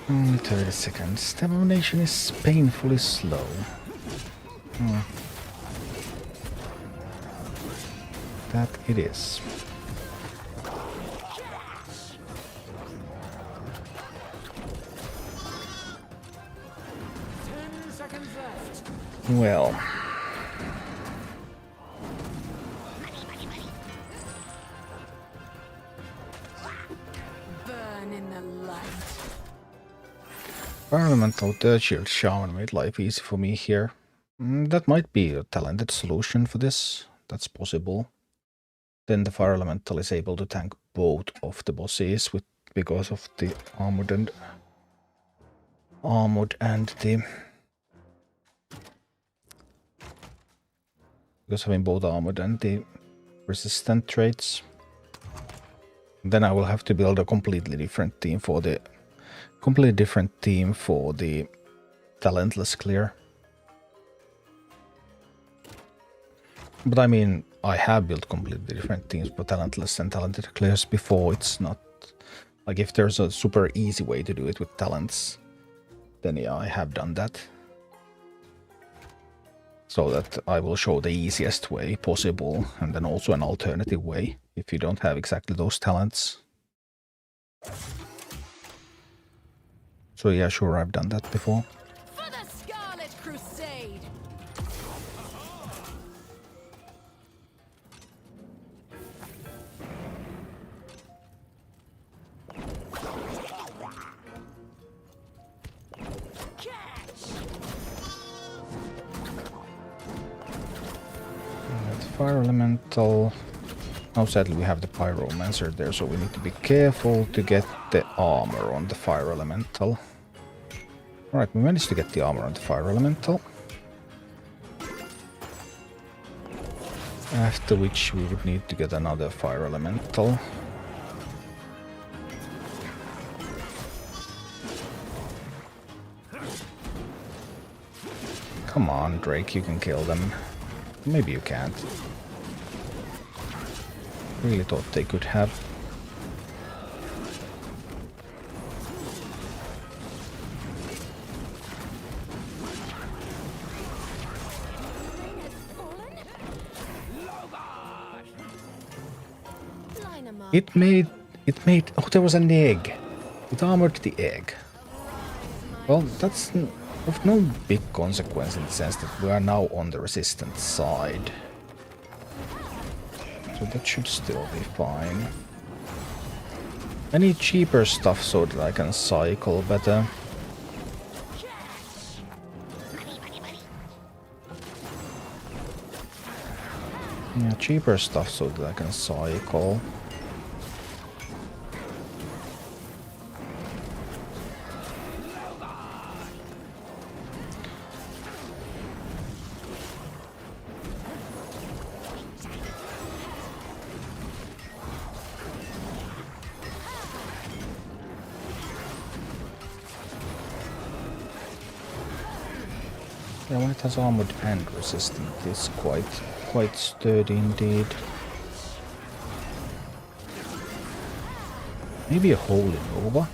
Only 30 seconds. The ammunition is painfully slow. That it is. Well. Burn in the light. Environmental Dirt Shield Shaman made life easy for me here. That might be a talented solution for this. That's possible. Then the Fire Elemental is able to tank both of the bosses because of the armored and the... Because having both armored and the resistant traits. Then I will have to build a completely different team for the talentless clear. But I mean, I have built completely different teams for talentless and talented clears before. It's not like if there's a super easy way to do it with talents, then yeah, I have done that. So that I will show the easiest way possible, and then also an alternative way if you don't have exactly those talents. So yeah, sure, I've done that before. For the Scarlet Crusade! Fire Elemental. Now sadly we have the Pyromancer there, so we need to be careful to get the armor on the Fire Elemental. Alright, we managed to get the armor on the Fire Elemental. After which we would need to get another Fire Elemental. Come on, Drake, you can kill them. Maybe you can't. Really thought they could have. It made, oh, there was an egg. It armored the egg. Well, that's of no big consequence in the sense that we are now on the resistance side. So that should still be fine. I need cheaper stuff so that I can cycle better. Yeah, cheaper stuff so that I can cycle. Yeah, when it has armored and resistant, it's quite sturdy indeed. Maybe a Holy Nova?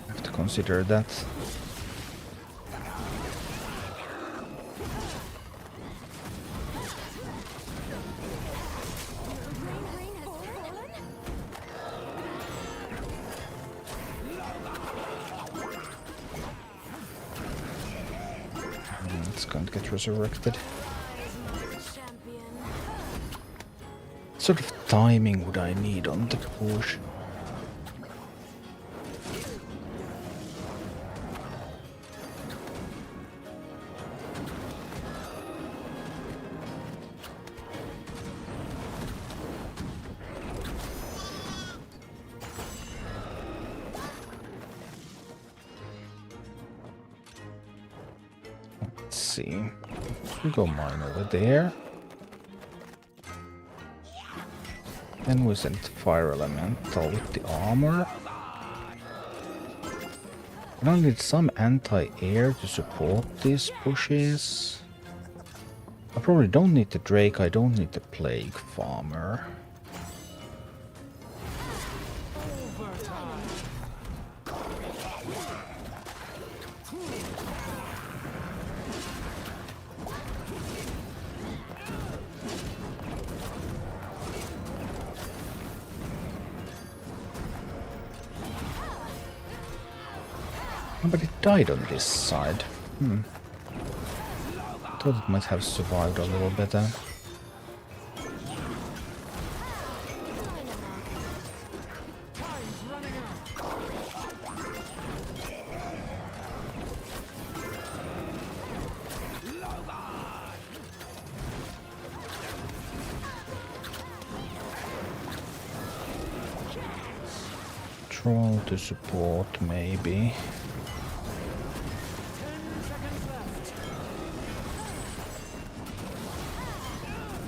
Have to consider that. It's going to get resurrected. What sort of timing would I need on the push? Let's see. We go mine over there. Then we send Fire Elemental with the armor. And I need some anti-air to support these pushes. I probably don't need the Drake, I don't need the Plague Farmer. But it died on this side. Thought it might have survived a little better. Troll to support, maybe.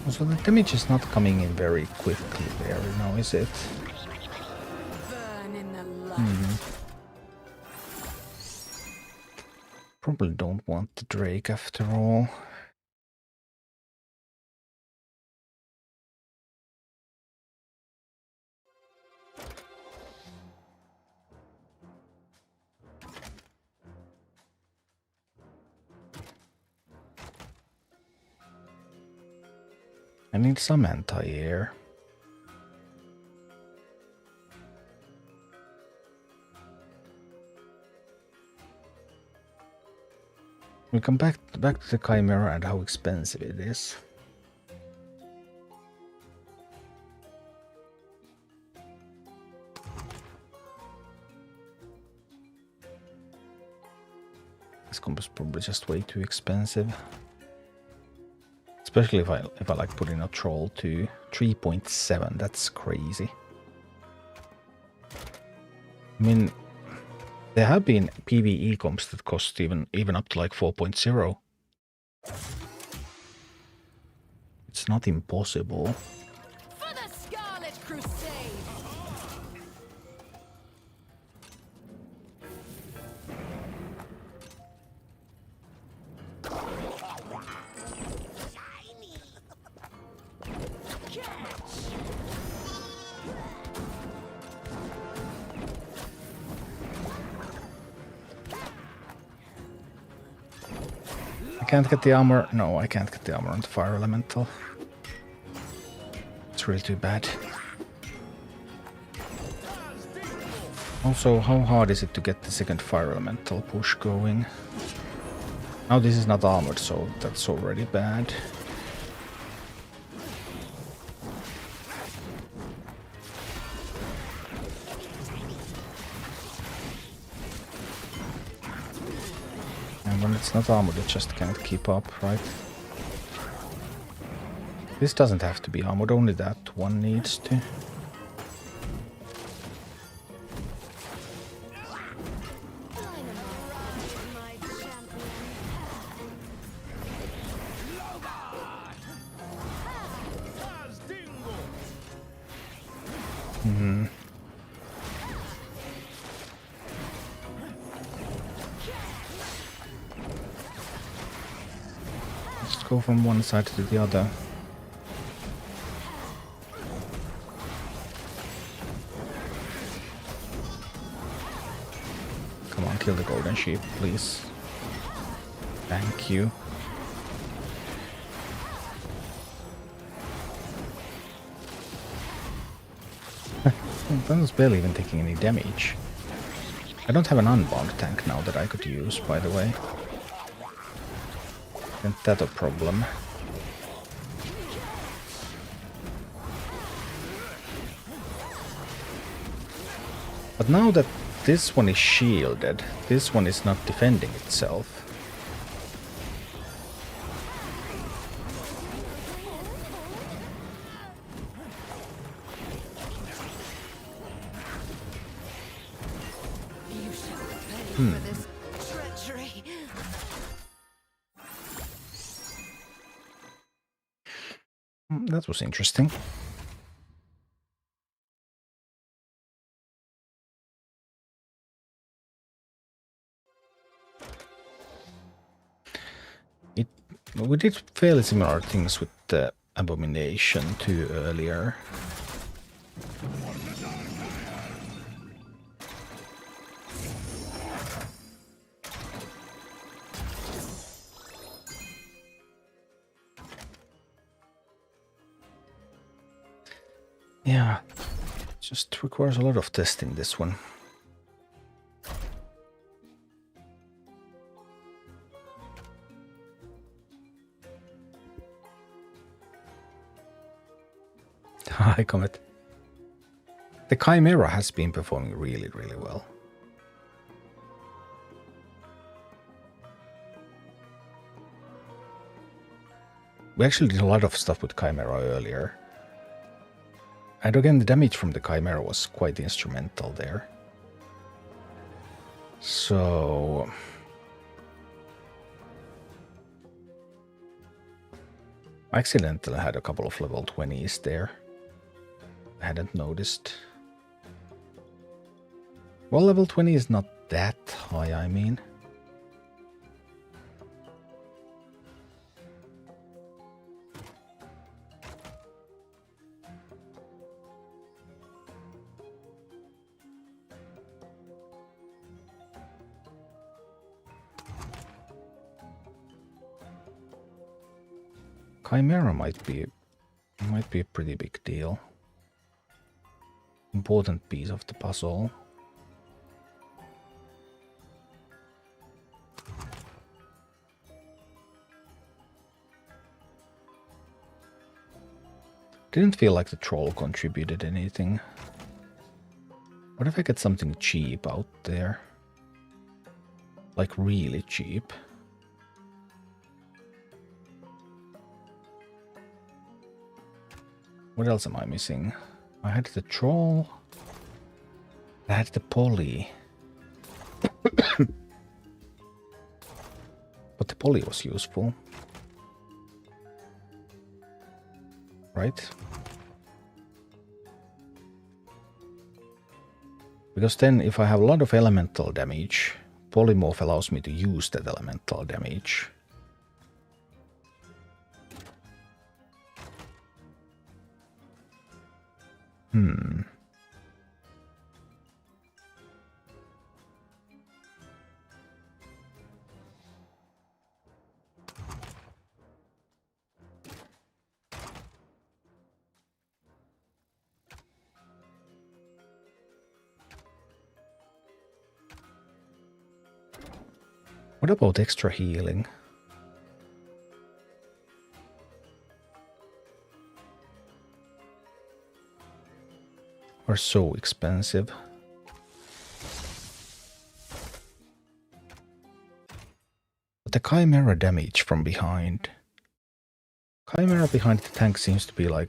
So the damage is not coming in very quickly there, now is it? Burn in the light. Probably don't want the Drake after all. I need some anti-air. We come back to the Chimera and how expensive it is. This combo is probably just way too expensive. Especially if I like put in a troll to 3.7, that's crazy. I mean, there have been PvE comps that cost even up to like 4.0. It's not impossible. For the Scarlet Crusade! I can't get the armor. No, I can't get the armor on the Fire Elemental. It's really too bad. Also, how hard is it to get the second Fire Elemental push going? Now this is not armored, so that's already bad. And when it's not armored, it just can't keep up, right? This doesn't have to be armored, only that one needs to. Let's go from one side to the other. Come on, kill the golden sheep, please. Thank you. That was barely even taking any damage. I don't have an unbound tank now that I could use, by the way. Isn't that a problem? But now that this one is shielded, this one is not defending itself. You shall pay for this treachery. That was interesting. We did fairly similar things with the Abomination too earlier. Yeah, just requires a lot of testing, this one. Hi, Comet. The Chimera has been performing really, really well. We actually did a lot of stuff with Chimera earlier. And again, the damage from the Chimera was quite instrumental there. So... I accidentally had a couple of level 20s there. I hadn't noticed. Well, level 20 is not that high, I mean. Chimera might be a pretty big deal. Important piece of the puzzle. Didn't feel like the troll contributed anything. What if I get something cheap out there? Like really cheap. What else am I missing? I had the troll. I had the poly. But the poly was useful. Right? Because then if I have a lot of elemental damage, polymorph allows me to use that elemental damage. What about extra healing? Are so expensive. But the Chimera damage from behind. Chimera behind the tank seems to be like...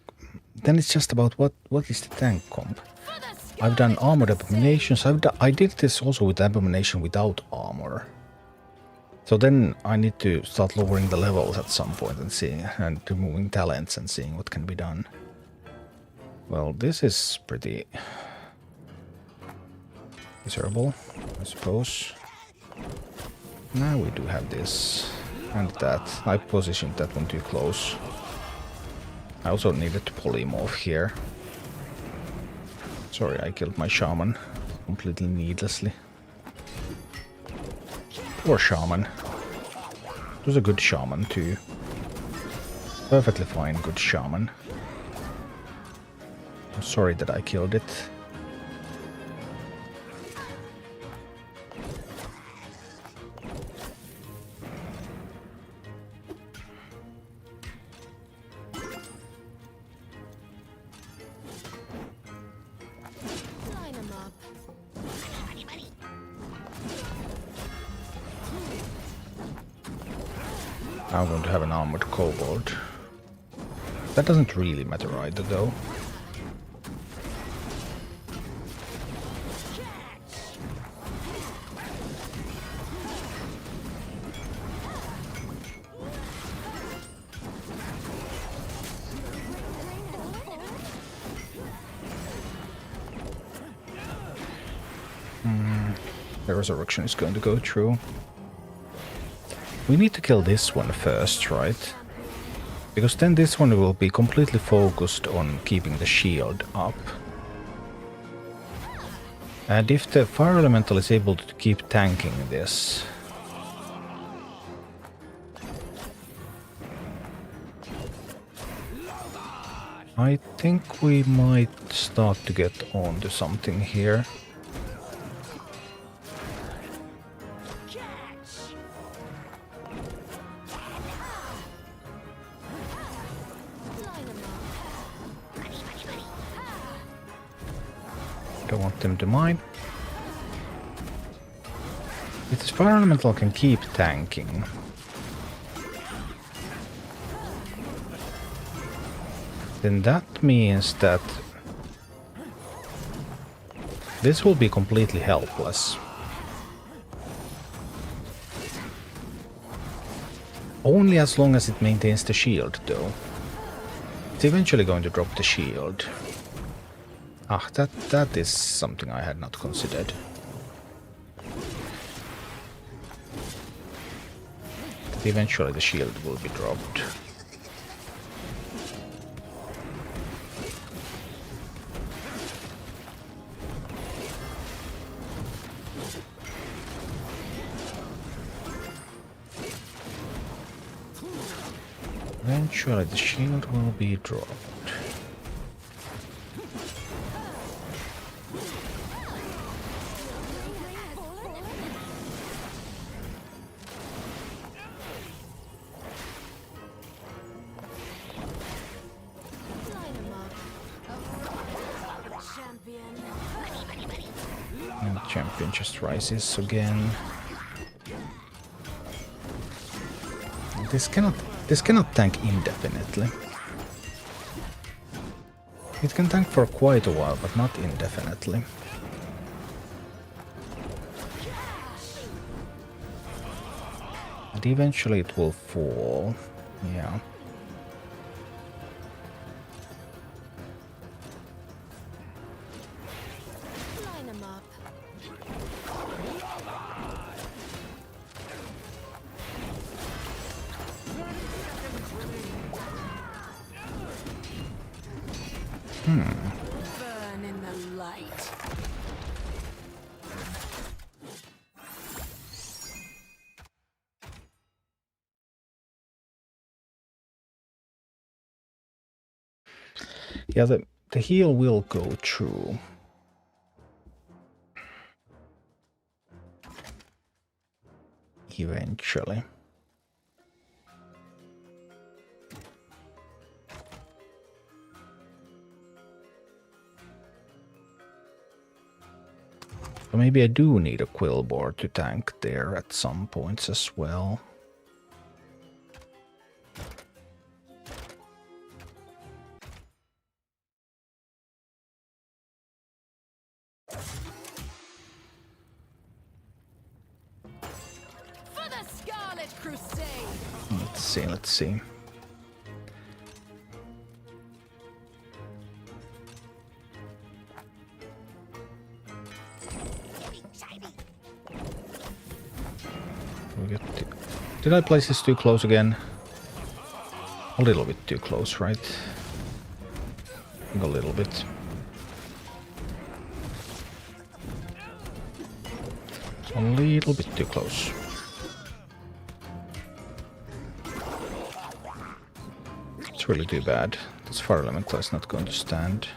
Then it's just about what is the tank comp? I've done armored abominations. I did this also with abomination without armor. So then I need to start lowering the levels at some point and removing talents and seeing what can be done. Well, this is pretty miserable, I suppose. Now we do have this and that. I positioned that one too close. I also needed to polymorph here. Sorry, I killed my shaman completely needlessly. Or shaman. It was a good shaman too. Perfectly fine, good shaman. I'm sorry that I killed it. Line 'em up. I'm going to have an armored kobold. That doesn't really matter either, though. The resurrection is going to go through. We need to kill this one first, right? Because then this one will be completely focused on keeping the shield up. And if the fire elemental is able to keep tanking this... I think we might start to get onto something here. Don't want them to mine. If this fire elemental can keep tanking, then that means that this will be completely helpless. Only as long as it maintains the shield, though. It's eventually going to drop the shield. Ah, that is something I had not considered. Eventually the shield will be dropped. Eventually the shield will be dropped. Line 'em up. Champion. And the champion just rises again. This cannot tank indefinitely. It can tank for quite a while, but not indefinitely. And eventually it will fall. Yeah. Line 'em up. Burn in the light. Yeah, the heal will go through. Eventually. So maybe I do need a quill board to tank there at some points as well. For the Scarlet Crusade. Let's see. Did I place this too close again? A little bit too close, right? I think a little bit. A little bit too close. It's really too bad. This fire elemental is not going to stand.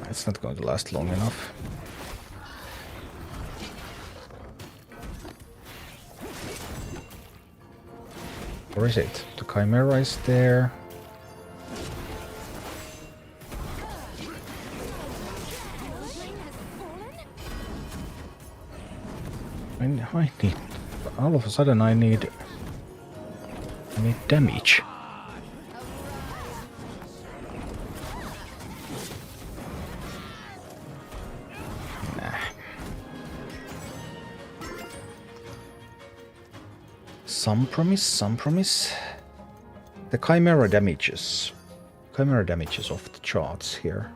It's not going to last long enough. Or is it? The Chimera is there. I need... All of a sudden I need damage. Nah. Some promise. The Chimera damages. Chimera damages off the charts here.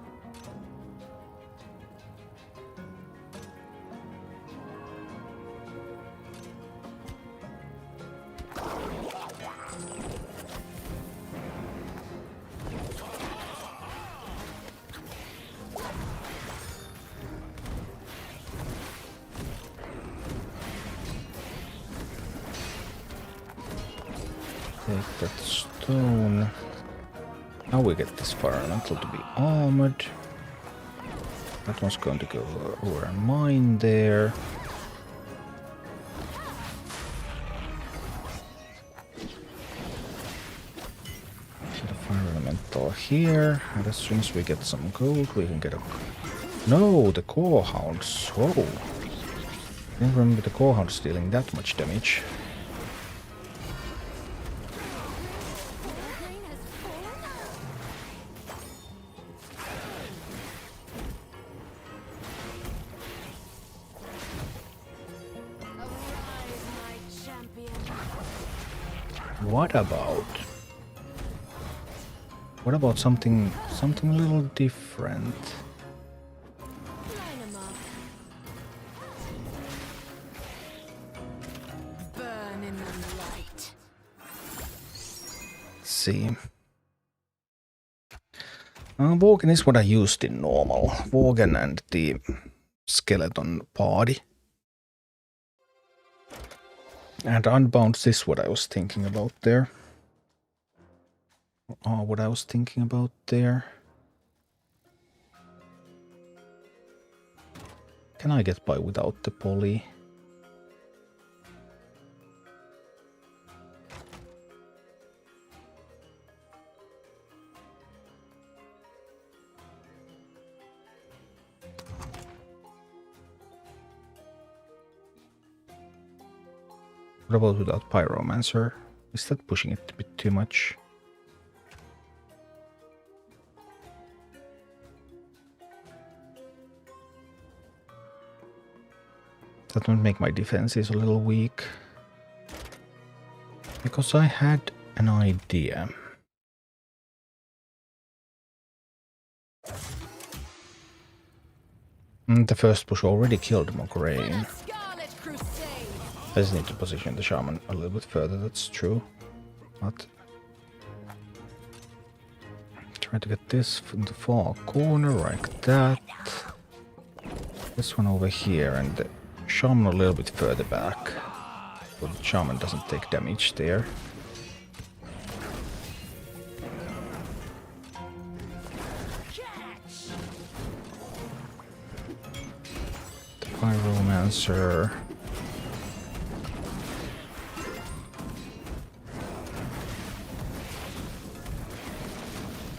Take that stone. Now we get this fire elemental to be armored. That one's going to go over a mine there. The fire elemental here. And as soon as we get some gold, we can get a... No, the core hounds. Whoa. Didn't remember the core hounds dealing that much damage. What about something a little different? Line 'em up. Burn in the light. Let's see. Worgen is what I used in normal. Worgen and the skeleton party. And Unbound is what I was thinking about there. Oh, what I was thinking about there. Can I get by without the poly? What about without Pyromancer? Is that pushing it a bit too much? That would make my defenses a little weak. Because I had an idea. The first push already killed Mograine. I just need to position the shaman a little bit further, that's true. But try to get this from the far corner like that. This one over here and the shaman a little bit further back. So the shaman doesn't take damage there. The Pyromancer.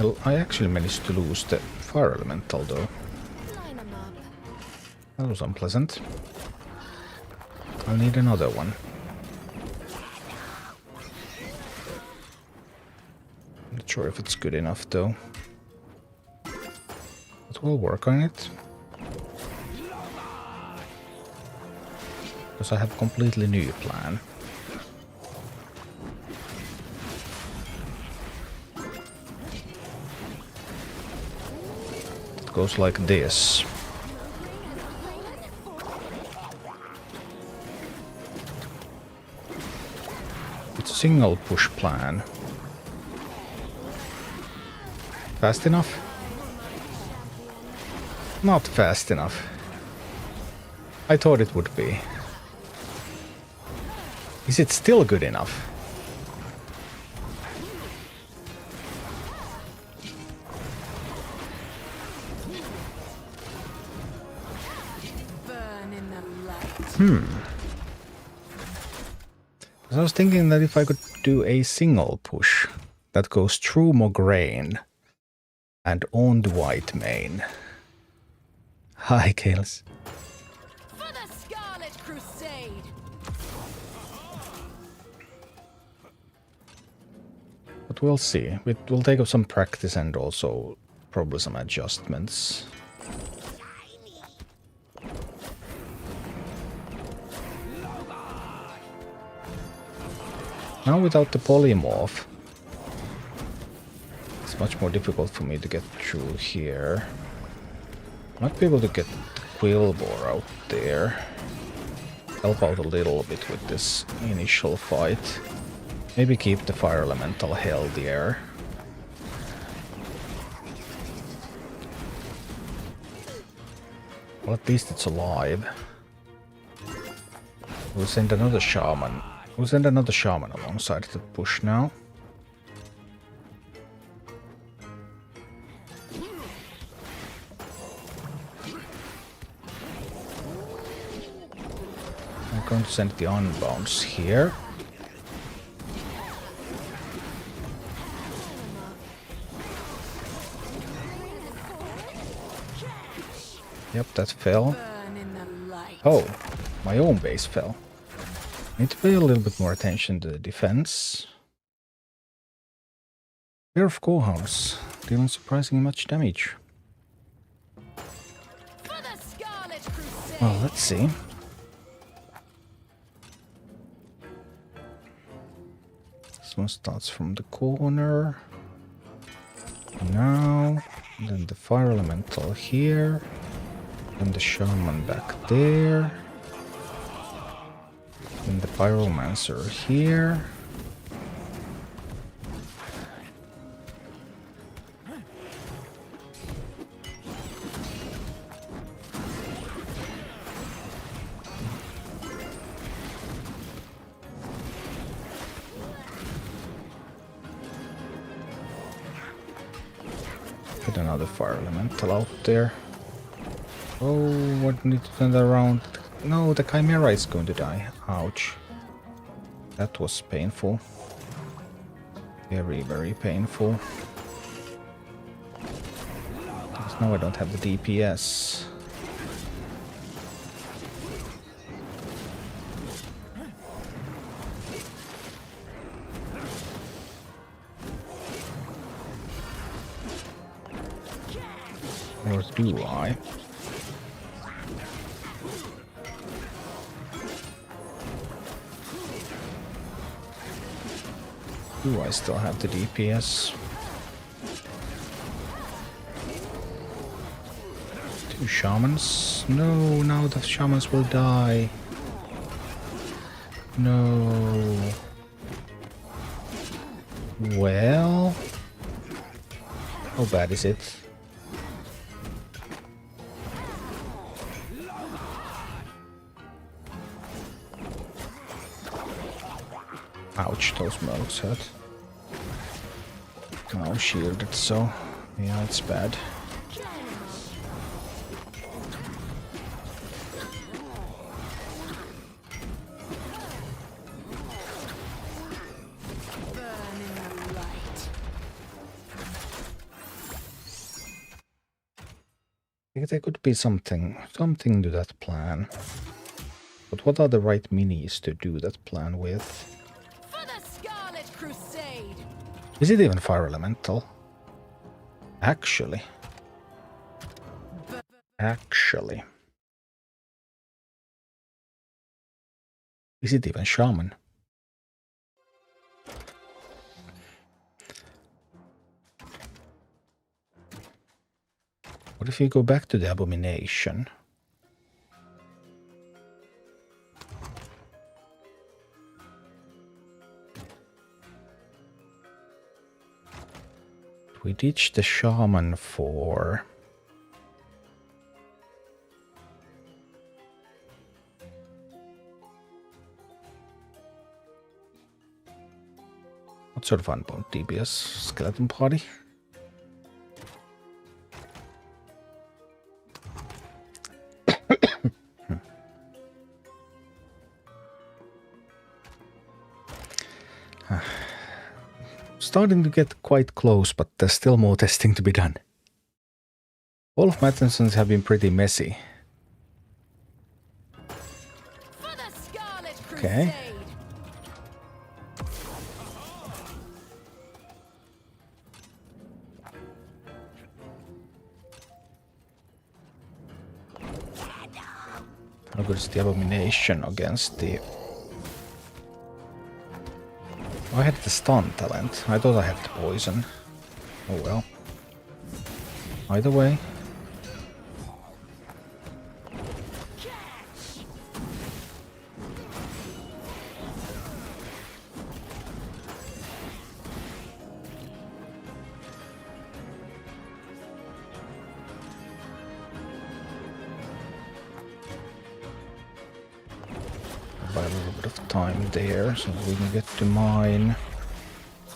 Well, I actually managed to lose the fire elemental though. That was unpleasant. I'll need another one. Not sure if it's good enough though. But we'll work on it. Because I have a completely new plan. It goes like this. Single push plan. Fast enough? Not fast enough. I thought it would be. Is it still good enough? Burn in the light. I was thinking that if I could do a single push that goes through Mograine and on the white main. Hi, Kales. For the Scarlet Crusade. But we'll see. It will take up some practice and also probably some adjustments. Now without the polymorph, it's much more difficult for me to get through here. Might be able to get the Quillbore out there. Help out a little bit with this initial fight. Maybe keep the Fire Elemental healthier. Well, at least it's alive. We'll send another Shaman. We'll send another Shaman alongside the push now. I'm going to send the Unbounce here. Yep, that fell. Burn in the light. Oh, my own base fell. Need to pay a little bit more attention to the defense. Pair of Corehounds, dealing surprisingly much damage. For the Scarlet Crusade. Well, let's see. This one starts from the corner. Now, then the Fire Elemental here. Then the Shaman back there. Then the Pyromancer here. Put another Fire Elemental out there. Oh, what need to turn that around? No, the Chimera is going to die. Ouch. That was painful. Very, very painful. Because now I don't have the DPS. Or do I? Do I still have the DPS? Two Shamans? No, now the Shamans will die. No. Well... how bad is it? Ouch, those Murlocs hurt. Now shielded, so yeah, it's bad. Burn in the light. I think there could be something to that plan. But what are the right minis to do that plan with? For the Scarlet Crusade. Is it even Fire Elemental? Actually. Is it even Shaman? What if you go back to the Abomination? We ditch the Shaman for... What sort of unbound DPS? Skeleton party? Starting to get quite close, but there's still more testing to be done. All of my attentions have been pretty messy. For the Scarlet Okay. Crusade. How good is the abomination against the... Oh, I had the stun talent. I thought I had the poison. Oh well. Either way. Buy a little bit of time there so we can get to mine.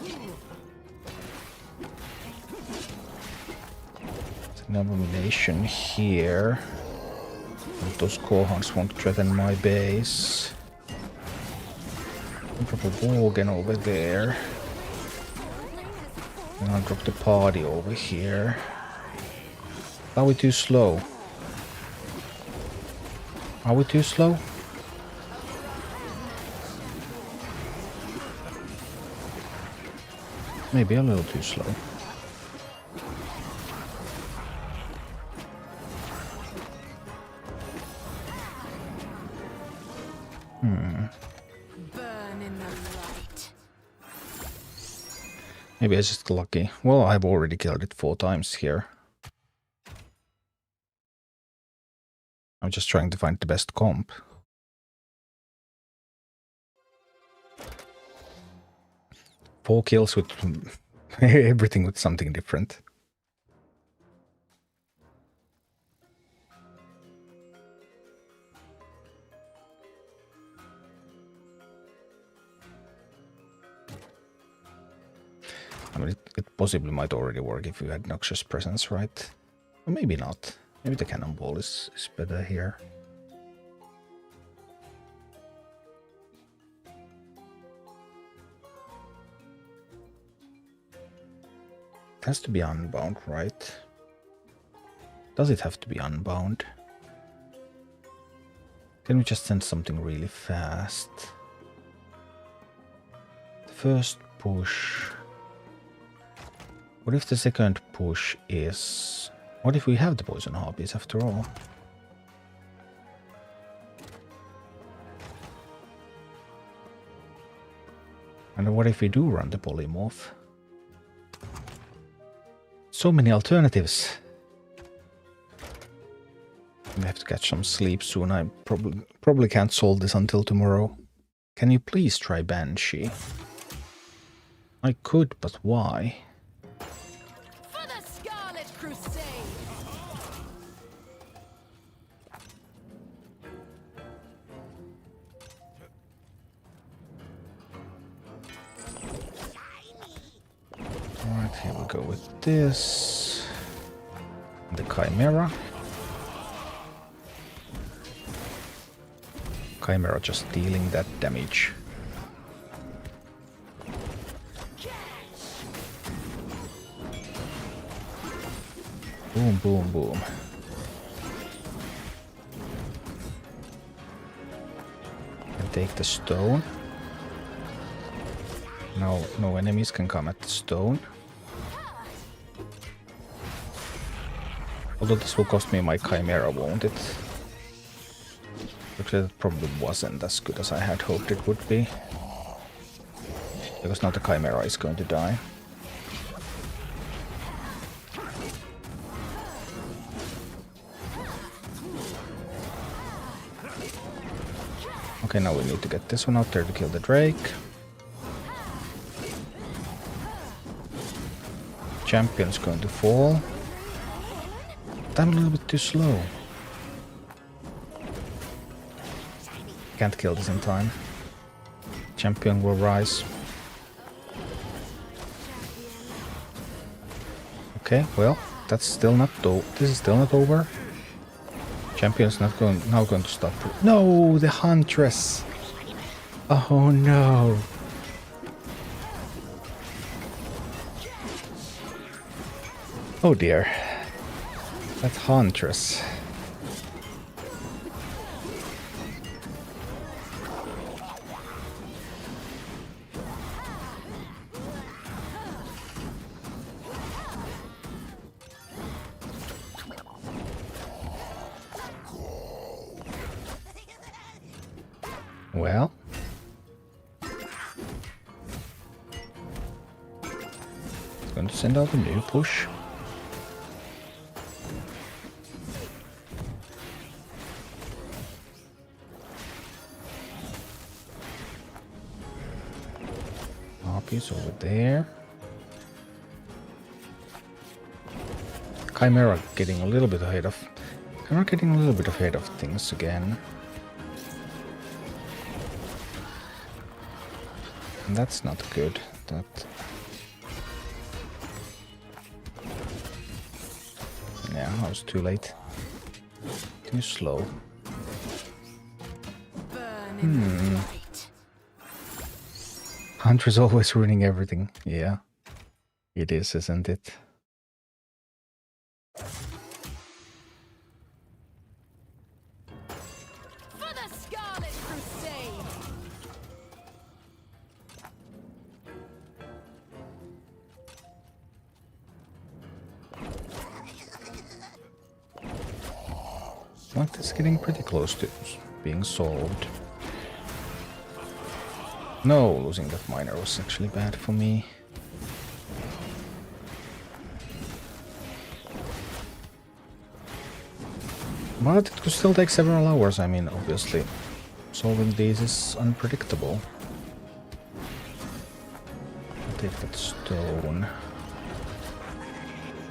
There's an abomination here. And those Gohans won't threaten my base. I'll drop a Worgen over there. And I'll drop the party over here. Are we too slow? Are we too slow? Maybe a little too slow. Burn in the light. Maybe I just lucky. Well, I've already killed it 4 times here. I'm just trying to find the best comp. Four kills with everything with something different. I mean, it possibly might already work if you had Noxious Presence, right? Or maybe not. Maybe the Cannonball is better here. It has to be unbound, right? Does it have to be unbound? Can we just send something really fast? The first push... What if the second push is... What if we have the Poison Harpies after all? And what if we do run the Polymorph? So many alternatives. I have to catch some sleep soon. I probably can't solve this until tomorrow. Can you please try Banshee? I could, but why? For the Scarlet Crusade. Alright, here we go with this. The Chimera. Chimera just dealing that damage. Boom, boom, boom. And take the stone. Now, no enemies can come at the stone. Although this will cost me my Chimera, won't it? Actually, that probably wasn't as good as I had hoped it would be. Because now the Chimera is going to die. Okay, now we need to get this one out there to kill the Drake. Champion's going to fall. I'm a little bit too slow. Can't kill this in time. Champion will rise. Okay, well, that's still not this is still not over. Champion's now going to stop. No, the Huntress. Oh no. Oh dear. That Huntress. Well. It's going to send out a new push. Harpies over there. Chimera getting a little bit ahead of... Chimera getting a little bit ahead of things again. And that's not good. That... Yeah, I was too late. Too slow. Burn in the light. Hunter's always ruining everything. Yeah. It is, isn't it? For the Scarlet Crusade! Like this getting pretty close to being solved. No, losing that miner was actually bad for me. But it could still take several hours. I mean, obviously, solving these is unpredictable. I'll take that stone.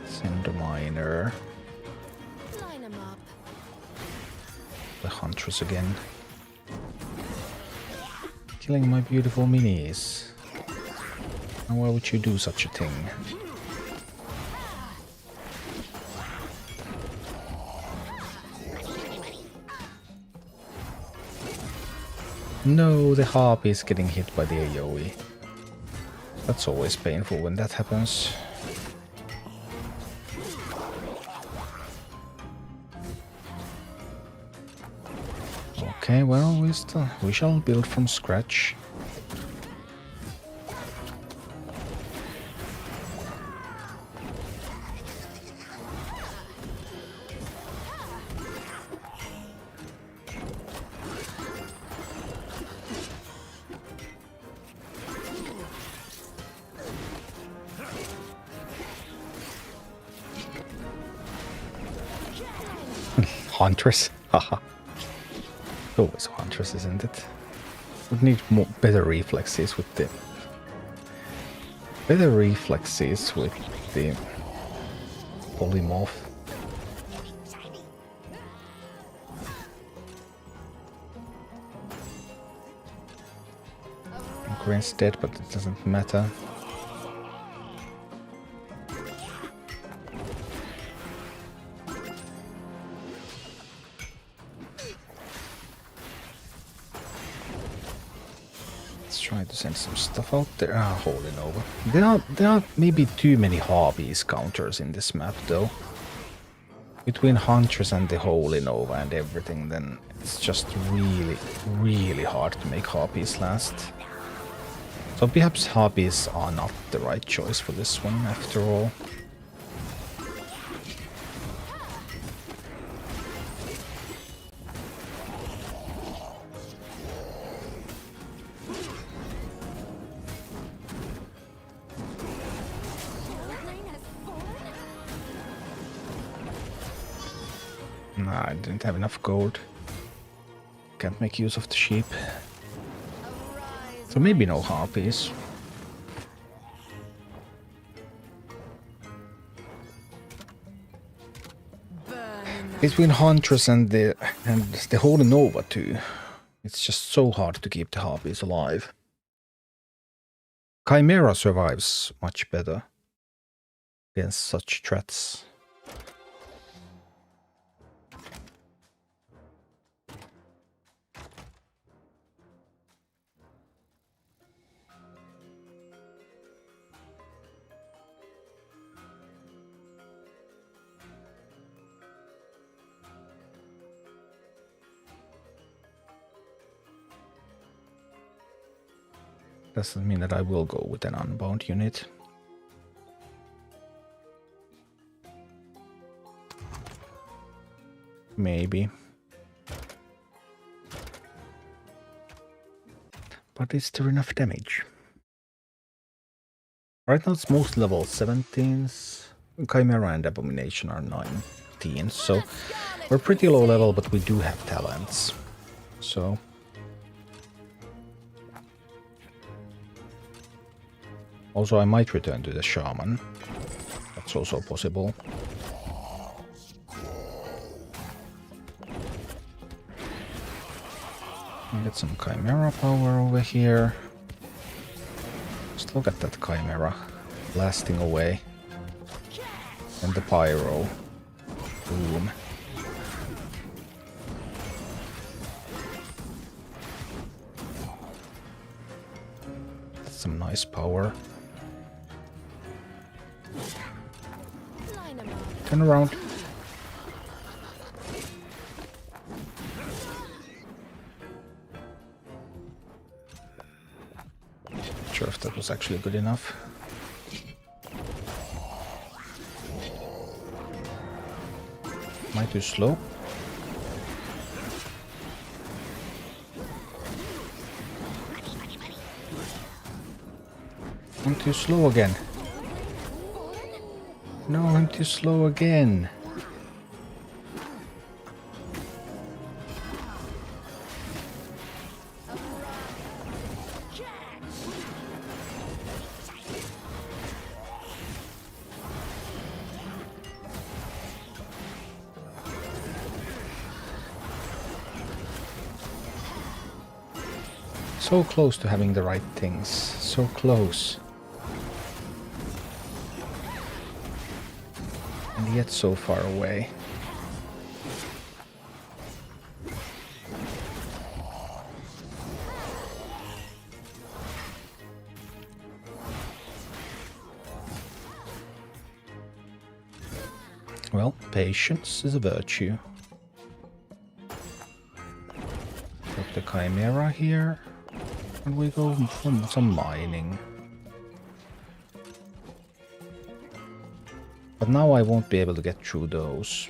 Send a miner. Line 'em up. The Huntress again. Killing my beautiful minis. And why would you do such a thing? No, the Harpy is getting hit by the AoE. That's always painful when that happens. Okay, well, we shall build from scratch. Huntress, haha. Always Huntress, isn't it? Would need better reflexes with the polymorph. Green's dead, but it doesn't matter. Try to send some stuff out there. Ah, holding over. There are maybe too many Harpies counters in this map, though. Between Huntress and the Holy Nova and everything, then it's just really, really hard to make Harpies last. So perhaps Harpies are not the right choice for this one, after all. Nah, I didn't have enough gold. Can't make use of the sheep. So maybe no Harpies. Between Huntress and the Holy Nova too, it's just so hard to keep the Harpies alive. Chimera survives much better. against such threats. Doesn't mean that I will go with an unbound unit. Maybe. But is there enough damage? Right now it's most level 17s. Chimera and Abomination are 19, so we're pretty low level, but we do have talents. So also I might return to the Shaman. That's also possible. Get some Chimera power over here. Just look at that Chimera blasting away. And the Pyro. Boom. That's some nice power. Turn around. Not sure if that was actually good enough. Am I too slow? I'm too slow again. No, I'm too slow again. So close to having the right things. So close. And yet so far away. Well, patience is a virtue. Put the Chimera here. And we go from some mining. But now I won't be able to get through those.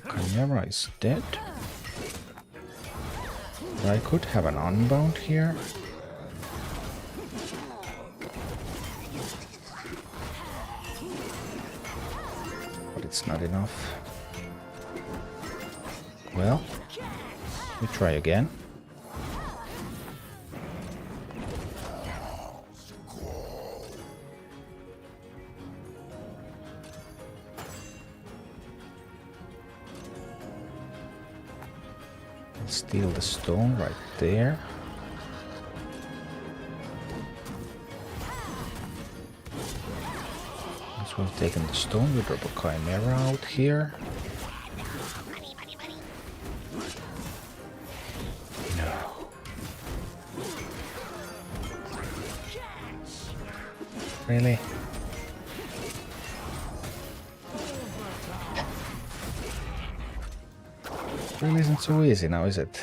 Chimera is dead. I could have an unbound here. But it's not enough. Well, we try again. Steal the stone right there. Once we've taken the stone, we drop a Chimera out here. No. Really? Really isn't so easy now, is it?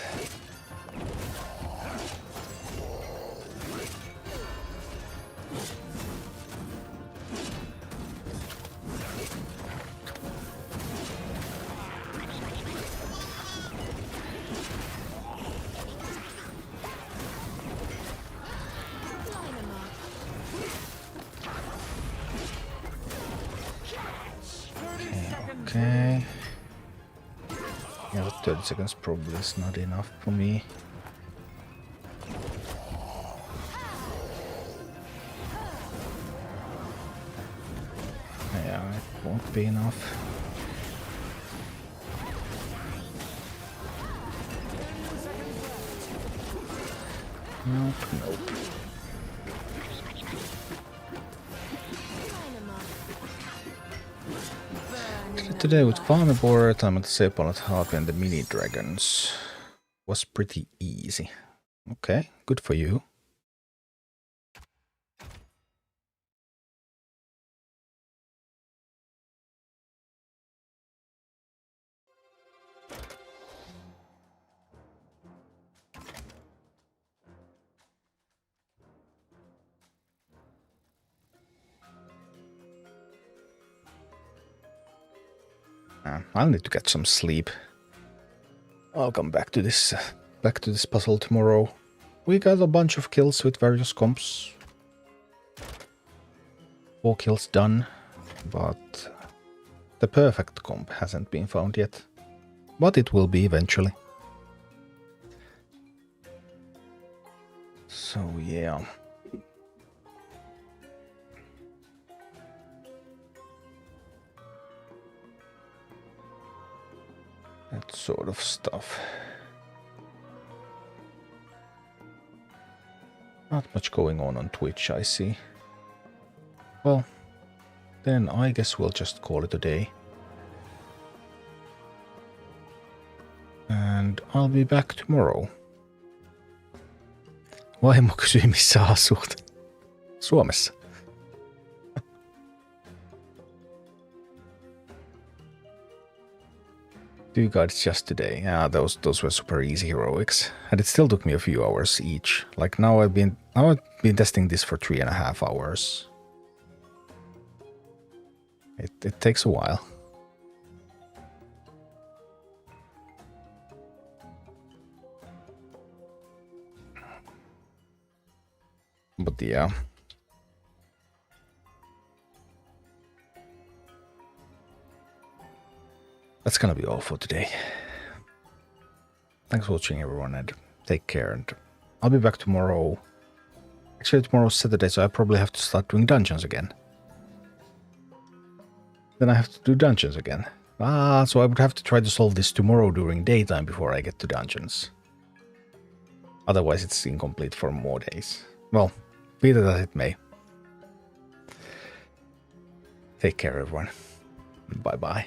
Okay. Yeah, but 30 seconds probably is not enough for me. Won't be enough. Nope, nope. Today with Farmer Borer, time at the Sepal Harpy and the Mini Dragons was pretty easy. Okay, good for you. I'll need to get some sleep. I'll come back to this puzzle tomorrow. We got a bunch of kills with various comps. 4 kills done, but the perfect comp hasn't been found yet. But it will be eventually. So yeah. That sort of stuff. Not much going on Twitch, I see. Well, then I guess we'll just call it a day. And I'll be back tomorrow. Vaimo kysyi, missä asut? Suomessa. Two guides just today. Yeah, those were super easy heroics, and it still took me a few hours each. Like now I've been testing this for 3.5 hours. It takes a while. But yeah. That's gonna be all for today. Thanks for watching, everyone, and take care. And I'll be back tomorrow. Actually, tomorrow's Saturday, so I probably have to start doing dungeons again. Then I have to do dungeons again. So I would have to try to solve this tomorrow during daytime before I get to dungeons. Otherwise, it's incomplete for more days. Well, be that as it may. Take care, everyone. Bye-bye.